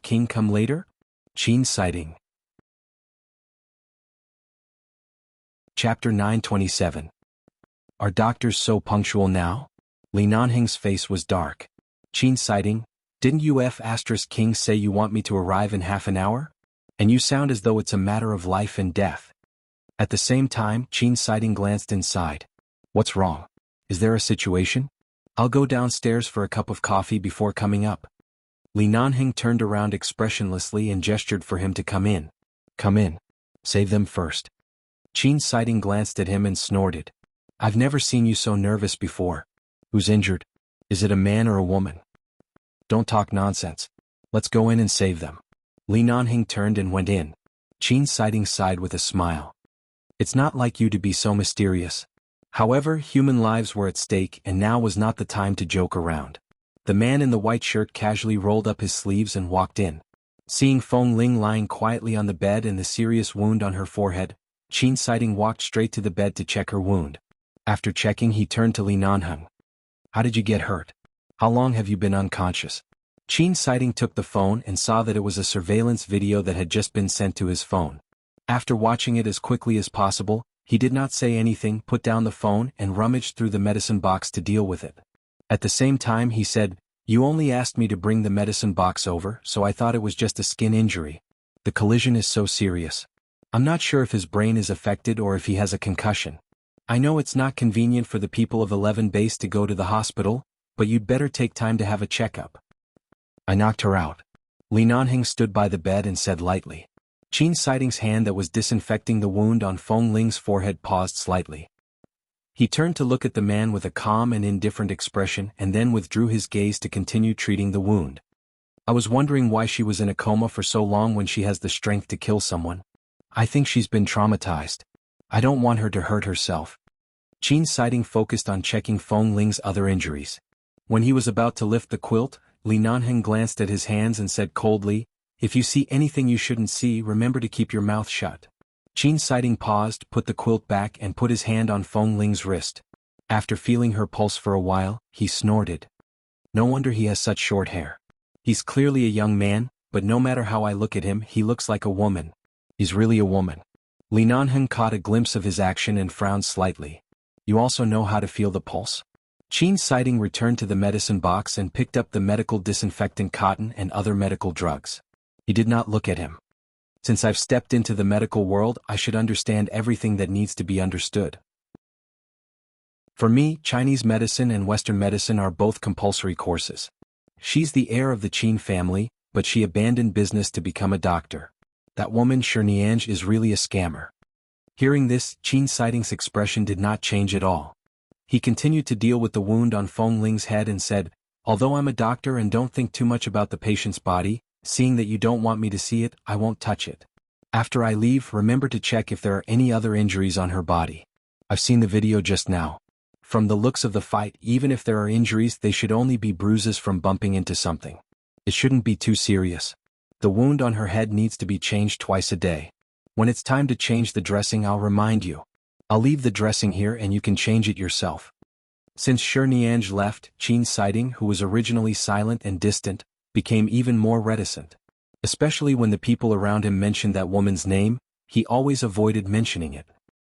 King come later?" Qin sighting. Chapter 927. Are doctors so punctual now? Li Nanheng's face was dark. Qin sighting, didn't you King say you want me to arrive in half an hour? And you sound as though it's a matter of life and death. At the same time, Qin sighting glanced inside. What's wrong? Is there a situation? I'll go downstairs for a cup of coffee before coming up. Li Nanheng turned around expressionlessly and gestured for him to come in. Come in. Save them first. Qin sighting glanced at him and snorted. I've never seen you so nervous before. Who's injured? Is it a man or a woman? Don't talk nonsense. Let's go in and save them. Li Nanheng turned and went in. Qin sighting sighed with a smile. It's not like you to be so mysterious. However, human lives were at stake and now was not the time to joke around. The man in the white shirt casually rolled up his sleeves and walked in. Seeing Feng Ling lying quietly on the bed and the serious wound on her forehead, Qin sighting walked straight to the bed to check her wound. After checking, he turned to Li Nanheng. How did you get hurt? How long have you been unconscious? Qin sighting took the phone and saw that it was a surveillance video that had just been sent to his phone. After watching it as quickly as possible, he did not say anything, put down the phone and rummaged through the medicine box to deal with it. At the same time he said, You only asked me to bring the medicine box over, so I thought it was just a skin injury. The collision is so serious. I'm not sure if his brain is affected or if he has a concussion. I know it's not convenient for the people of 11 Base to go to the hospital, but you'd better take time to have a checkup. I knocked her out. Li Nanheng stood by the bed and said lightly. Qin sighting's hand that was disinfecting the wound on Feng Ling's forehead paused slightly. He turned to look at the man with a calm and indifferent expression and then withdrew his gaze to continue treating the wound. I was wondering why she was in a coma for so long when she has the strength to kill someone. I think she's been traumatized. I don't want her to hurt herself. Qin sighting focused on checking Feng Ling's other injuries. When he was about to lift the quilt, Li Nanheng glanced at his hands and said coldly, If you see anything you shouldn't see, remember to keep your mouth shut. Qin sighting paused, put the quilt back and put his hand on Feng Ling's wrist. After feeling her pulse for a while, he snorted. No wonder he has such short hair. He's clearly a young man, but no matter how I look at him, he looks like a woman. He's really a woman. Li Nanheng caught a glimpse of his action and frowned slightly. You also know how to feel the pulse? Qin sighting returned to the medicine box and picked up the medical disinfectant cotton and other medical drugs. He did not look at him. Since I've stepped into the medical world, I should understand everything that needs to be understood. For me, Chinese medicine and Western medicine are both compulsory courses. She's the heir of the Qin family, but she abandoned business to become a doctor. That woman Shiniange is really a scammer. Hearing this, Qin sighting's expression did not change at all. He continued to deal with the wound on Feng Ling's head and said, Although I'm a doctor and don't think too much about the patient's body, seeing that you don't want me to see it, I won't touch it. After I leave, remember to check if there are any other injuries on her body. I've seen the video just now. From the looks of the fight, even if there are injuries, they should only be bruises from bumping into something. It shouldn't be too serious. The wound on her head needs to be changed twice a day. When it's time to change the dressing, I'll remind you. I'll leave the dressing here and you can change it yourself. Since Shirniange left, Qin Siding, who was originally silent and distant, became even more reticent. Especially when the people around him mentioned that woman's name, he always avoided mentioning it.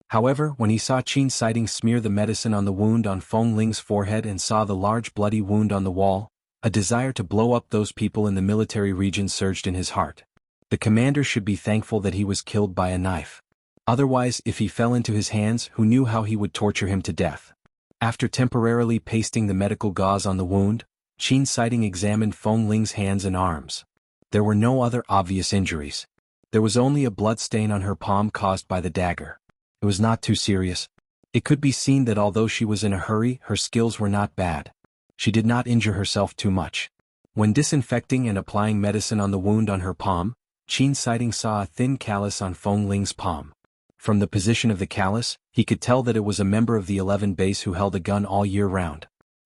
However, when he saw Qin Siding smear the medicine on the wound on Feng Ling's forehead and saw the large bloody wound on the wall, a desire to blow up those people in the military region surged in his heart. The commander should be thankful that he was killed by a knife. Otherwise, if he fell into his hands, who knew how he would torture him to death? After temporarily pasting the medical gauze on the wound, Qin Siding examined Feng Ling's hands and arms. There were no other obvious injuries. There was only a blood stain on her palm caused by the dagger. It was not too serious. It could be seen that although she was in a hurry, her skills were not bad. She did not injure herself too much. When disinfecting and applying medicine on the wound on her palm, Qin Siding saw a thin callus on Feng Ling's palm. From the position of the callus, he could tell that it was a member of the 11 base who held a gun all year round.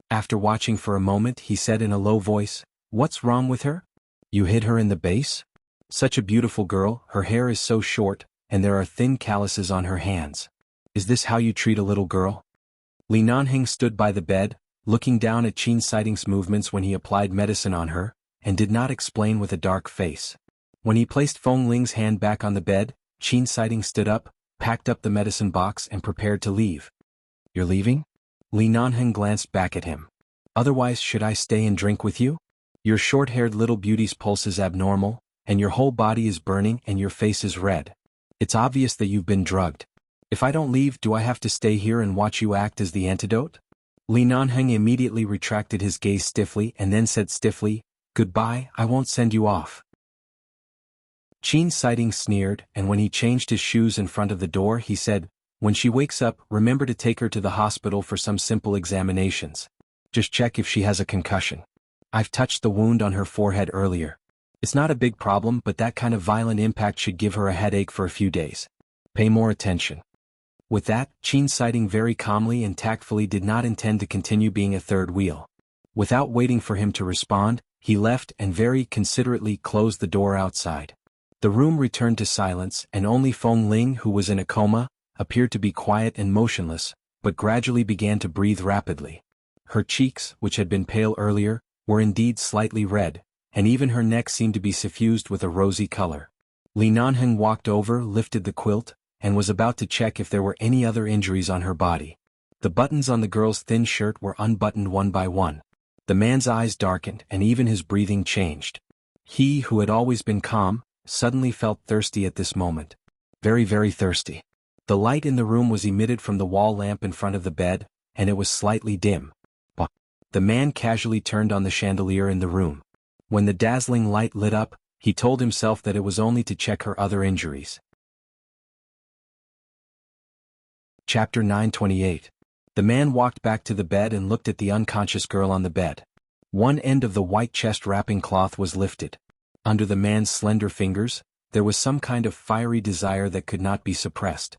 After watching for a moment, he said in a low voice, "What's wrong with her? You hid her in the base? Such a beautiful girl, her hair is so short, and there are thin calluses on her hands. Is this how you treat a little girl?" Li Nanheng stood by the bed, looking down at Qin Siding's movements when he applied medicine on her, and did not explain with a dark face. When he placed Feng Ling's hand back on the bed, Qin Siding stood up, packed up the medicine box and prepared to leave. "You're leaving?" Li Nanheng glanced back at him. "Otherwise, should I stay and drink with you? Your short-haired little beauty's pulse is abnormal, and your whole body is burning and your face is red. It's obvious that you've been drugged. If I don't leave, do I have to stay here and watch you act as the antidote?" Li Nanheng immediately retracted his gaze stiffly and then said stiffly, "Goodbye, I won't send you off." Qin Siding sneered, and when he changed his shoes in front of the door, he said, "When she wakes up, remember to take her to the hospital for some simple examinations. Just check if she has a concussion. I've touched the wound on her forehead earlier. It's not a big problem, but that kind of violent impact should give her a headache for a few days. Pay more attention." With that, Qin Siding very calmly and tactfully did not intend to continue being a third wheel. Without waiting for him to respond, he left and very considerately closed the door outside. The room returned to silence, and only Feng Ling, who was in a coma, appeared to be quiet and motionless, but gradually began to breathe rapidly. Her cheeks, which had been pale earlier, were indeed slightly red, and even her neck seemed to be suffused with a rosy color. Li Nanheng walked over, lifted the quilt, and was about to check if there were any other injuries on her body. The buttons on the girl's thin shirt were unbuttoned one by one. The man's eyes darkened, and even his breathing changed. He, who had always been calm, suddenly felt thirsty at this moment. Very, very thirsty. The light in the room was emitted from the wall lamp in front of the bed, and it was slightly dim. The man casually turned on the chandelier in the room. When the dazzling light lit up, he told himself that it was only to check her other injuries. Chapter 928. The man walked back to the bed and looked at the unconscious girl on the bed. One end of the white chest wrapping cloth was lifted. Under the man's slender fingers, there was some kind of fiery desire that could not be suppressed.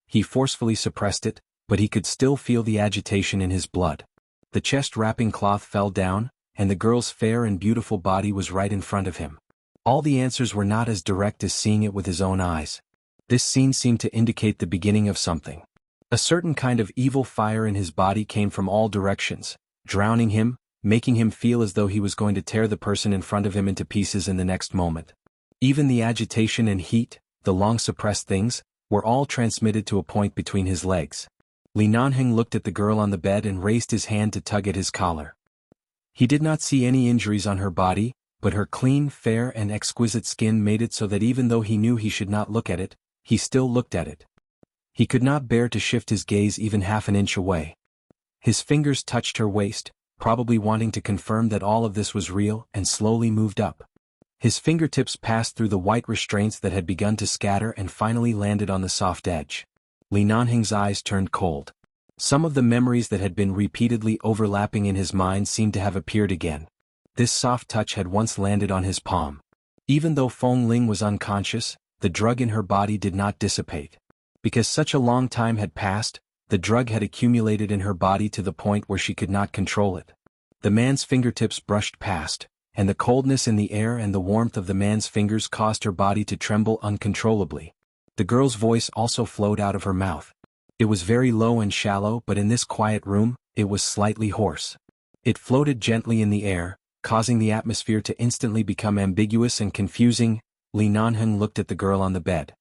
He forcefully suppressed it, but he could still feel the agitation in his blood. The chest wrapping cloth fell down, and the girl's fair and beautiful body was right in front of him. All the answers were not as direct as seeing it with his own eyes. This scene seemed to indicate the beginning of something. A certain kind of evil fire in his body came from all directions, drowning him, making him feel as though he was going to tear the person in front of him into pieces in the next moment. Even the agitation and heat, the long-suppressed things, were all transmitted to a point between his legs. Li Nanheng looked at the girl on the bed and raised his hand to tug at his collar. He did not see any injuries on her body, but her clean, fair and exquisite skin made it so that even though he knew he should not look at it, he still looked at it. He could not bear to shift his gaze even half an inch away. His fingers touched her waist, probably wanting to confirm that all of this was real, and slowly moved up. His fingertips passed through the white restraints that had begun to scatter and finally landed on the soft edge. Li Nanheng's eyes turned cold. Some of the memories that had been repeatedly overlapping in his mind seemed to have appeared again. This soft touch had once landed on his palm. Even though Feng Ling was unconscious, the drug in her body did not dissipate. Because such a long time had passed, the drug had accumulated in her body to the point where she could not control it. The man's fingertips brushed past, and the coldness in the air and the warmth of the man's fingers caused her body to tremble uncontrollably. The girl's voice also flowed out of her mouth. It was very low and shallow, but in this quiet room, it was slightly hoarse. It floated gently in the air, causing the atmosphere to instantly become ambiguous and confusing. Li Nanheng looked at the girl on the bed.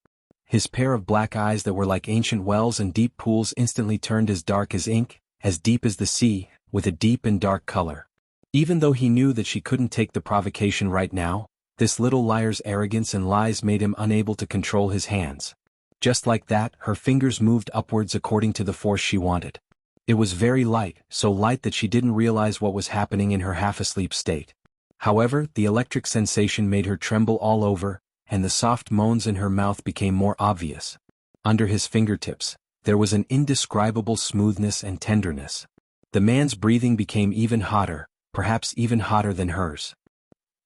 His pair of black eyes that were like ancient wells and deep pools instantly turned as dark as ink, as deep as the sea, with a deep and dark color. Even though he knew that she couldn't take the provocation right now, this little liar's arrogance and lies made him unable to control his hands. Just like that, her fingers moved upwards according to the force she wanted. It was very light, so light that she didn't realize what was happening in her half-asleep state. However, the electric sensation made her tremble all over, and the soft moans in her mouth became more obvious. Under his fingertips, there was an indescribable smoothness and tenderness. The man's breathing became even hotter, perhaps even hotter than hers.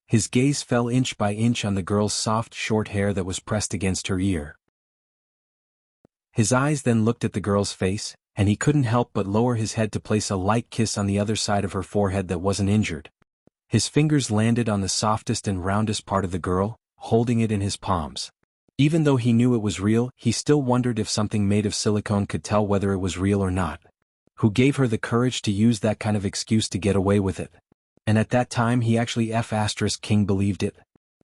His gaze fell inch by inch on the girl's soft short hair that was pressed against her ear. His eyes then looked at the girl's face, and he couldn't help but lower his head to place a light kiss on the other side of her forehead that wasn't injured. His fingers landed on the softest and roundest part of the girl, holding it in his palms. Even though he knew it was real, he still wondered if something made of silicone could tell whether it was real or not. Who gave her the courage to use that kind of excuse to get away with it? And at that time he actually King believed it.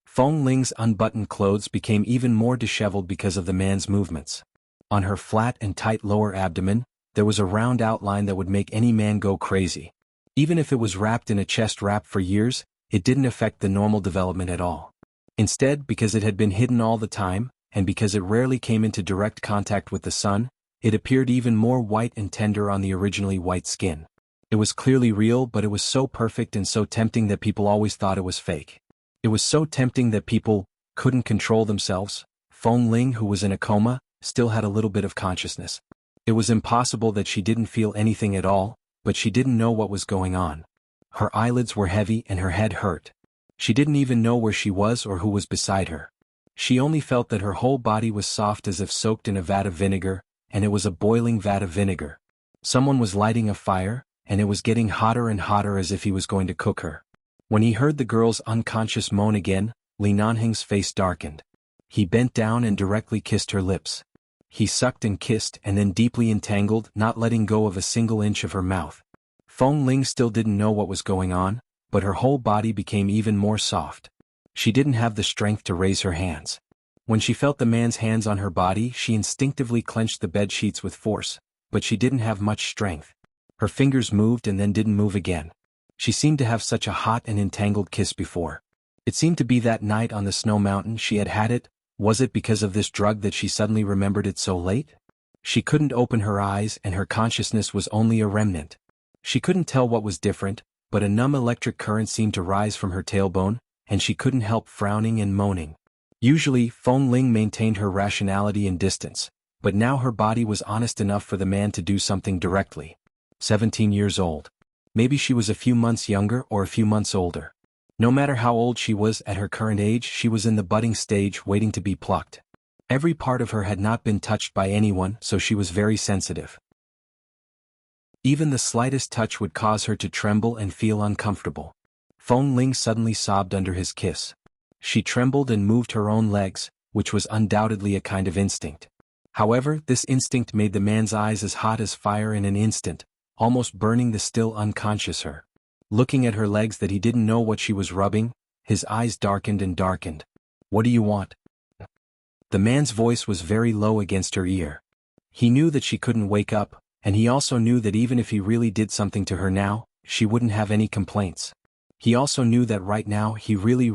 Feng Ling's unbuttoned clothes became even more disheveled because of the man's movements. On her flat and tight lower abdomen, there was a round outline that would make any man go crazy. Even if it was wrapped in a chest wrap for years, it didn't affect the normal development at all. Instead, because it had been hidden all the time, and because it rarely came into direct contact with the sun, it appeared even more white and tender on the originally white skin. It was clearly real, but it was so perfect and so tempting that people always thought it was fake. It was so tempting that people couldn't control themselves. Feng Ling, who was in a coma, still had a little bit of consciousness. It was impossible that she didn't feel anything at all, but she didn't know what was going on. Her eyelids were heavy and her head hurt. She didn't even know where she was or who was beside her. She only felt that her whole body was soft as if soaked in a vat of vinegar, and it was a boiling vat of vinegar. Someone was lighting a fire, and it was getting hotter and hotter as if he was going to cook her. When he heard the girl's unconscious moan again, Li Nanheng's face darkened. He bent down and directly kissed her lips. He sucked and kissed and then deeply entangled, not letting go of a single inch of her mouth. Feng Ling still didn't know what was going on, but her whole body became even more soft. She didn't have the strength to raise her hands. When she felt the man's hands on her body, she instinctively clenched the bed sheets with force, but she didn't have much strength. Her fingers moved and then didn't move again. She seemed to have such a hot and entangled kiss before. It seemed to be that night on the snow mountain she had had it. Was it because of this drug that she suddenly remembered it so late? She couldn't open her eyes and her consciousness was only a remnant. She couldn't tell what was different, but a numb electric current seemed to rise from her tailbone, and she couldn't help frowning and moaning. Usually, Feng Ling maintained her rationality and distance, but now her body was honest enough for the man to do something directly. 17 years old. Maybe she was a few months younger or a few months older. No matter how old she was at her current age, she was in the budding stage waiting to be plucked. Every part of her had not been touched by anyone, so she was very sensitive. Even the slightest touch would cause her to tremble and feel uncomfortable. Feng Ling suddenly sobbed under his kiss. She trembled and moved her own legs, which was undoubtedly a kind of instinct. However, this instinct made the man's eyes as hot as fire in an instant, almost burning the still unconscious her. Looking at her legs that he didn't know what she was rubbing, his eyes darkened and darkened. "What do you want?" The man's voice was very low against her ear. He knew that she couldn't wake up, and he also knew that even if he really did something to her now, she wouldn't have any complaints. He also knew that right now he really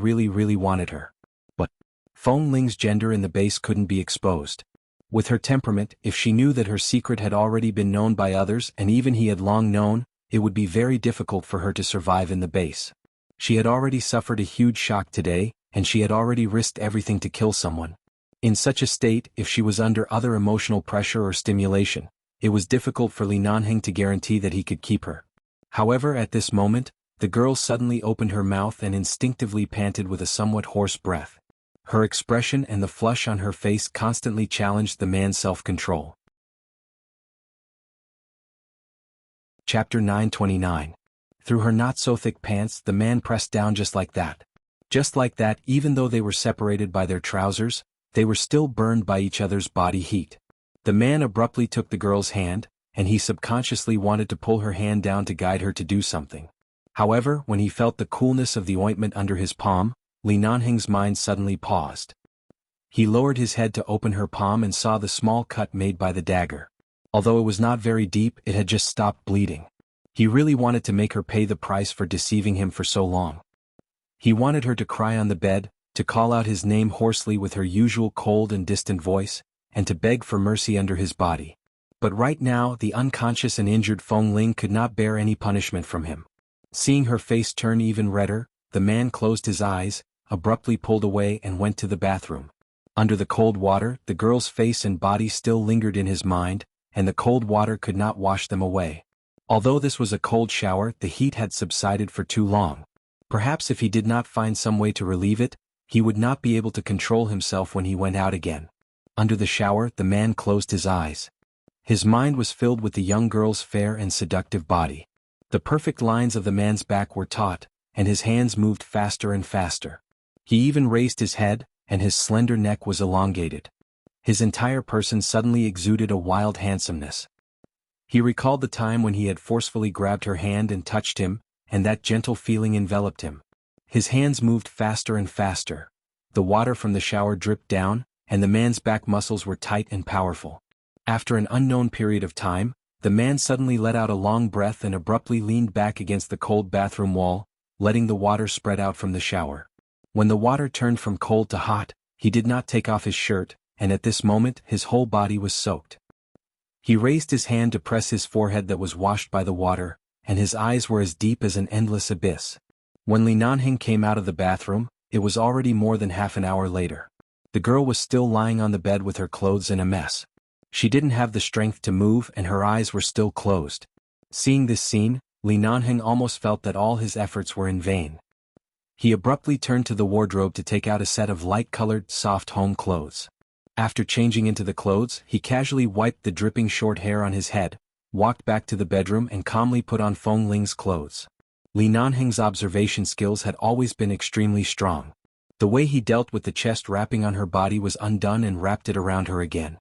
wanted her. But Feng Ling's gender in the base couldn't be exposed. With her temperament, if she knew that her secret had already been known by others and even he had long known, it would be very difficult for her to survive in the base. She had already suffered a huge shock today, and she had already risked everything to kill someone. In such a state, if she was under other emotional pressure or stimulation, it was difficult for Li Nanheng to guarantee that he could keep her. However, at this moment, the girl suddenly opened her mouth and instinctively panted with a somewhat hoarse breath. Her expression and the flush on her face constantly challenged the man's self-control. Chapter 929. Through her not-so-thick pants the man pressed down just like that. Just like that, even though they were separated by their trousers, they were still burned by each other's body heat. The man abruptly took the girl's hand, and he subconsciously wanted to pull her hand down to guide her to do something. However, when he felt the coolness of the ointment under his palm, Li Nanheng's mind suddenly paused. He lowered his head to open her palm and saw the small cut made by the dagger. Although it was not very deep, it had just stopped bleeding. He really wanted to make her pay the price for deceiving him for so long. He wanted her to cry on the bed, to call out his name hoarsely with her usual cold and distant voice, and to beg for mercy under his body. But right now the unconscious and injured Feng Ling could not bear any punishment from him. Seeing her face turn even redder, the man closed his eyes, abruptly pulled away and went to the bathroom. Under the cold water, the girl's face and body still lingered in his mind, and the cold water could not wash them away. Although this was a cold shower, the heat had subsided for too long. Perhaps if he did not find some way to relieve it, he would not be able to control himself when he went out again. Under the shower, the man closed his eyes. His mind was filled with the young girl's fair and seductive body. The perfect lines of the man's back were taut, and his hands moved faster and faster. He even raised his head, and his slender neck was elongated. His entire person suddenly exuded a wild handsomeness. He recalled the time when he had forcefully grabbed her hand and touched him, and that gentle feeling enveloped him. His hands moved faster and faster. The water from the shower dripped down, and the man's back muscles were tight and powerful. After an unknown period of time, the man suddenly let out a long breath and abruptly leaned back against the cold bathroom wall, letting the water spread out from the shower. When the water turned from cold to hot, he did not take off his shirt, and at this moment his whole body was soaked. He raised his hand to press his forehead that was washed by the water, and his eyes were as deep as an endless abyss. When Li Nanheng came out of the bathroom, it was already more than half an hour later. The girl was still lying on the bed with her clothes in a mess. She didn't have the strength to move and her eyes were still closed. Seeing this scene, Li Nanheng almost felt that all his efforts were in vain. He abruptly turned to the wardrobe to take out a set of light-colored, soft home clothes. After changing into the clothes, he casually wiped the dripping short hair on his head, walked back to the bedroom and calmly put on Feng Ling's clothes. Li Nanheng's observation skills had always been extremely strong. The way he dealt with the chest wrapping on her body was undone and wrapped it around her again.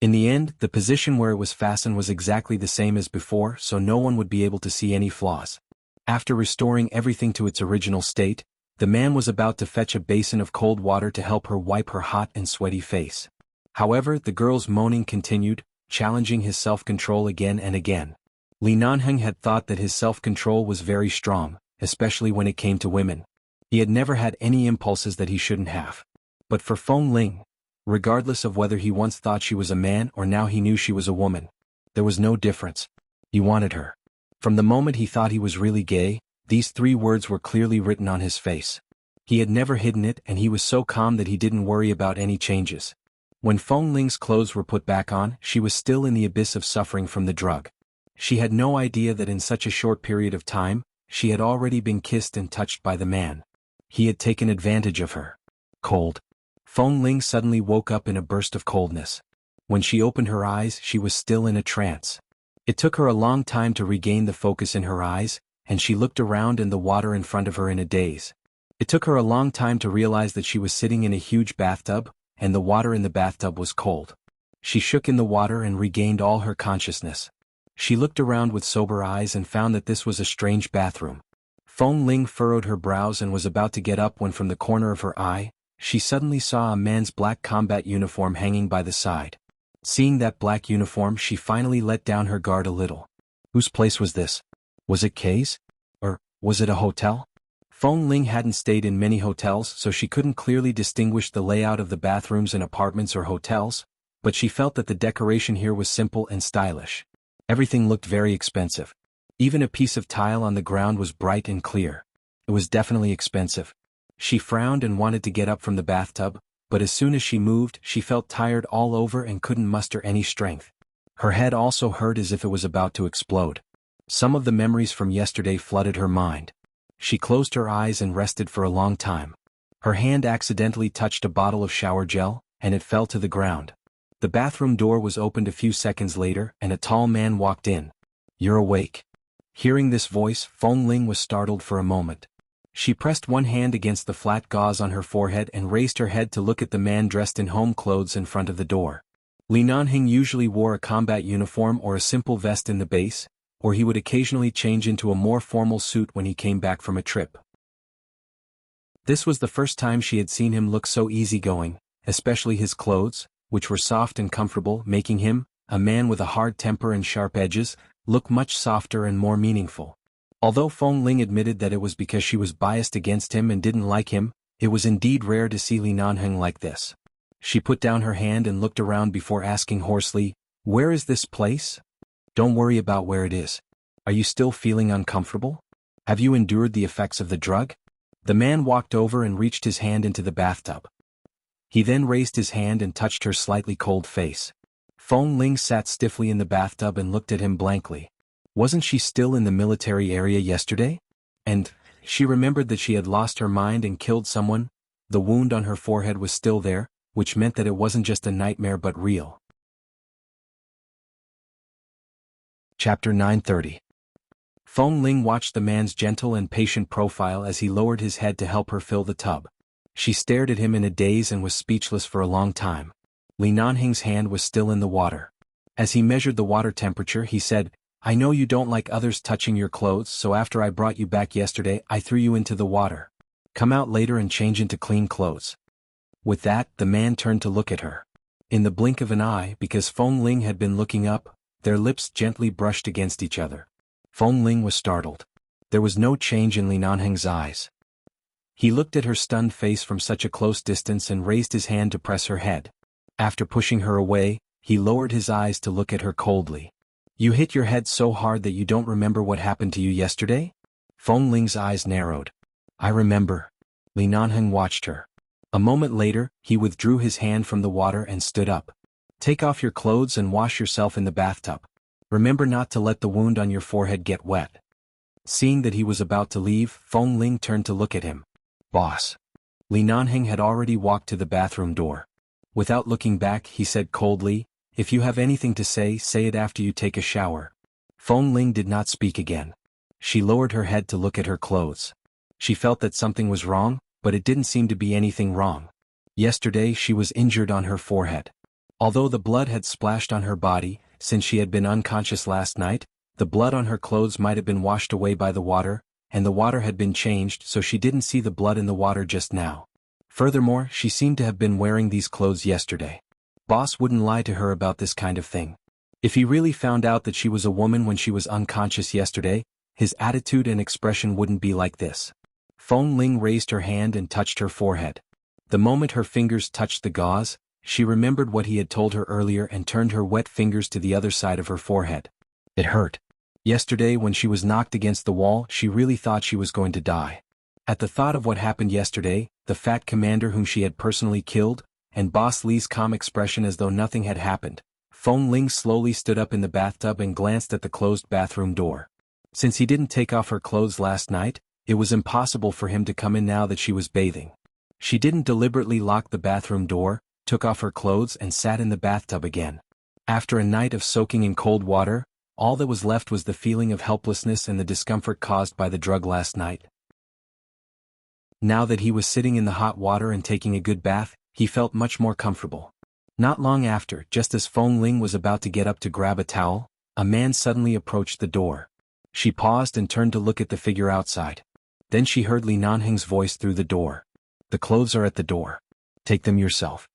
In the end, the position where it was fastened was exactly the same as before, so no one would be able to see any flaws. After restoring everything to its original state, the man was about to fetch a basin of cold water to help her wipe her hot and sweaty face. However, the girl's moaning continued, challenging his self-control again and again. Li Nanheng had thought that his self-control was very strong, especially when it came to women. He had never had any impulses that he shouldn't have. But for Feng Ling, regardless of whether he once thought she was a man or now he knew she was a woman, there was no difference. He wanted her. From the moment he thought he was really gay, these 3 words were clearly written on his face. He had never hidden it and he was so calm that he didn't worry about any changes. When Feng Ling's clothes were put back on, she was still in the abyss of suffering from the drug. She had no idea that in such a short period of time, she had already been kissed and touched by the man. He had taken advantage of her. Cold. Feng Ling suddenly woke up in a burst of coldness. When she opened her eyes, she was still in a trance. It took her a long time to regain the focus in her eyes, and she looked around and the water in front of her in a daze. It took her a long time to realize that she was sitting in a huge bathtub, and the water in the bathtub was cold. She shook in the water and regained all her consciousness. She looked around with sober eyes and found that this was a strange bathroom. Feng Ling furrowed her brows and was about to get up when from the corner of her eye, she suddenly saw a man's black combat uniform hanging by the side. Seeing that black uniform, she finally let down her guard a little. Whose place was this? Was it Kay's? Or was it a hotel? Feng Ling hadn't stayed in many hotels, so she couldn't clearly distinguish the layout of the bathrooms in apartments or hotels, but she felt that the decoration here was simple and stylish. Everything looked very expensive. Even a piece of tile on the ground was bright and clear. It was definitely expensive. She frowned and wanted to get up from the bathtub, but as soon as she moved, she felt tired all over and couldn't muster any strength. Her head also hurt as if it was about to explode. Some of the memories from yesterday flooded her mind. She closed her eyes and rested for a long time. Her hand accidentally touched a bottle of shower gel, and it fell to the ground. The bathroom door was opened a few seconds later and a tall man walked in. "You're awake." Hearing this voice, Feng Ling was startled for a moment. She pressed one hand against the flat gauze on her forehead and raised her head to look at the man dressed in home clothes in front of the door. Li Nanheng usually wore a combat uniform or a simple vest in the base, or he would occasionally change into a more formal suit when he came back from a trip. This was the first time she had seen him look so easygoing, especially his clothes, which were soft and comfortable, making him, a man with a hard temper and sharp edges, look much softer and more meaningful. Although Feng Ling admitted that it was because she was biased against him and didn't like him, it was indeed rare to see Li Nanheng like this. She put down her hand and looked around before asking hoarsely, "Where is this place?" "Don't worry about where it is. Are you still feeling uncomfortable? Have you endured the effects of the drug?" The man walked over and reached his hand into the bathtub. He then raised his hand and touched her slightly cold face. Feng Ling sat stiffly in the bathtub and looked at him blankly. Wasn't she still in the military area yesterday? And she remembered that she had lost her mind and killed someone. The wound on her forehead was still there, which meant that it wasn't just a nightmare but real. Chapter 930. Feng Ling watched the man's gentle and patient profile as he lowered his head to help her fill the tub. She stared at him in a daze and was speechless for a long time. Li Nanheng's hand was still in the water. As he measured the water temperature, he said, "I know you don't like others touching your clothes, so after I brought you back yesterday, I threw you into the water. Come out later and change into clean clothes." With that, the man turned to look at her. In the blink of an eye, because Feng Ling had been looking up, their lips gently brushed against each other. Feng Ling was startled. There was no change in Li Nanheng's eyes. He looked at her stunned face from such a close distance and raised his hand to press her head. After pushing her away, he lowered his eyes to look at her coldly. "You hit your head so hard that you don't remember what happened to you yesterday?" Feng Ling's eyes narrowed. "I remember." Li Nanheng watched her. A moment later, he withdrew his hand from the water and stood up. "Take off your clothes and wash yourself in the bathtub. Remember not to let the wound on your forehead get wet." Seeing that he was about to leave, Feng Ling turned to look at him. "Boss." Li Nanheng had already walked to the bathroom door. Without looking back, he said coldly, "If you have anything to say it after you take a shower." Feng Ling did not speak again. She lowered her head to look at her clothes. She felt that something was wrong, but it didn't seem to be anything wrong. Yesterday she was injured on her forehead. Although the blood had splashed on her body, since she had been unconscious last night, the blood on her clothes might have been washed away by the water, and the water had been changed so she didn't see the blood in the water just now. Furthermore, she seemed to have been wearing these clothes yesterday. Boss wouldn't lie to her about this kind of thing. If he really found out that she was a woman when she was unconscious yesterday, his attitude and expression wouldn't be like this. Feng Ling raised her hand and touched her forehead. The moment her fingers touched the gauze, she remembered what he had told her earlier and turned her wet fingers to the other side of her forehead. It hurt. Yesterday when she was knocked against the wall, she really thought she was going to die. At the thought of what happened yesterday, the fat commander whom she had personally killed, and Boss Li's calm expression as though nothing had happened, Feng Ling slowly stood up in the bathtub and glanced at the closed bathroom door. Since he didn't take off her clothes last night, it was impossible for him to come in now that she was bathing. She didn't deliberately lock the bathroom door, took off her clothes and sat in the bathtub again. After a night of soaking in cold water, all that was left was the feeling of helplessness and the discomfort caused by the drug last night. Now that he was sitting in the hot water and taking a good bath, he felt much more comfortable. Not long after, just as Feng Ling was about to get up to grab a towel, a man suddenly approached the door. She paused and turned to look at the figure outside. Then she heard Li Nanheng's voice through the door. "The clothes are at the door. Take them yourself."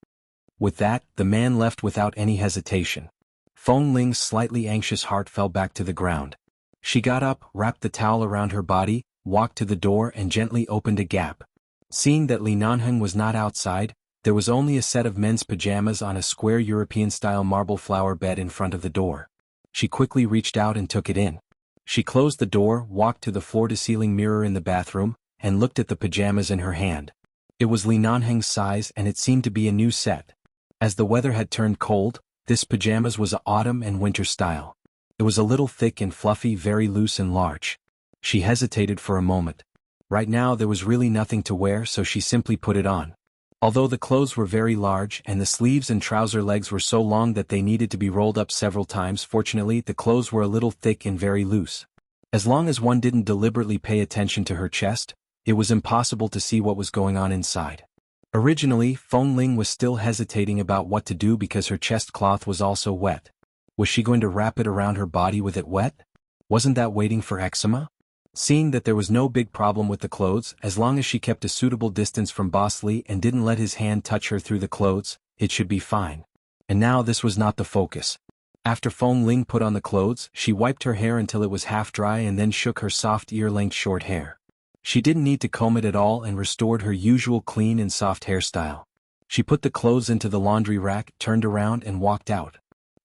With that, the man left without any hesitation. Feng Ling's slightly anxious heart fell back to the ground. She got up, wrapped the towel around her body, walked to the door and gently opened a gap. Seeing that Li Nanheng was not outside, there was only a set of men's pajamas on a square European-style marble flower bed in front of the door. She quickly reached out and took it in. She closed the door, walked to the floor-to-ceiling mirror in the bathroom, and looked at the pajamas in her hand. It was Li Nanheng's size and it seemed to be a new set. As the weather had turned cold, this pajamas was autumn and winter style. It was a little thick and fluffy, very loose and large. She hesitated for a moment. Right now there was really nothing to wear, so she simply put it on. Although the clothes were very large and the sleeves and trouser legs were so long that they needed to be rolled up several times, fortunately the clothes were a little thick and very loose. As long as one didn't deliberately pay attention to her chest, it was impossible to see what was going on inside. Originally, Feng Ling was still hesitating about what to do because her chest cloth was also wet. Was she going to wrap it around her body with it wet? Wasn't that waiting for eczema? Seeing that there was no big problem with the clothes, as long as she kept a suitable distance from Boss Lee and didn't let his hand touch her through the clothes, it should be fine. And now this was not the focus. After Feng Ling put on the clothes, she wiped her hair until it was half dry and then shook her soft ear-length short hair. She didn't need to comb it at all and restored her usual clean and soft hairstyle. She put the clothes into the laundry rack, turned around and walked out.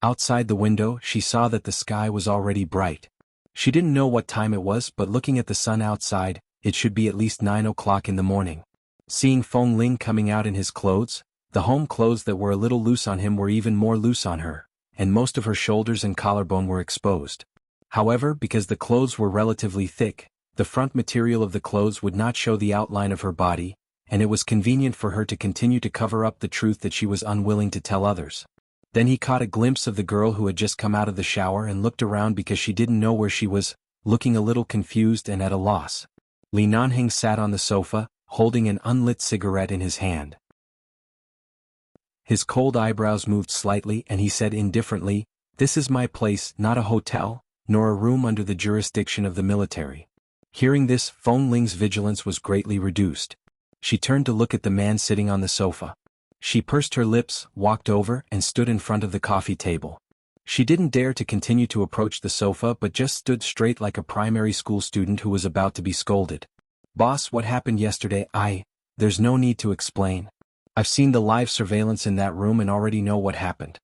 Outside the window, she saw that the sky was already bright. She didn't know what time it was, but looking at the sun outside, it should be at least 9 o'clock in the morning. Seeing Feng Ling coming out in his clothes, the home clothes that were a little loose on him were even more loose on her, and most of her shoulders and collarbone were exposed. However, because the clothes were relatively thick, the front material of the clothes would not show the outline of her body, and it was convenient for her to continue to cover up the truth that she was unwilling to tell others. Then he caught a glimpse of the girl who had just come out of the shower and looked around because she didn't know where she was, looking a little confused and at a loss. Li Nanheng sat on the sofa, holding an unlit cigarette in his hand. His cold eyebrows moved slightly and he said indifferently, "This is my place, not a hotel, nor a room under the jurisdiction of the military." Hearing this, Feng Ling's vigilance was greatly reduced. She turned to look at the man sitting on the sofa. She pursed her lips, walked over, and stood in front of the coffee table. She didn't dare to continue to approach the sofa but just stood straight like a primary school student who was about to be scolded. "Boss, what happened yesterday? There's no need to explain. I've seen the live surveillance in that room and already know what happened."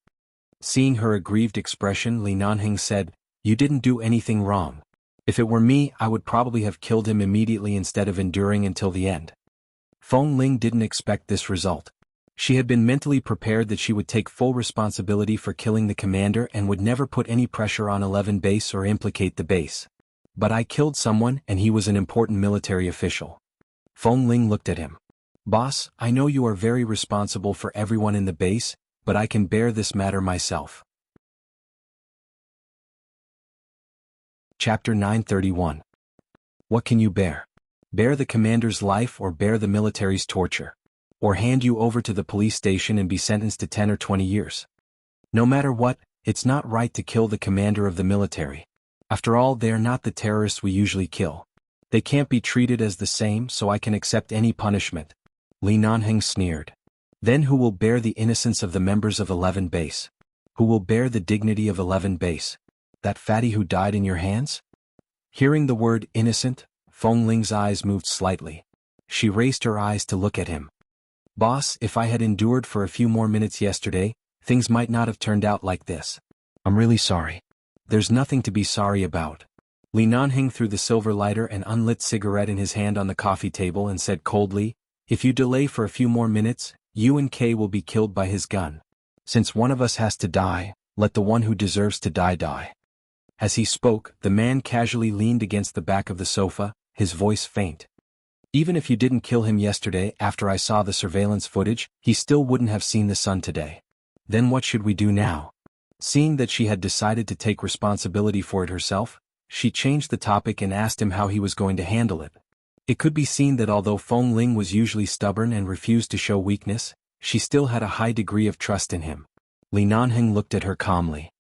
Seeing her aggrieved expression, Li Nanheng said, "You didn't do anything wrong. If it were me, I would probably have killed him immediately instead of enduring until the end." Feng Ling didn't expect this result. She had been mentally prepared that she would take full responsibility for killing the commander and would never put any pressure on 11 base or implicate the base. "But I killed someone and he was an important military official." Feng Ling looked at him. "Boss, I know you are very responsible for everyone in the base, but I can bear this matter myself." Chapter 931. What can you bear? Bear the commander's life or bear the military's torture? Or hand you over to the police station and be sentenced to 10 or 20 years? No matter what, it's not right to kill the commander of the military. After all, they are not the terrorists we usually kill. They can't be treated as the same, so I can accept any punishment. Li Nanheng sneered. "Then who will bear the innocence of the members of 11 base? Who will bear the dignity of 11 base? That fatty who died in your hands?" Hearing the word innocent, Feng Ling's eyes moved slightly. She raised her eyes to look at him. "Boss, if I had endured for a few more minutes yesterday, things might not have turned out like this. I'm really sorry." "There's nothing to be sorry about." Li Nanheng threw the silver lighter and unlit cigarette in his hand on the coffee table and said coldly, "If you delay for a few more minutes, you and Kay will be killed by his gun. Since one of us has to die, let the one who deserves to die die." As he spoke, the man casually leaned against the back of the sofa, his voice faint. "Even if you didn't kill him yesterday after I saw the surveillance footage, he still wouldn't have seen the sun today. Then what should we do now?" Seeing that she had decided to take responsibility for it herself, she changed the topic and asked him how he was going to handle it. It could be seen that although Feng Ling was usually stubborn and refused to show weakness, she still had a high degree of trust in him. Li Nanheng looked at her calmly.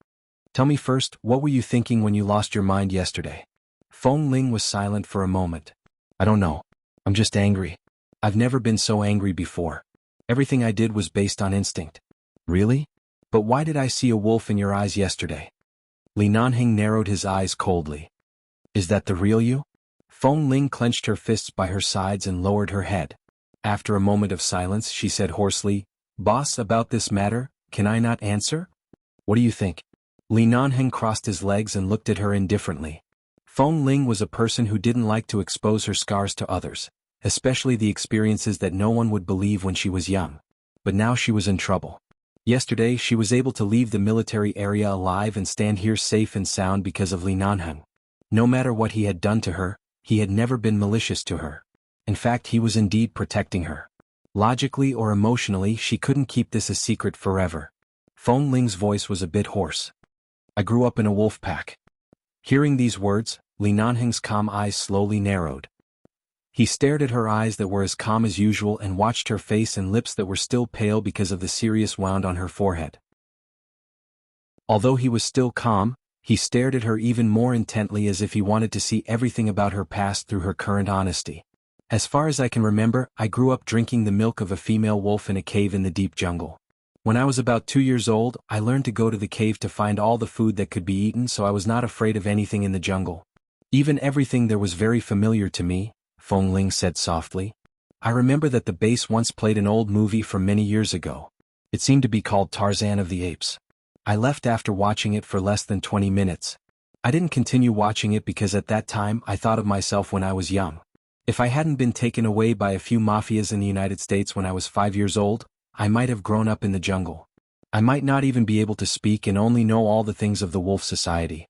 "Tell me first, what were you thinking when you lost your mind yesterday?" Feng Ling was silent for a moment. "I don't know. I'm just angry. I've never been so angry before. Everything I did was based on instinct." "Really? But why did I see a wolf in your eyes yesterday?" Li Nanheng narrowed his eyes coldly. "Is that the real you?" Feng Ling clenched her fists by her sides and lowered her head. After a moment of silence, she said hoarsely, "Boss, about this matter, can I not answer? What do you think?" Li Nanheng crossed his legs and looked at her indifferently. Feng Ling was a person who didn't like to expose her scars to others, especially the experiences that no one would believe when she was young. But now she was in trouble. Yesterday she was able to leave the military area alive and stand here safe and sound because of Li Nanheng. No matter what he had done to her, he had never been malicious to her. In fact, he was indeed protecting her. Logically or emotionally, she couldn't keep this a secret forever. Feng Ling's voice was a bit hoarse. I grew up in a wolf pack. Hearing these words, Li Nanheng's calm eyes slowly narrowed. He stared at her eyes that were as calm as usual and watched her face and lips that were still pale because of the serious wound on her forehead. Although he was still calm, he stared at her even more intently as if he wanted to see everything about her past through her current honesty. As far as I can remember, I grew up drinking the milk of a female wolf in a cave in the deep jungle. When I was about 2 years old, I learned to go to the cave to find all the food that could be eaten, so I was not afraid of anything in the jungle. Even everything there was very familiar to me, Feng Ling said softly. I remember that the base once played an old movie from many years ago. It seemed to be called Tarzan of the Apes. I left after watching it for less than 20 minutes. I didn't continue watching it because at that time I thought of myself when I was young. If I hadn't been taken away by a few mafias in the United States when I was 5 years old, I might have grown up in the jungle. I might not even be able to speak and only know all the things of the wolf society.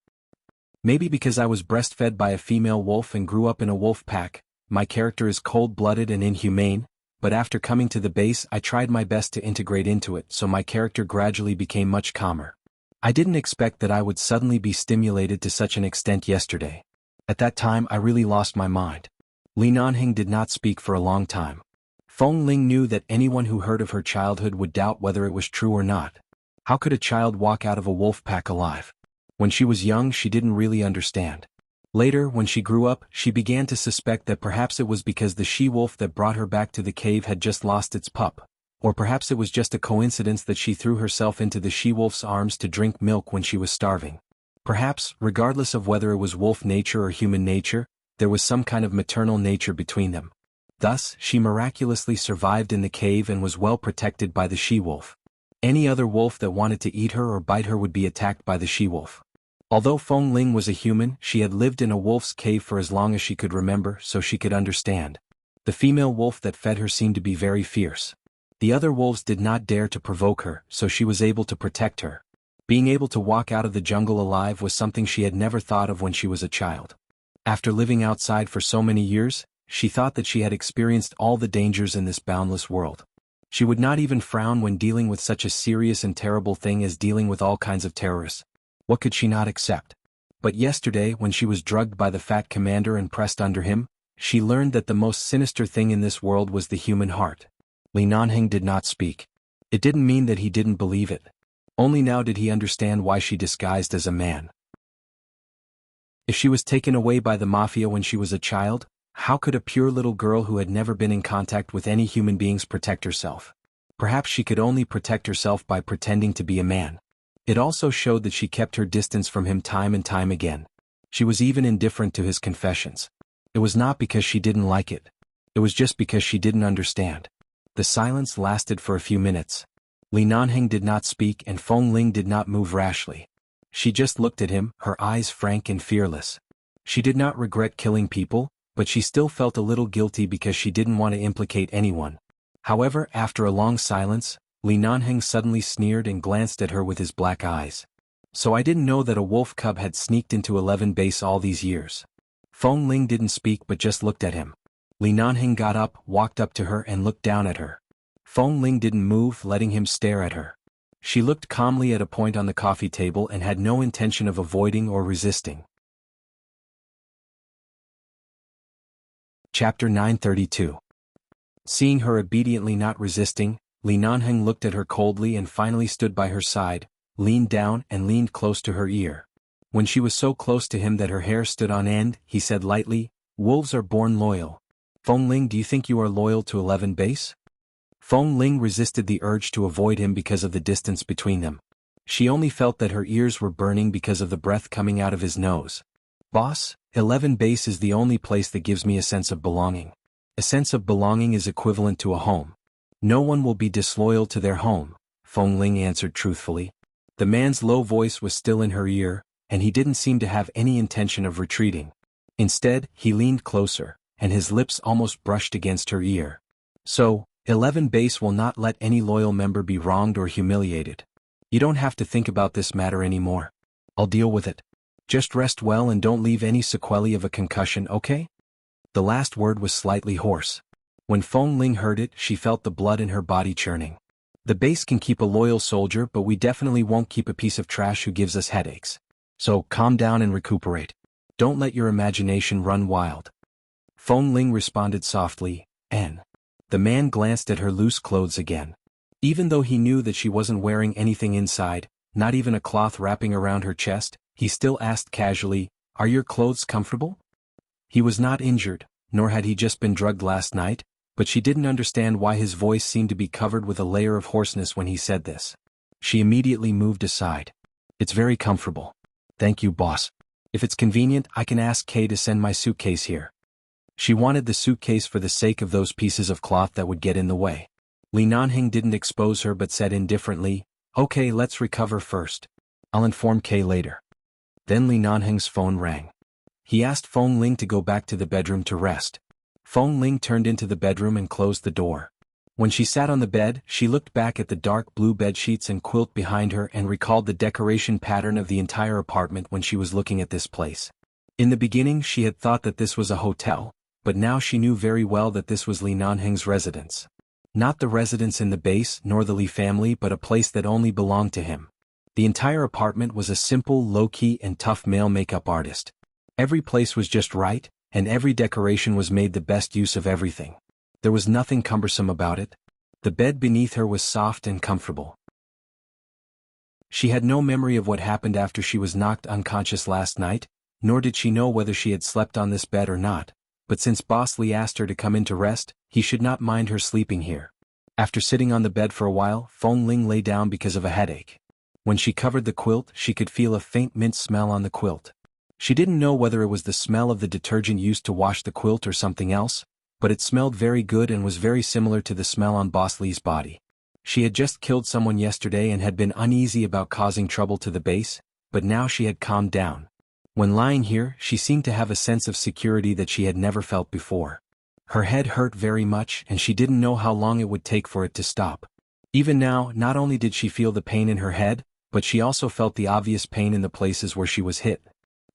Maybe because I was breastfed by a female wolf and grew up in a wolf pack, my character is cold-blooded and inhumane, but after coming to the base I tried my best to integrate into it, so my character gradually became much calmer. I didn't expect that I would suddenly be stimulated to such an extent yesterday. At that time I really lost my mind. Li Nanheng did not speak for a long time. Feng Ling knew that anyone who heard of her childhood would doubt whether it was true or not. How could a child walk out of a wolf pack alive? When she was young, she didn't really understand. Later, when she grew up, she began to suspect that perhaps it was because the she-wolf that brought her back to the cave had just lost its pup, or perhaps it was just a coincidence that she threw herself into the she-wolf's arms to drink milk when she was starving. Perhaps, regardless of whether it was wolf nature or human nature, there was some kind of maternal nature between them. Thus, she miraculously survived in the cave and was well protected by the she-wolf. Any other wolf that wanted to eat her or bite her would be attacked by the she-wolf. Although Feng Ling was a human, she had lived in a wolf's cave for as long as she could remember, so she could understand. The female wolf that fed her seemed to be very fierce. The other wolves did not dare to provoke her, so she was able to protect her. Being able to walk out of the jungle alive was something she had never thought of when she was a child. After living outside for so many years, she thought that she had experienced all the dangers in this boundless world. She would not even frown when dealing with such a serious and terrible thing as dealing with all kinds of terrorists. What could she not accept? But yesterday, when she was drugged by the fat commander and pressed under him, she learned that the most sinister thing in this world was the human heart. Li Nanheng did not speak. It didn't mean that he didn't believe it. Only now did he understand why she disguised as a man. If she was taken away by the mafia when she was a child, how could a pure little girl who had never been in contact with any human beings protect herself? Perhaps she could only protect herself by pretending to be a man. It also showed that she kept her distance from him time and time again. She was even indifferent to his confessions. It was not because she didn't like it. It was just because she didn't understand. The silence lasted for a few minutes. Li Nanheng did not speak and Feng Ling did not move rashly. She just looked at him, her eyes frank and fearless. She did not regret killing people, but she still felt a little guilty because she didn't want to implicate anyone. However, after a long silence, Li Nanheng suddenly sneered and glanced at her with his black eyes. So I didn't know that a wolf cub had sneaked into 11 base all these years. Feng Ling didn't speak but just looked at him. Li Nanheng got up, walked up to her and looked down at her. Feng Ling didn't move, letting him stare at her. She looked calmly at a point on the coffee table and had no intention of avoiding or resisting. Chapter 932. Seeing her obediently not resisting, Li Nanheng looked at her coldly and finally stood by her side, leaned down and leaned close to her ear. When she was so close to him that her hair stood on end, he said lightly, "Wolves are born loyal. Feng Ling, do you think you are loyal to 11 base?" Feng Ling resisted the urge to avoid him because of the distance between them. She only felt that her ears were burning because of the breath coming out of his nose. "Boss, 11 base is the only place that gives me a sense of belonging. A sense of belonging is equivalent to a home. No one will be disloyal to their home," Feng Ling answered truthfully. The man's low voice was still in her ear, and he didn't seem to have any intention of retreating. Instead, he leaned closer, and his lips almost brushed against her ear. "So, 11 base will not let any loyal member be wronged or humiliated. You don't have to think about this matter anymore. I'll deal with it. Just rest well and don't leave any sequelae of a concussion, okay?" The last word was slightly hoarse. When Feng Ling heard it, she felt the blood in her body churning. The base can keep a loyal soldier, but we definitely won't keep a piece of trash who gives us headaches. So, calm down and recuperate. Don't let your imagination run wild. Feng Ling responded softly, "N." The man glanced at her loose clothes again. Even though he knew that she wasn't wearing anything inside, not even a cloth wrapping around her chest, he still asked casually, "Are your clothes comfortable?" He was not injured, nor had he just been drugged last night, but she didn't understand why his voice seemed to be covered with a layer of hoarseness when he said this. She immediately moved aside. "It's very comfortable. Thank you, boss. If it's convenient, I can ask Kay to send my suitcase here." She wanted the suitcase for the sake of those pieces of cloth that would get in the way. Li Nanheng didn't expose her but said indifferently, "Okay, let's recover first. I'll inform Kay later." Then Li Nanheng's phone rang. He asked Feng Ling to go back to the bedroom to rest. Feng Ling turned into the bedroom and closed the door. When she sat on the bed, she looked back at the dark blue bedsheets and quilt behind her and recalled the decoration pattern of the entire apartment when she was looking at this place. In the beginning she had thought that this was a hotel, but now she knew very well that this was Li Nanheng's residence. Not the residence in the base nor the Li family, but a place that only belonged to him. The entire apartment was a simple, low-key and tough male makeup artist. Every place was just right, and every decoration was made the best use of everything. There was nothing cumbersome about it. The bed beneath her was soft and comfortable. She had no memory of what happened after she was knocked unconscious last night, nor did she know whether she had slept on this bed or not, but since Boss Lee asked her to come in to rest, he should not mind her sleeping here. After sitting on the bed for a while, Feng Ling lay down because of a headache. When she covered the quilt, she could feel a faint mint smell on the quilt. She didn't know whether it was the smell of the detergent used to wash the quilt or something else, but it smelled very good and was very similar to the smell on Boss Lee's body. She had just killed someone yesterday and had been uneasy about causing trouble to the base, but now she had calmed down. When lying here, she seemed to have a sense of security that she had never felt before. Her head hurt very much and she didn't know how long it would take for it to stop. Even now, not only did she feel the pain in her head, but she also felt the obvious pain in the places where she was hit.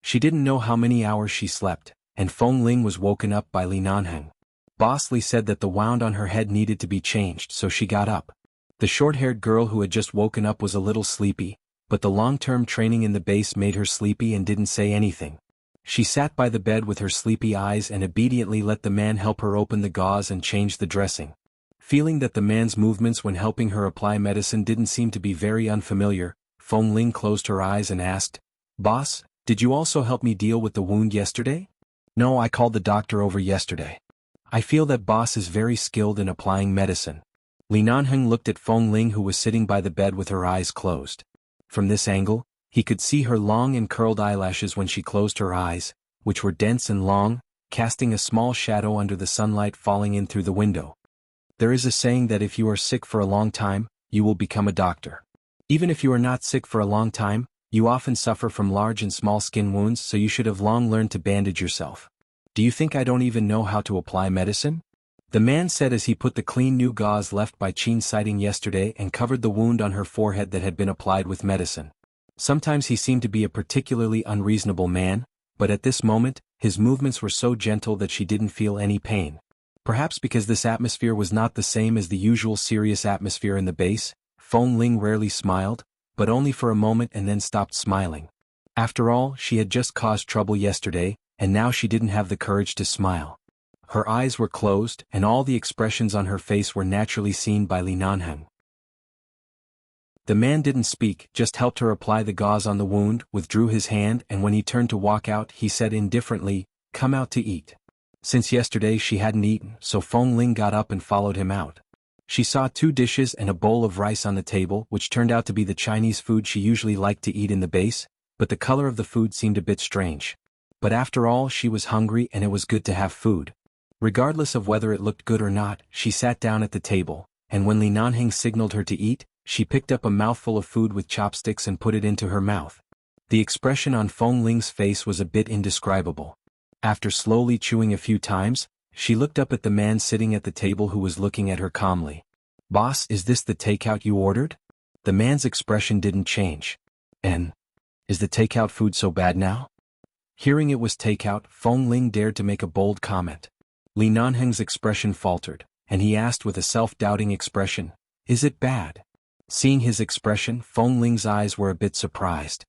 She didn't know how many hours she slept, and Feng Ling was woken up by Li Nanheng. Boss Lee said that the wound on her head needed to be changed, so she got up. The short-haired girl who had just woken up was a little sleepy, but the long-term training in the base made her sleepy and didn't say anything. She sat by the bed with her sleepy eyes and obediently let the man help her open the gauze and change the dressing. Feeling that the man's movements when helping her apply medicine didn't seem to be very unfamiliar, Feng Ling closed her eyes and asked, "Boss, did you also help me deal with the wound yesterday?" "No, I called the doctor over yesterday. I feel that Boss is very skilled in applying medicine." Li Nanheng looked at Feng Ling, who was sitting by the bed with her eyes closed. From this angle, he could see her long and curled eyelashes when she closed her eyes, which were dense and long, casting a small shadow under the sunlight falling in through the window. There is a saying that if you are sick for a long time, you will become a doctor. Even if you are not sick for a long time, you often suffer from large and small skin wounds, so you should have long learned to bandage yourself. Do you think I don't even know how to apply medicine? The man said as he put the clean new gauze left by Qin's sighting yesterday and covered the wound on her forehead that had been applied with medicine. Sometimes he seemed to be a particularly unreasonable man, but at this moment, his movements were so gentle that she didn't feel any pain. Perhaps because this atmosphere was not the same as the usual serious atmosphere in the base, Feng Ling rarely smiled, but only for a moment and then stopped smiling. After all, she had just caused trouble yesterday, and now she didn't have the courage to smile. Her eyes were closed, and all the expressions on her face were naturally seen by Li Nanheng. The man didn't speak, just helped her apply the gauze on the wound, withdrew his hand, and when he turned to walk out, he said indifferently, "Come out to eat." Since yesterday she hadn't eaten, so Feng Ling got up and followed him out. She saw 2 dishes and a bowl of rice on the table, which turned out to be the Chinese food she usually liked to eat in the base, but the color of the food seemed a bit strange. But after all, she was hungry and it was good to have food. Regardless of whether it looked good or not, she sat down at the table, and when Li Nanheng signaled her to eat, she picked up a mouthful of food with chopsticks and put it into her mouth. The expression on Feng Ling's face was a bit indescribable. After slowly chewing a few times, she looked up at the man sitting at the table who was looking at her calmly. "Boss, is this the takeout you ordered?" The man's expression didn't change. "And is the takeout food so bad now?" Hearing it was takeout, Feng Ling dared to make a bold comment. Li Nanheng's expression faltered, and he asked with a self-doubting expression, "Is it bad?" Seeing his expression, Feng Ling's eyes were a bit surprised.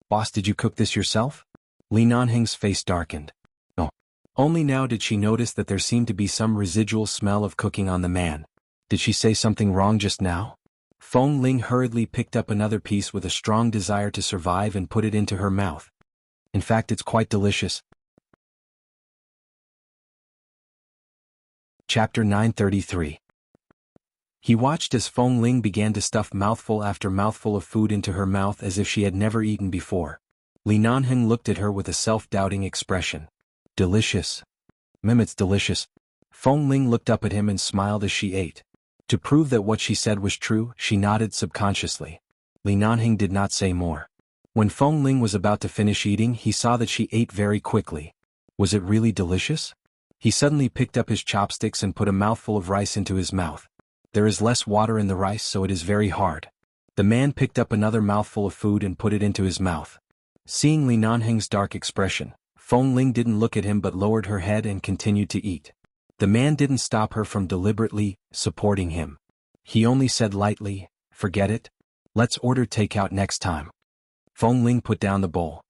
"Boss, did you cook this yourself?" Li Nanheng's face darkened. No. Only now did she notice that there seemed to be some residual smell of cooking on the man. Did she say something wrong just now? Feng Ling hurriedly picked up another piece with a strong desire to survive and put it into her mouth. In fact, it's quite delicious. Chapter 933. He watched as Feng Ling began to stuff mouthful after mouthful of food into her mouth as if she had never eaten before. Li Nanheng looked at her with a self-doubting expression. Delicious. It's delicious. Feng Ling looked up at him and smiled as she ate. To prove that what she said was true, she nodded subconsciously. Li Nanheng did not say more. When Feng Ling was about to finish eating, he saw that she ate very quickly. Was it really delicious? He suddenly picked up his chopsticks and put a mouthful of rice into his mouth. There is less water in the rice, so it is very hard. The man picked up another mouthful of food and put it into his mouth. Seeing Li Nanheng's dark expression, Feng Ling didn't look at him but lowered her head and continued to eat. The man didn't stop her from deliberately supporting him. He only said lightly, "Forget it. Let's order takeout next time." Feng Ling put down the bowl.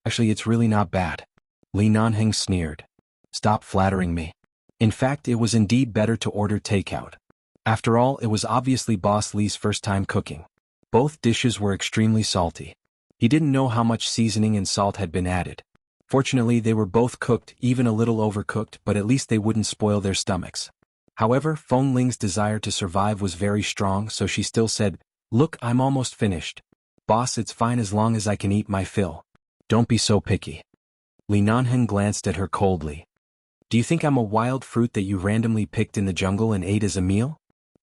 "Actually, it's really not bad." Li Nanheng sneered. "Stop flattering me. In fact, it was indeed better to order takeout. After all, it was obviously Boss Li's first time cooking. Both dishes were extremely salty. He didn't know how much seasoning and salt had been added. Fortunately, they were both cooked, even a little overcooked, but at least they wouldn't spoil their stomachs. However, Feng Ling's desire to survive was very strong, so she still said, "Look, I'm almost finished. Boss, it's fine as long as I can eat my fill. Don't be so picky." Li Nanheng glanced at her coldly. "Do you think I'm a wild fruit that you randomly picked in the jungle and ate as a meal?"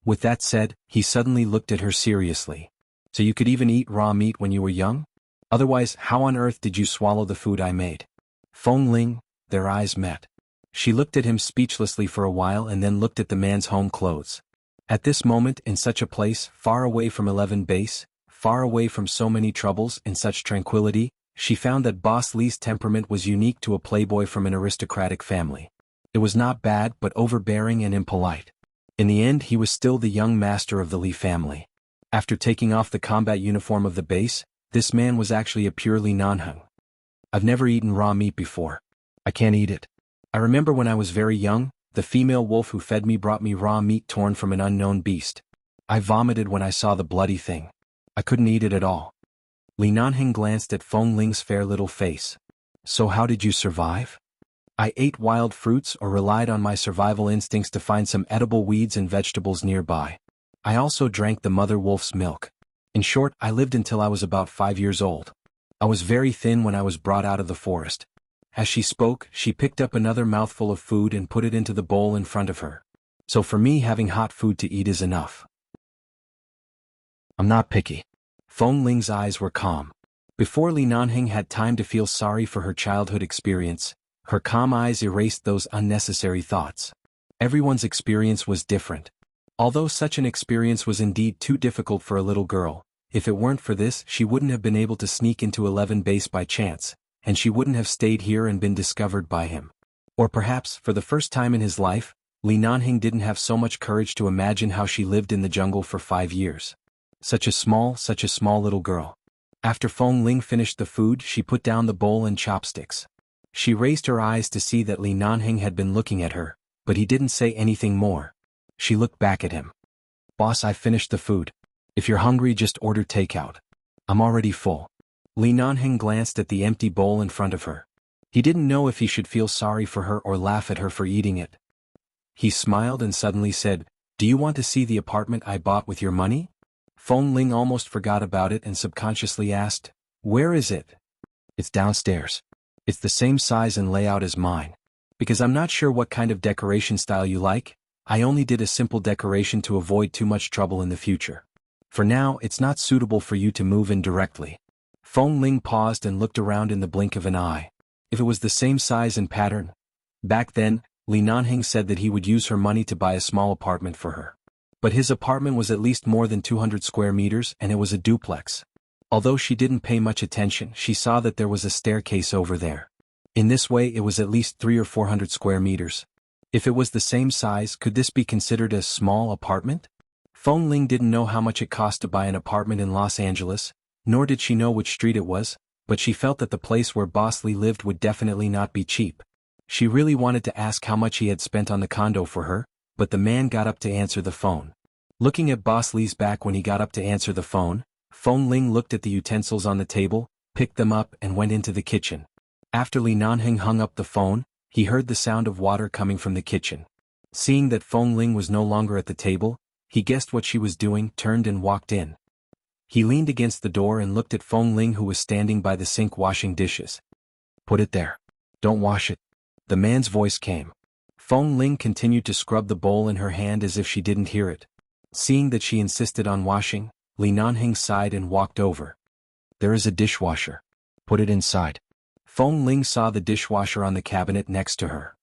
With that said, he suddenly looked at her seriously. "So you could even eat raw meat when you were young? Otherwise, how on earth did you swallow the food I made?" Feng Ling, their eyes met. She looked at him speechlessly for a while and then looked at the man's home clothes. At this moment, in such a place, far away from 11 Base, far away from so many troubles, in such tranquility, she found that Boss Li's temperament was unique to a playboy from an aristocratic family. It was not bad but overbearing and impolite. In the end, he was still the young master of the Li family. After taking off the combat uniform of the base, this man was actually a pure Li Nanheng. "I've never eaten raw meat before. I can't eat it. I remember when I was very young, the female wolf who fed me brought me raw meat torn from an unknown beast. I vomited when I saw the bloody thing. I couldn't eat it at all." Li Nanheng glanced at Feng Ling's fair little face. "So how did you survive?" "I ate wild fruits or relied on my survival instincts to find some edible weeds and vegetables nearby. I also drank the mother wolf's milk. In short, I lived until I was about 5 years old. I was very thin when I was brought out of the forest." As she spoke, she picked up another mouthful of food and put it into the bowl in front of her. "So for me, having hot food to eat is enough. I'm not picky." Feng Ling's eyes were calm. Before Li Nanheng had time to feel sorry for her childhood experience, her calm eyes erased those unnecessary thoughts. Everyone's experience was different. Although such an experience was indeed too difficult for a little girl, if it weren't for this, she wouldn't have been able to sneak into 11 Base by chance, and she wouldn't have stayed here and been discovered by him. Or perhaps, for the first time in his life, Li Nanheng didn't have so much courage to imagine how she lived in the jungle for 5 years. Such a small little girl. After Feng Ling finished the food, she put down the bowl and chopsticks. She raised her eyes to see that Li Nanheng had been looking at her, but he didn't say anything more. She looked back at him. "Boss, I finished the food. If you're hungry, just order takeout. I'm already full." Li Nanheng glanced at the empty bowl in front of her. He didn't know if he should feel sorry for her or laugh at her for eating it. He smiled and suddenly said, "Do you want to see the apartment I bought with your money?" Feng Ling almost forgot about it and subconsciously asked, "Where is it?" "It's downstairs. It's the same size and layout as mine. Because I'm not sure what kind of decoration style you like, I only did a simple decoration to avoid too much trouble in the future. For now, it's not suitable for you to move in directly." Feng Ling paused and looked around in the blink of an eye. If it was the same size and pattern. Back then, Li Nanheng said that he would use her money to buy a small apartment for her. But his apartment was at least more than 200 square meters and it was a duplex. Although she didn't pay much attention, she saw that there was a staircase over there. In this way it was at least 300 or 400 square meters. If it was the same size, could this be considered a small apartment? Feng Ling didn't know how much it cost to buy an apartment in Los Angeles, nor did she know which street it was, but she felt that the place where Boss Lee lived would definitely not be cheap. She really wanted to ask how much he had spent on the condo for her, but the man got up to answer the phone. Looking at Boss Lee's back when he got up to answer the phone, Feng Ling looked at the utensils on the table, picked them up and went into the kitchen. After Li Nanheng hung up the phone, he heard the sound of water coming from the kitchen. Seeing that Feng Ling was no longer at the table, he guessed what she was doing, turned and walked in. He leaned against the door and looked at Feng Ling, who was standing by the sink washing dishes. "Put it there. Don't wash it." The man's voice came. Feng Ling continued to scrub the bowl in her hand as if she didn't hear it. Seeing that she insisted on washing, Li Nanheng sighed and walked over. "There is a dishwasher. Put it inside." Feng Ling saw the dishwasher on the cabinet next to her.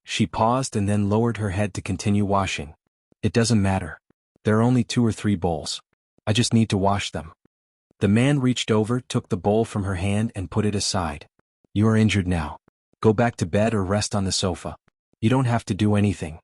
She paused and then lowered her head to continue washing. "It doesn't matter. There are only 2 or 3 bowls. I just need to wash them." The man reached over, took the bowl from her hand and put it aside. "You are injured now. Go back to bed or rest on the sofa. You don't have to do anything."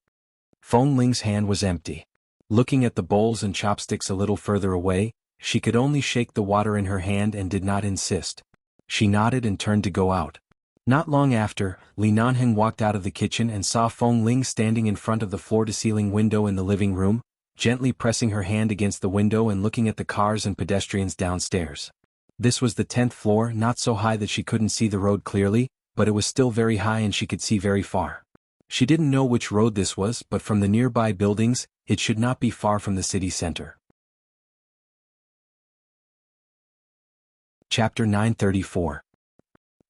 Feng Ling's hand was empty. Looking at the bowls and chopsticks a little further away, she could only shake the water in her hand and did not insist. She nodded and turned to go out. Not long after, Li Nanheng walked out of the kitchen and saw Feng Ling standing in front of the floor-to-ceiling window in the living room, gently pressing her hand against the window and looking at the cars and pedestrians downstairs. This was the 10th floor, not so high that she couldn't see the road clearly, but it was still very high and she could see very far. She didn't know which road this was, but from the nearby buildings, it should not be far from the city center. Chapter 934.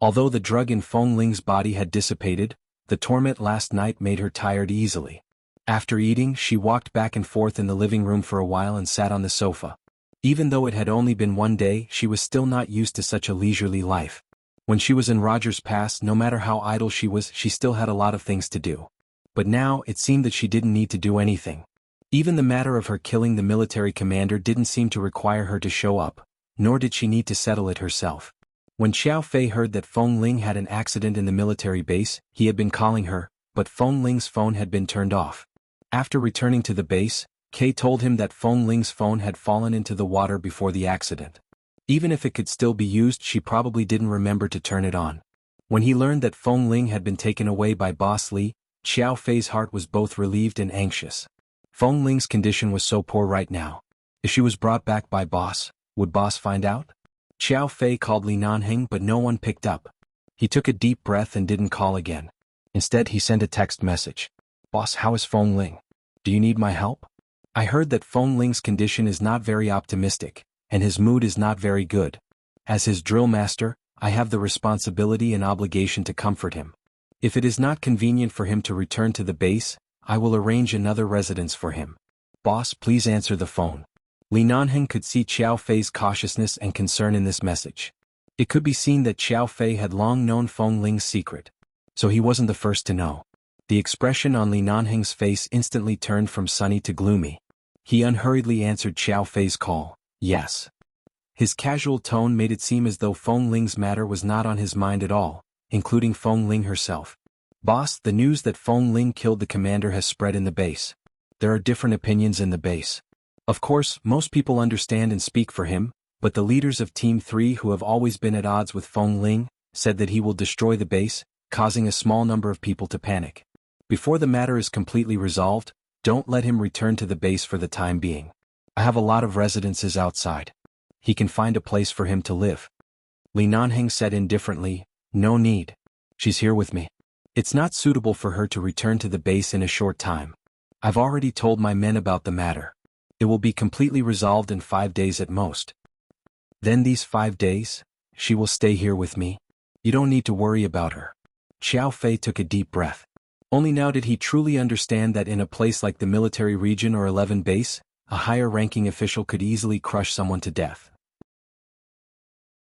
Although the drug in Feng Ling's body had dissipated, the torment last night made her tired easily. After eating, she walked back and forth in the living room for a while and sat on the sofa. Even though it had only been one day, she was still not used to such a leisurely life. When she was in Rogers Pass, no matter how idle she was, she still had a lot of things to do. But now, it seemed that she didn't need to do anything. Even the matter of her killing the military commander didn't seem to require her to show up, nor did she need to settle it herself. When Xiao Fei heard that Feng Ling had an accident in the military base, he had been calling her, but Feng Ling's phone had been turned off. After returning to the base, Kei told him that Feng Ling's phone had fallen into the water before the accident. Even if it could still be used, she probably didn't remember to turn it on. When he learned that Feng Ling had been taken away by Boss Lee, Xiao Fei's heart was both relieved and anxious. Feng Ling's condition was so poor right now. If she was brought back by Boss, would Boss find out? Xiao Fei called Li Nanheng, but no one picked up. He took a deep breath and didn't call again. Instead, he sent a text message. "Boss, how is Feng Ling? Do you need my help? I heard that Feng Ling's condition is not very optimistic, and his mood is not very good. As his drill master, I have the responsibility and obligation to comfort him. If it is not convenient for him to return to the base, I will arrange another residence for him. Boss, please answer the phone." Li Nanheng could see Xiao Fei's cautiousness and concern in this message. It could be seen that Xiao Fei had long known Feng Ling's secret. So he wasn't the first to know. The expression on Li Nanheng's face instantly turned from sunny to gloomy. He unhurriedly answered Xiao Fei's call. "Yes." His casual tone made it seem as though Feng Ling's matter was not on his mind at all, including Feng Ling herself. "Boss, the news that Feng Ling killed the commander has spread in the base. There are different opinions in the base. Of course, most people understand and speak for him, but the leaders of Team 3 who have always been at odds with Feng Ling, said that he will destroy the base, causing a small number of people to panic. Before the matter is completely resolved, don't let him return to the base for the time being. I have a lot of residences outside. He can find a place for him to live." Li Nanheng said indifferently, "No need. She's here with me. It's not suitable for her to return to the base in a short time. I've already told my men about the matter. It will be completely resolved in 5 days at most. Then these 5 days, she will stay here with me. You don't need to worry about her." Xiao Fei took a deep breath. Only now did he truly understand that in a place like the military region or 11 base, a higher-ranking official could easily crush someone to death.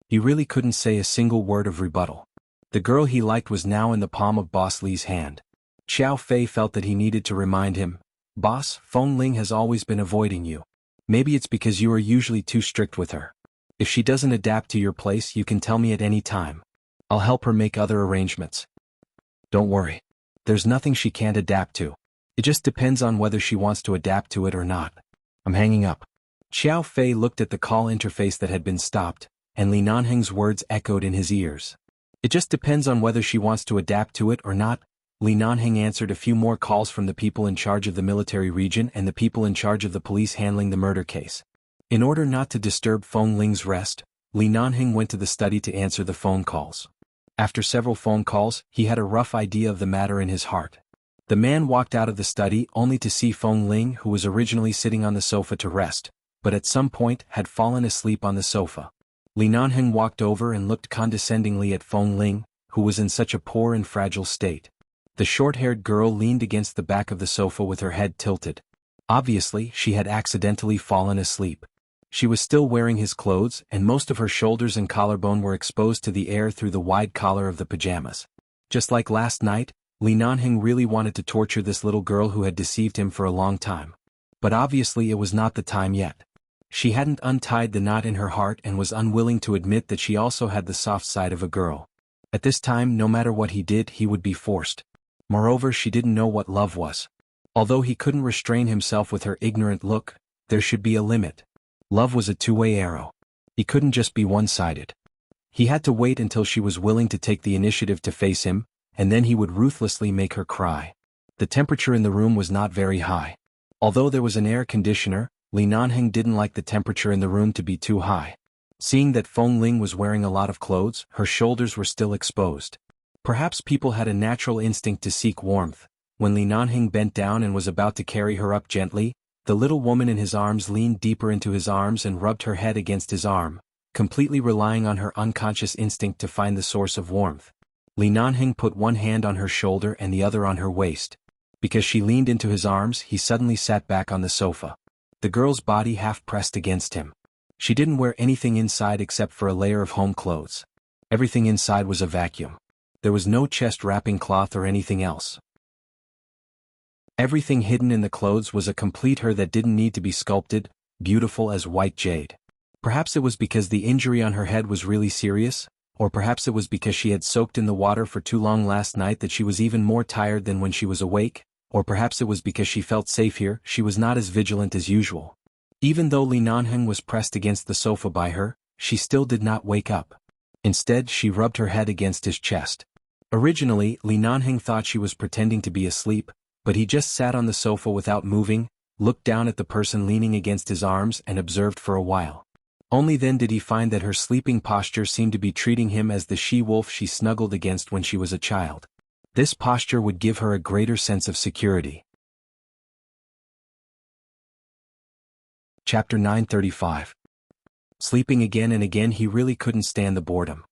He really couldn't say a single word of rebuttal. The girl he liked was now in the palm of Boss Lee's hand. Xiao Fei felt that he needed to remind him, "Boss, Feng Ling has always been avoiding you. Maybe it's because you are usually too strict with her. If she doesn't adapt to your place, you can tell me at any time. I'll help her make other arrangements. Don't worry. There's nothing she can't adapt to. It just depends on whether she wants to adapt to it or not. I'm hanging up. Xiao Fei looked at the call interface that had been stopped, and Li Nanheng's words echoed in his ears. It just depends on whether she wants to adapt to it or not. Li Nanheng answered a few more calls from the people in charge of the military region and the people in charge of the police handling the murder case. In order not to disturb Feng Ling's rest, Li Nanheng went to the study to answer the phone calls. After several phone calls, he had a rough idea of the matter in his heart. The man walked out of the study only to see Feng Ling, who was originally sitting on the sofa to rest, but at some point had fallen asleep on the sofa. Li Nanheng walked over and looked condescendingly at Feng Ling, who was in such a poor and fragile state. The short-haired girl leaned against the back of the sofa with her head tilted. Obviously, she had accidentally fallen asleep. She was still wearing his clothes, and most of her shoulders and collarbone were exposed to the air through the wide collar of the pajamas. Just like last night, Li Nanheng really wanted to torture this little girl who had deceived him for a long time. But obviously it was not the time yet. She hadn't untied the knot in her heart and was unwilling to admit that she also had the soft side of a girl. At this time, no matter what he did, he would be forced. Moreover, she didn't know what love was. Although he couldn't restrain himself with her ignorant look, there should be a limit. Love was a two-way arrow. He couldn't just be one-sided. He had to wait until she was willing to take the initiative to face him, and then he would ruthlessly make her cry. The temperature in the room was not very high. Although there was an air conditioner, Li Nanheng didn't like the temperature in the room to be too high. Seeing that Feng Ling was wearing a lot of clothes, her shoulders were still exposed. Perhaps people had a natural instinct to seek warmth. When Li Nanheng bent down and was about to carry her up gently, the little woman in his arms leaned deeper into his arms and rubbed her head against his arm, completely relying on her unconscious instinct to find the source of warmth. Li Nanheng put one hand on her shoulder and the other on her waist. Because she leaned into his arms, he suddenly sat back on the sofa. The girl's body half pressed against him. She didn't wear anything inside except for a layer of home clothes. Everything inside was a vacuum. There was no chest wrapping cloth or anything else. Everything hidden in the clothes was a complete her that didn't need to be sculpted, beautiful as white jade. Perhaps it was because the injury on her head was really serious, or perhaps it was because she had soaked in the water for too long last night that she was even more tired than when she was awake, or perhaps it was because she felt safe here, she was not as vigilant as usual. Even though Li Nanheng was pressed against the sofa by her, she still did not wake up. Instead, she rubbed her head against his chest. Originally, Li Nanheng thought she was pretending to be asleep, but he just sat on the sofa without moving, looked down at the person leaning against his arms and observed for a while. Only then did he find that her sleeping posture seemed to be treating him as the she-wolf she snuggled against when she was a child. This posture would give her a greater sense of security. Chapter 935. Sleeping again and again, he really couldn't stand the boredom.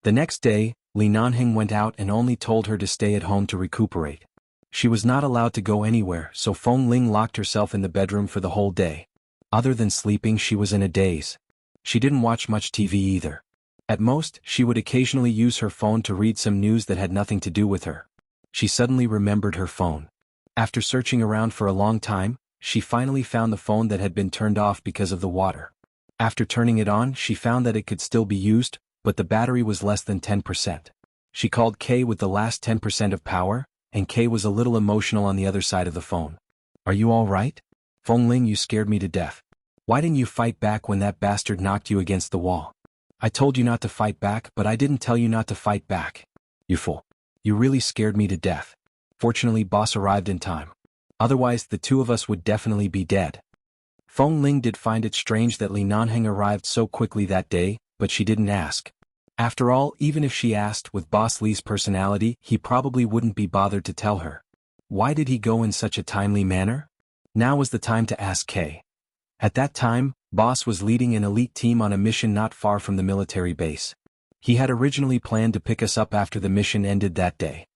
The next day, Li Nanheng went out and only told her to stay at home to recuperate. She was not allowed to go anywhere, so Feng Ling locked herself in the bedroom for the whole day. Other than sleeping, she was in a daze. She didn't watch much TV either. At most, she would occasionally use her phone to read some news that had nothing to do with her. She suddenly remembered her phone. After searching around for a long time, she finally found the phone that had been turned off because of the water. After turning it on, she found that it could still be used, but the battery was less than 10%. She called Kay with the last 10% of power, and Kay was a little emotional on the other side of the phone. "Are you all right? Feng Ling, you scared me to death. Why didn't you fight back when that bastard knocked you against the wall? I told you not to fight back, but I didn't tell you not to fight back. You fool. You really scared me to death. Fortunately, boss arrived in time. Otherwise, the two of us would definitely be dead." Feng Ling did find it strange that Li Nanheng arrived so quickly that day, but she didn't ask. After all, even if she asked, with Boss Li's personality, he probably wouldn't be bothered to tell her. Why did he go in such a timely manner? Now was the time to ask Kay. At that time, Boss was leading an elite team on a mission not far from the military base. He had originally planned to pick us up after the mission ended that day.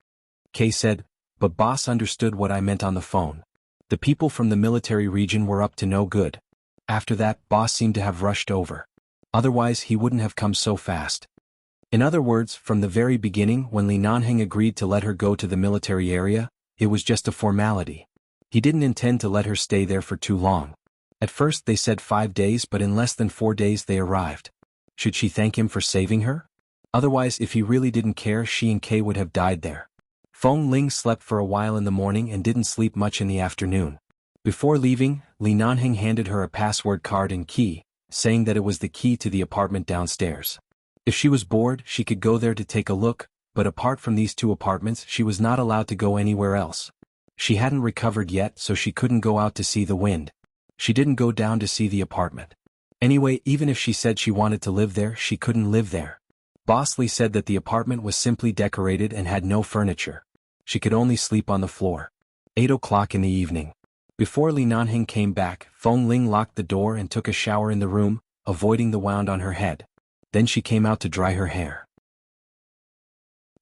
Kay said, "But Boss understood what I meant on the phone. The people from the military region were up to no good. After that, Boss seemed to have rushed over. Otherwise, he wouldn't have come so fast." In other words, from the very beginning, when Li Nanheng agreed to let her go to the military area, it was just a formality. He didn't intend to let her stay there for too long. At first they said 5 days, but in less than 4 days they arrived. Should she thank him for saving her? Otherwise, if he really didn't care, she and Kay would have died there. Feng Ling slept for a while in the morning and didn't sleep much in the afternoon. Before leaving, Li Nanheng handed her a password card and key, saying that it was the key to the apartment downstairs. If she was bored, she could go there to take a look, but apart from these two apartments, she was not allowed to go anywhere else. She hadn't recovered yet, so she couldn't go out to see the wind. She didn't go down to see the apartment. Anyway, even if she said she wanted to live there, she couldn't live there. Boss Li said that the apartment was simply decorated and had no furniture. She could only sleep on the floor. 8 o'clock in the evening. Before Li Nanheng came back, Feng Ling locked the door and took a shower in the room, avoiding the wound on her head. Then she came out to dry her hair.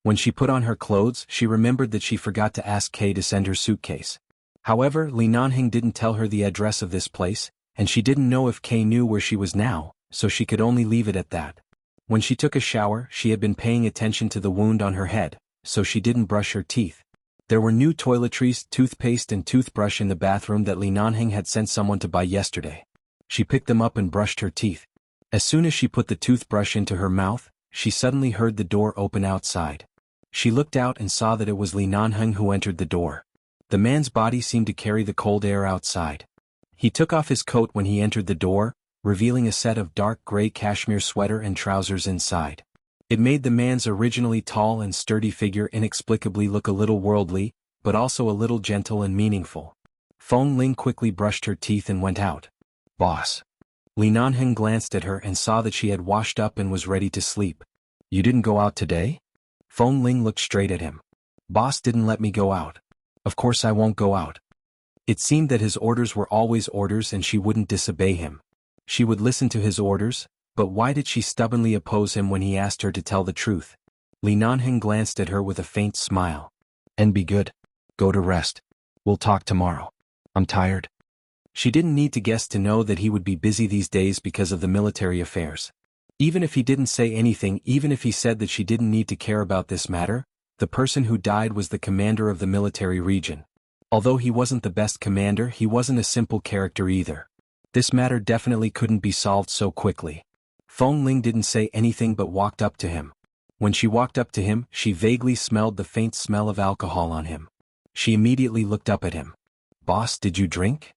When she put on her clothes, she remembered that she forgot to ask Kay to send her suitcase. However, Li Nanheng didn't tell her the address of this place, and she didn't know if Kay knew where she was now, so she could only leave it at that. When she took a shower, she had been paying attention to the wound on her head, so she didn't brush her teeth. There were new toiletries, toothpaste and toothbrush in the bathroom that Li Nanheng had sent someone to buy yesterday. She picked them up and brushed her teeth. As soon as she put the toothbrush into her mouth, she suddenly heard the door open outside. She looked out and saw that it was Li Nanheng who entered the door. The man's body seemed to carry the cold air outside. He took off his coat when he entered the door, revealing a set of dark gray cashmere sweater and trousers inside. It made the man's originally tall and sturdy figure inexplicably look a little worldly, but also a little gentle and meaningful. Feng Ling quickly brushed her teeth and went out. Boss. Li Nanheng glanced at her and saw that she had washed up and was ready to sleep. You didn't go out today? Feng Ling looked straight at him. Boss didn't let me go out. Of course I won't go out. It seemed that his orders were always orders and she wouldn't disobey him. She would listen to his orders, but why did she stubbornly oppose him when he asked her to tell the truth? Li Nanheng glanced at her with a faint smile. And be good. Go to rest. We'll talk tomorrow. I'm tired. She didn't need to guess to know that he would be busy these days because of the military affairs. Even if he didn't say anything, even if he said that she didn't need to care about this matter, the person who died was the commander of the military region. Although he wasn't the best commander, he wasn't a simple character either. This matter definitely couldn't be solved so quickly. Feng Ling didn't say anything but walked up to him. When she walked up to him, she vaguely smelled the faint smell of alcohol on him. She immediately looked up at him. Boss, did you drink?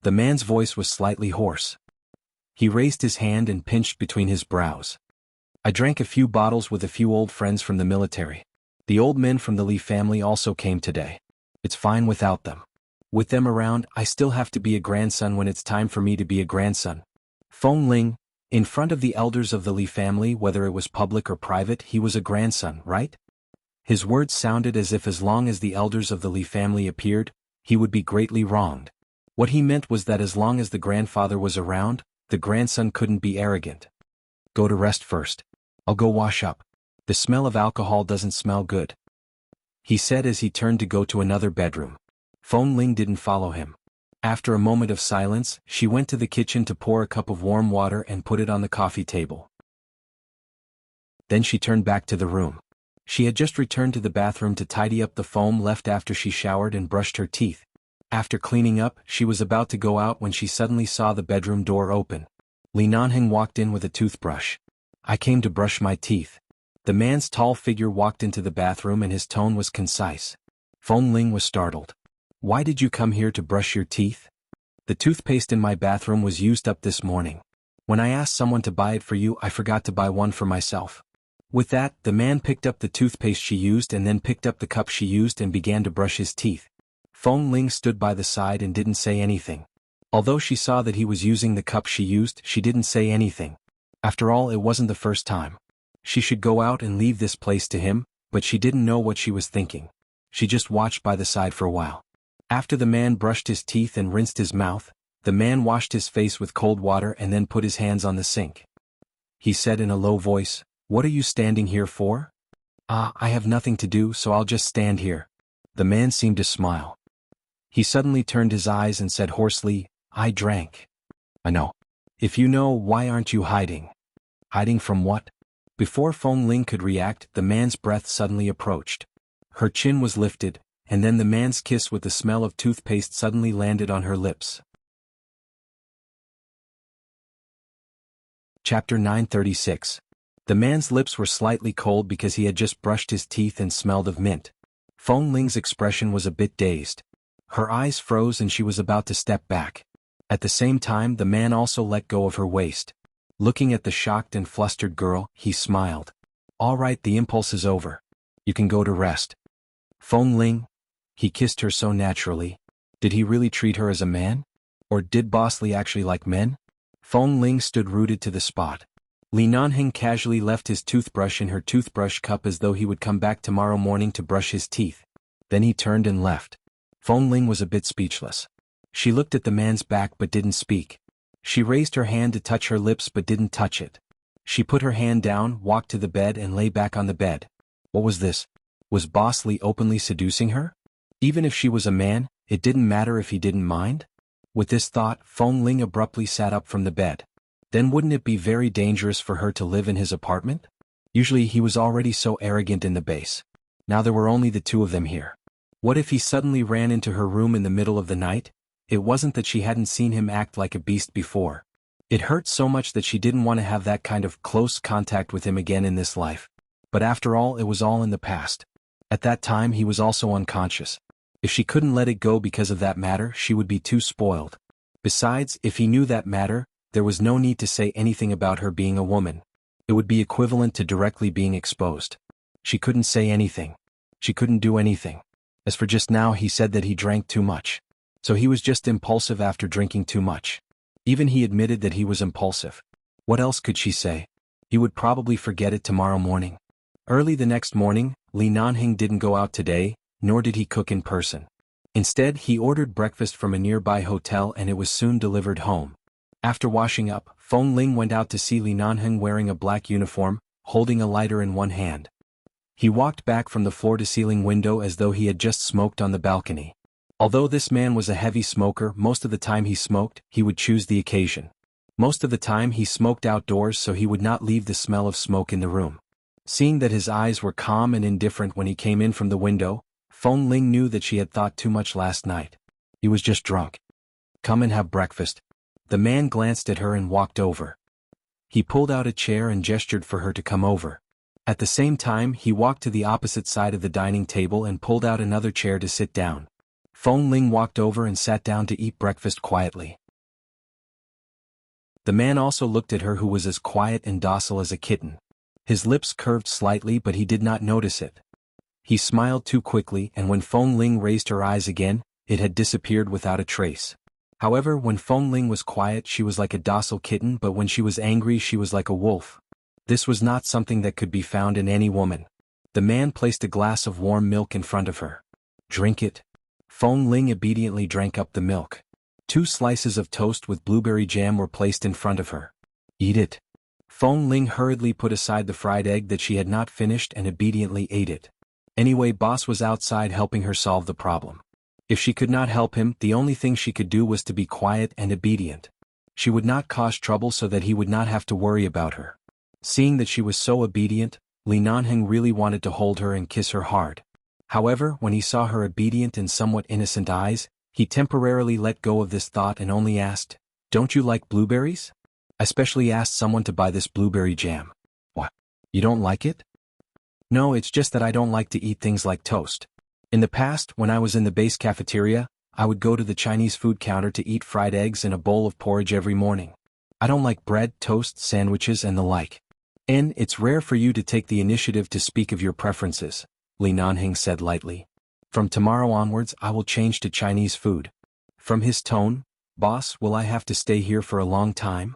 The man's voice was slightly hoarse. He raised his hand and pinched between his brows. I drank a few bottles with a few old friends from the military. The old men from the Li family also came today. It's fine without them. With them around, I still have to be a grandson when it's time for me to be a grandson. Feng Ling, in front of the elders of the Li family, whether it was public or private, he was a grandson, right? His words sounded as if as long as the elders of the Li family appeared, he would be greatly wronged. What he meant was that as long as the grandfather was around, the grandson couldn't be arrogant. Go to rest first. I'll go wash up. The smell of alcohol doesn't smell good, he said as he turned to go to another bedroom. Feng Ling didn't follow him. After a moment of silence, she went to the kitchen to pour a cup of warm water and put it on the coffee table. Then she turned back to the room. She had just returned to the bathroom to tidy up the foam left after she showered and brushed her teeth. After cleaning up, she was about to go out when she suddenly saw the bedroom door open. Li Nanheng walked in with a toothbrush. I came to brush my teeth. The man's tall figure walked into the bathroom and his tone was concise. Feng Ling was startled. Why did you come here to brush your teeth? The toothpaste in my bathroom was used up this morning. When I asked someone to buy it for you, I forgot to buy one for myself. With that, the man picked up the toothpaste she used and then picked up the cup she used and began to brush his teeth. Feng Ling stood by the side and didn't say anything. Although she saw that he was using the cup she used, she didn't say anything. After all, it wasn't the first time. She should go out and leave this place to him, but she didn't know what she was thinking. She just watched by the side for a while. After the man brushed his teeth and rinsed his mouth, the man washed his face with cold water and then put his hands on the sink. He said in a low voice, "What are you standing here for?" I have nothing to do, so I'll just stand here." The man seemed to smile. He suddenly turned his eyes and said hoarsely, "I drank." "I know. If you know, why aren't you hiding?" "Hiding from what?" Before Feng Ling could react, the man's breath suddenly approached. Her chin was lifted, and then the man's kiss with the smell of toothpaste suddenly landed on her lips. Chapter 936. The man's lips were slightly cold because he had just brushed his teeth and smelled of mint. Feng Ling's expression was a bit dazed. Her eyes froze and she was about to step back. At the same time, the man also let go of her waist. Looking at the shocked and flustered girl, he smiled. "All right, the impulse is over. You can go to rest." Feng Ling? He kissed her so naturally. Did he really treat her as a man? Or did Boss Li actually like men? Feng Ling stood rooted to the spot. Li Nanheng casually left his toothbrush in her toothbrush cup as though he would come back tomorrow morning to brush his teeth. Then he turned and left. Feng Ling was a bit speechless. She looked at the man's back but didn't speak. She raised her hand to touch her lips but didn't touch it. She put her hand down, walked to the bed and lay back on the bed. What was this? Was Boss Li openly seducing her? Even if she was a man, it didn't matter if he didn't mind? With this thought, Feng Ling abruptly sat up from the bed. Then wouldn't it be very dangerous for her to live in his apartment? Usually he was already so arrogant in the base. Now there were only the two of them here. What if he suddenly ran into her room in the middle of the night? It wasn't that she hadn't seen him act like a beast before. It hurt so much that she didn't want to have that kind of close contact with him again in this life. But after all, it was all in the past. At that time he was also unconscious. If she couldn't let it go because of that matter, she would be too spoiled. Besides, if he knew that matter, there was no need to say anything about her being a woman. It would be equivalent to directly being exposed. She couldn't say anything. She couldn't do anything. As for just now, he said that he drank too much. So he was just impulsive after drinking too much. Even he admitted that he was impulsive. What else could she say? He would probably forget it tomorrow morning. Early the next morning, Li Nanheng didn't go out today, nor did he cook in person. Instead, he ordered breakfast from a nearby hotel and it was soon delivered home. After washing up, Feng Ling went out to see Li Nanheng wearing a black uniform, holding a lighter in one hand. He walked back from the floor-to-ceiling window as though he had just smoked on the balcony. Although this man was a heavy smoker, most of the time he smoked, he would choose the occasion. Most of the time he smoked outdoors so he would not leave the smell of smoke in the room. Seeing that his eyes were calm and indifferent when he came in from the window, Feng Ling knew that she had thought too much last night. He was just drunk. "Come and have breakfast." The man glanced at her and walked over. He pulled out a chair and gestured for her to come over. At the same time, he walked to the opposite side of the dining table and pulled out another chair to sit down. Feng Ling walked over and sat down to eat breakfast quietly. The man also looked at her, who was as quiet and docile as a kitten. His lips curved slightly but he did not notice it. He smiled too quickly and when Feng Ling raised her eyes again, it had disappeared without a trace. However, when Feng Ling was quiet she was like a docile kitten, but when she was angry she was like a wolf. This was not something that could be found in any woman. The man placed a glass of warm milk in front of her. "Drink it." Feng Ling obediently drank up the milk. 2 slices of toast with blueberry jam were placed in front of her. "Eat it." Feng Ling hurriedly put aside the fried egg that she had not finished and obediently ate it. Anyway, Boss was outside helping her solve the problem. If she could not help him, the only thing she could do was to be quiet and obedient. She would not cause trouble so that he would not have to worry about her. Seeing that she was so obedient, Li Nanheng really wanted to hold her and kiss her hard. However, when he saw her obedient and somewhat innocent eyes, he temporarily let go of this thought and only asked, "Don't you like blueberries? I specially asked someone to buy this blueberry jam." "What? You don't like it?" "No, it's just that I don't like to eat things like toast. In the past, when I was in the base cafeteria, I would go to the Chinese food counter to eat fried eggs and a bowl of porridge every morning. I don't like bread, toast, sandwiches and the like." "And it's rare for you to take the initiative to speak of your preferences," Li Nanheng said lightly. "From tomorrow onwards I will change to Chinese food." From his tone, "Boss, will I have to stay here for a long time?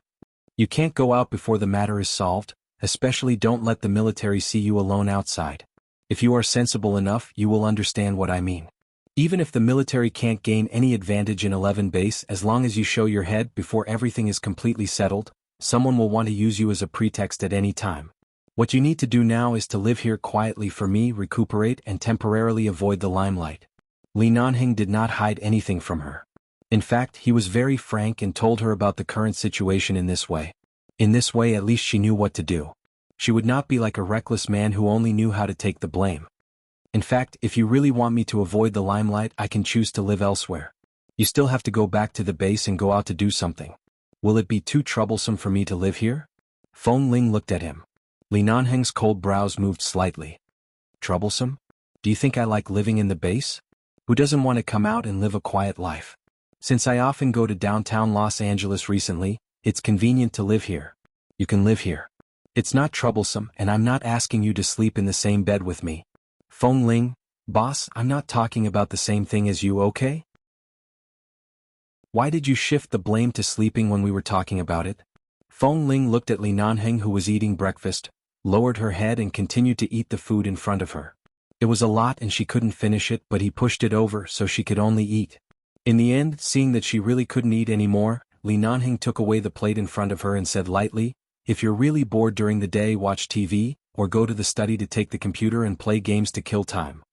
You can't go out before the matter is solved, especially don't let the military see you alone outside. If you are sensible enough, you will understand what I mean. Even if the military can't gain any advantage in 11 base, as long as you show your head before everything is completely settled, someone will want to use you as a pretext at any time. What you need to do now is to live here quietly for me, recuperate and temporarily avoid the limelight." Li Nanheng did not hide anything from her. In fact, he was very frank and told her about the current situation in this way. In this way at least she knew what to do. She would not be like a reckless man who only knew how to take the blame. "In fact, if you really want me to avoid the limelight, I can choose to live elsewhere. You still have to go back to the base and go out to do something. Will it be too troublesome for me to live here?" Feng Ling looked at him. Li Nanheng's cold brows moved slightly. Troublesome? Do you think I like living in the base? Who doesn't want to come out and live a quiet life? Since I often go to downtown Los Angeles recently, it's convenient to live here. You can live here. It's not troublesome, and I'm not asking you to sleep in the same bed with me. Feng Ling, boss, I'm not talking about the same thing as you, okay? Why did you shift the blame to sleeping when we were talking about it? Feng Ling looked at Li Nanheng, who was eating breakfast, lowered her head and continued to eat the food in front of her. It was a lot and she couldn't finish it, but he pushed it over so she could only eat. In the end, seeing that she really couldn't eat anymore, Li Nanheng took away the plate in front of her and said lightly, "If you're really bored during the day, watch TV, or go to the study to take the computer and play games to kill time."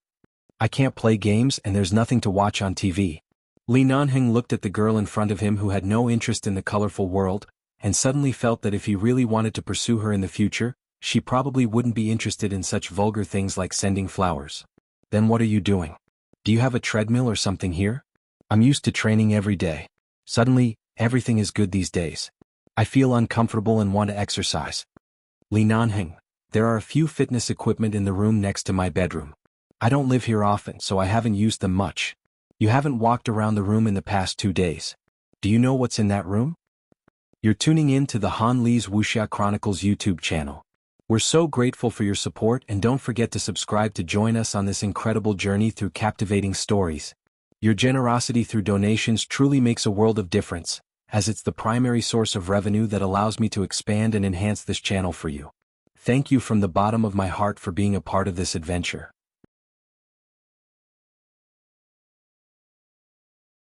"I can't play games and there's nothing to watch on TV." Li Nanheng looked at the girl in front of him who had no interest in the colorful world, and suddenly felt that if he really wanted to pursue her in the future, she probably wouldn't be interested in such vulgar things like sending flowers. "Then what are you doing? Do you have a treadmill or something here? I'm used to training every day. Suddenly, everything is good these days. I feel uncomfortable and want to exercise." "Li Nanheng, there are a few fitness equipment in the room next to my bedroom. I don't live here often, so I haven't used them much. You haven't walked around the room in the past 2 days. Do you know what's in that room?" You're tuning in to the Han Li's Wuxia Chronicles YouTube channel. We're so grateful for your support, and don't forget to subscribe to join us on this incredible journey through captivating stories. Your generosity through donations truly makes a world of difference, as it's the primary source of revenue that allows me to expand and enhance this channel for you. Thank you from the bottom of my heart for being a part of this adventure.